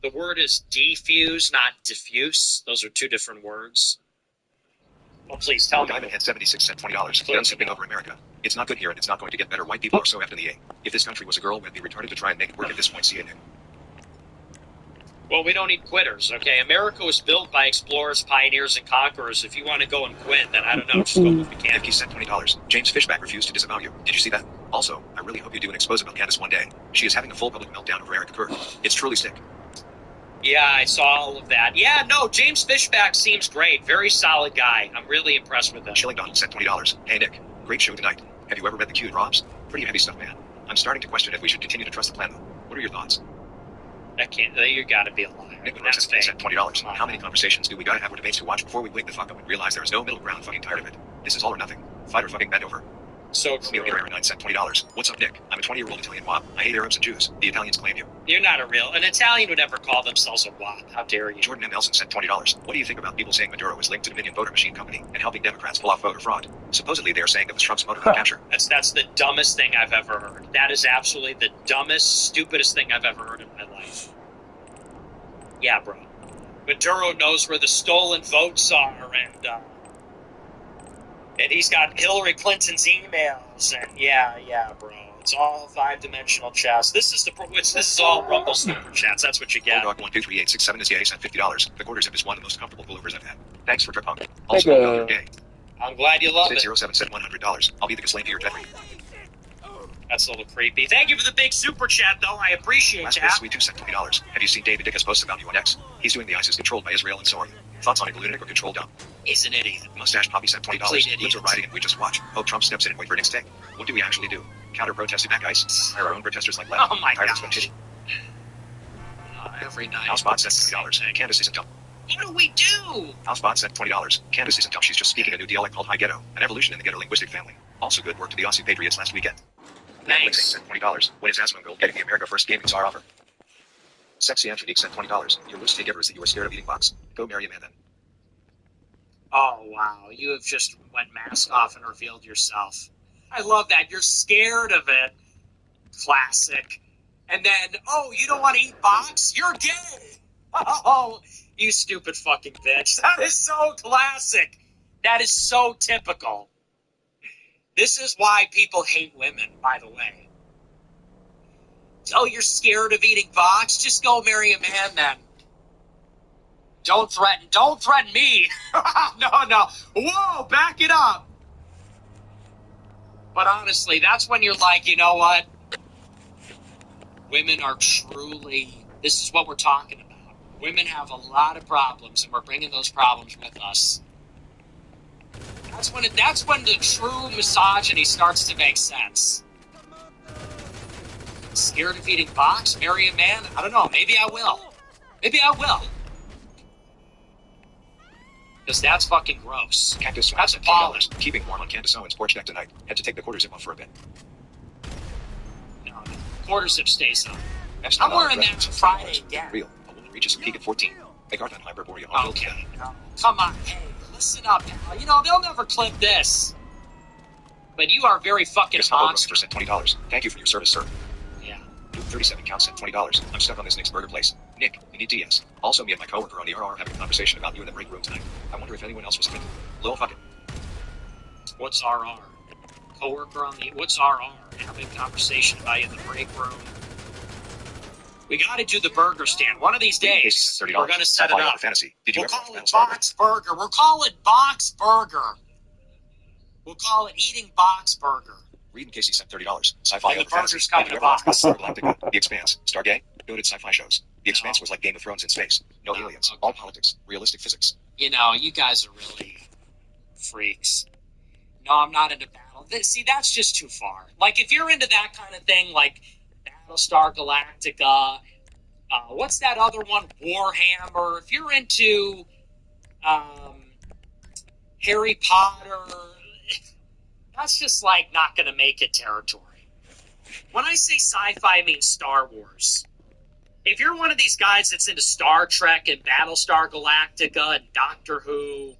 the word is defuse, not diffuse. Those are two different words. Well, please tell me. Diamond Head 76 sent $20. Done skipping over America. It's not good here and it's not going to get better. White people are so effed in the A. If this country was a girl, we'd be retarded to try and make it work at this point. See you, Nick. Well, we don't need quitters, okay? America was built by explorers, pioneers, and conquerors. If you want to go and quit, then I don't know. Just go with the Nick, he sent $20. James Fishback refused to disavow you. Did you see that? Also, I really hope you do an expose about Candace one day. She is having a full public meltdown over Eric Kerr. It's truly sick. Yeah, I saw all of that. Yeah, no, James Fishback seems great. Very solid guy. I'm really impressed with him. Chilling Don sent $20. Hey, Nick. Great show tonight. Have you ever read the Q Robs? Pretty heavy stuff, man. I'm starting to question if we should continue to trust the plan, though. What are your thoughts? I can't. You gotta be a liar. Nick That's fake. sent $20. How many conversations do we gotta have with debates to watch before we wake the fuck up and realize there is no middle ground? Fucking tired of it. This is all or nothing. Fight or fucking bend over. So Neil true. Gator 9 sent $20. What's up, Nick? I'm a 20-year-old Italian wop. I hate Arabs and Jews. The Italians claim you. You're not a real. An Italian would never call themselves a wop. How dare you? Jordan M. Nelson sent $20. What do you think about people saying Maduro is linked to Dominion Voter Machine Company and helping Democrats pull off voter fraud? Supposedly they are saying that was Trump's motive to capture. That's the dumbest thing I've ever heard. That is absolutely the dumbest, stupidest thing I've ever heard in my life. Yeah, bro. Maduro knows where the stolen votes are, and he's got Hillary Clinton's emails, and yeah, bro. It's all five-dimensional chess. This is all Rumble super chats. That's what you get. Bulldog 123867 is yay sent $50. The quarter zip is one of the most comfortable pullovers I've had. Thanks for Trip Punk. Also, you're gay. I'm glad you love it. 607 said $100. I'll be the Ghislaine here, Jeffrey. That's a little creepy. Thank you for the big super chat, though. I appreciate Last that. Biz Sweet 2 sent $20. Have you seen David Dicka's posts about you on X? He's doing the ISIS controlled by Israel and so are you. Thoughts on it, lunatic or controlled dumb? He's an idiot. Mustache Poppy sent $20. Complete idiot. Libs are riding and we just watch. Hope Trump steps in and wait for Nick's take. What do we actually do? Counter-protest back ice? Hire our own protesters like left. Oh my Tired of gosh. titty. Every night. Housebot sent $20. Candace isn't dumb. What do we do? Housebot sent $20. Candace isn't dumb. She's just speaking a new dialect called High Ghetto, an evolution in the ghetto linguistic family. Also good work to the Aussie Patriots last weekend. Thanks. Sent $20. When is Asmongold getting the America First Gaming Czar offer? Sexy Angelique sent $20. Your loose tea giver is that you are scared of eating box. Go marry a man then. Oh, wow. You have just went mask off and revealed yourself. I love that. You're scared of it. Classic. And then, oh, you don't want to eat box? You're gay. Oh, you stupid fucking bitch. That is so classic. That is so typical. This is why people hate women, by the way. Oh, you're scared of eating box? Just go marry a man then. Don't threaten me. No. Whoa, back it up. But honestly, that's when you're like, you know what? Women are truly, this is what we're talking about. Women have a lot of problems, and we're bringing those problems with us. That's when the true misogyny starts to make sense. Scared of eating box? Marry a man? I don't know. Maybe I will. Because that's fucking gross. Cactus That's $20. appalling. Keeping warm on Candace Owens' porch deck tonight. Had to take the quarter zip off for a bit. No, quarter zip stays on. Next I'm $10 wearing that reference on of Friday $10. again. Real. A woman reaches peak at 14. Megarthon Hyperborea. Okay. No. Come on. Hey, listen up now. You know, they'll never clip this. But you are very fucking Chris Hubble monster. sent $20. Thank you for your service, sir. Yeah. Dude 37 counts sent $20. I'm stuck on this Nick's burger place. Nick, you need TS. Also, me and my coworker on the RR having a conversation about you in the break room tonight. I wonder if anyone else was thinking. Lil fuck it. What's RR? Coworker on the... What's RR? Having a conversation about you in the break room. We got to do the burger stand. One of these days, $30. we're going to set it Sci-fi up. Fantasy. Did you We'll ever call watch it Battlestar? Box Burger. We'll call it Box Burger. We'll call it Eating Box Burger. Reed and Casey sent $30. Sci-fi And the Fantasy. burger's coming Have you to ever watched box. Battlestar Galactica, The Expanse, Stargate, noted sci-fi shows? The Expanse was like Game of Thrones in space. No aliens, okay. all politics, realistic physics. You know, you guys are really freaks. No, I'm not into battle. See, that's just too far. Like, if you're into that kind of thing, like Battlestar Galactica, what's that other one? Warhammer. If you're into Harry Potter, that's just like not going to make it territory. When I say sci-fi, I mean Star Wars. If you're one of these guys that's into Star Trek and Battlestar Galactica and Doctor Who,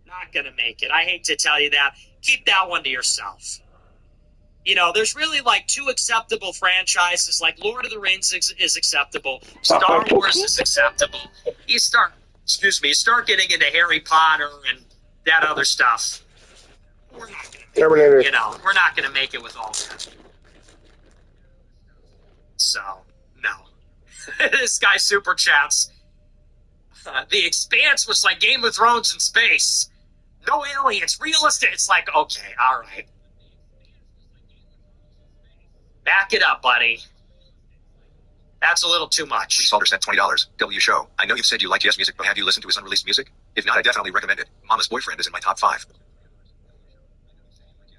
not going to make it. I hate to tell you that. Keep that one to yourself. You know, there's really like two acceptable franchises. Like Lord of the Rings is acceptable. Star Wars is acceptable. You start getting into Harry Potter and that other stuff. We're not going to, Terminator. you know, we're not going to make it with all that. So, no. This guy super chats. The Expanse was like Game of Thrones in space. No aliens, realistic. It's like, okay, all right. Back it up, buddy. That's a little too much. Salter sent $20. W show. I know you've said you like Yes music, but have you listened to his unreleased music? If not, I definitely recommend it. Mama's Boyfriend is in my top 5.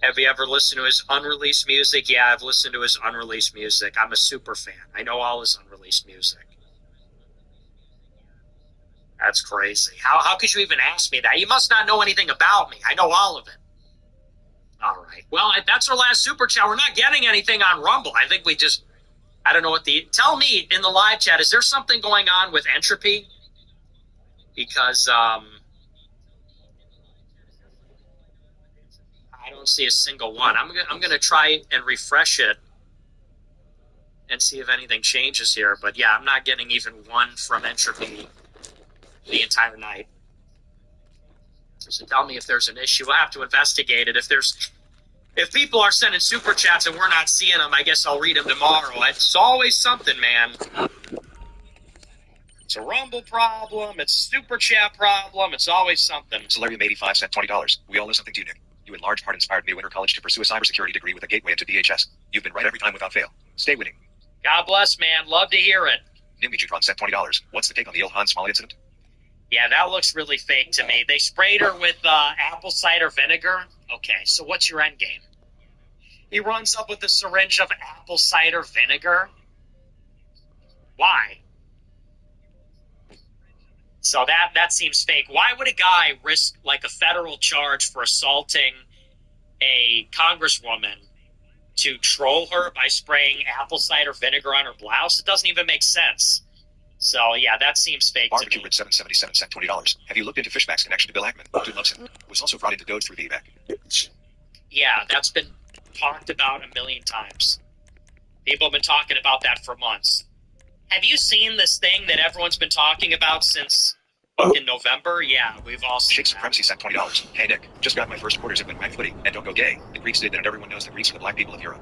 Have you ever listened to his unreleased music? Yeah, I've listened to his unreleased music. I'm a super fan. I know all his unreleased music. That's crazy. How could you even ask me that? You must not know anything about me. I know all of it. All right. Well, that's our last super chat. We're not getting anything on Rumble. I think we just... I don't know what the... Tell me in the live chat, is there something going on with Entropy? Because, I don't see a single one. I'm gonna try and refresh it and see if anything changes here. But yeah, I'm not getting even one from Entropy the entire night. So tell me if there's an issue. We'll have to investigate it. If people are sending super chats and we're not seeing them, I guess I'll read them tomorrow. It's always something, man. It's a Rumble problem. It's a super chat problem. It's always something. Solarium 85 sent $20. We all owe something to you, Nick. You in large part inspired me to enter college to pursue a cybersecurity degree with a gateway into DHS. You've been right every time without fail. Stay winning. God bless, man. Love to hear it. Nimbitron sent $20. What's the take on the Ilhan Smalley incident? Yeah, that looks really fake to me. They sprayed her with apple cider vinegar. Okay, so what's your end game? He runs up with a syringe of apple cider vinegar. Why? So that seems fake. Why would a guy risk like a federal charge for assaulting a congresswoman to troll her by spraying apple cider vinegar on her blouse? It doesn't even make sense. So, yeah, that seems fake to Barbecue me. Rit 777 sent $20. Have you looked into Fishback's connection to Bill Ackman? Dude loves him. Was also brought into Doge through VBAC. Bitch. Yeah, that's been talked about a million times. People have been talking about that for months. Have you seen this thing that everyone's been talking about since in November? Yeah, we've all seen Shake that. Supremacy sent $20. Hey Nick, just got my first quarters at Mag Footy, and don't go gay. The Greeks did that, and everyone knows the Greeks are the black people of Europe.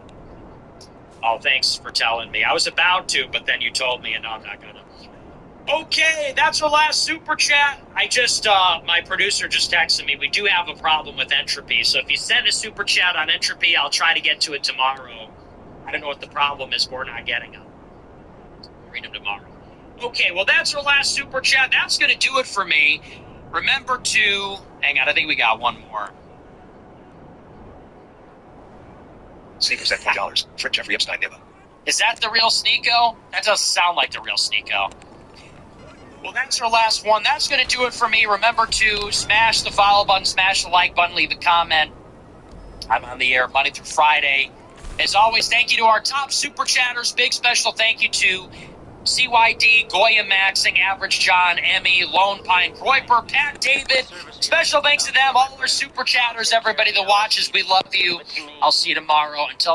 Oh, thanks for telling me. I was about to, but then you told me, and now I'm not gonna. Okay, that's our last super chat. I just, my producer just texted me. We do have a problem with Entropy, so if you send a super chat on Entropy, I'll try to get to it tomorrow. I don't know what the problem is. We're not getting them. We'll read them tomorrow. Okay, well, that's our last super chat. That's going to do it for me. Remember to... Hang on, I think we got one more. Sneaker sent $20. Trick Jeffrey Epstein Nibba. Is that the real Sneeko? That doesn't sound like the real Sneeko. Well, that's our last one. That's going to do it for me. Remember to smash the follow button, smash the like button, leave a comment. I'm on the air Monday through Friday. As always, thank you to our top super chatters. Big special thank you to CYD, Goya Maxing, Average John, Emmy, Lone Pine, Groiper, Pat David. Special thanks to them, all our super chatters, everybody that watches. We love you. I'll see you tomorrow. Until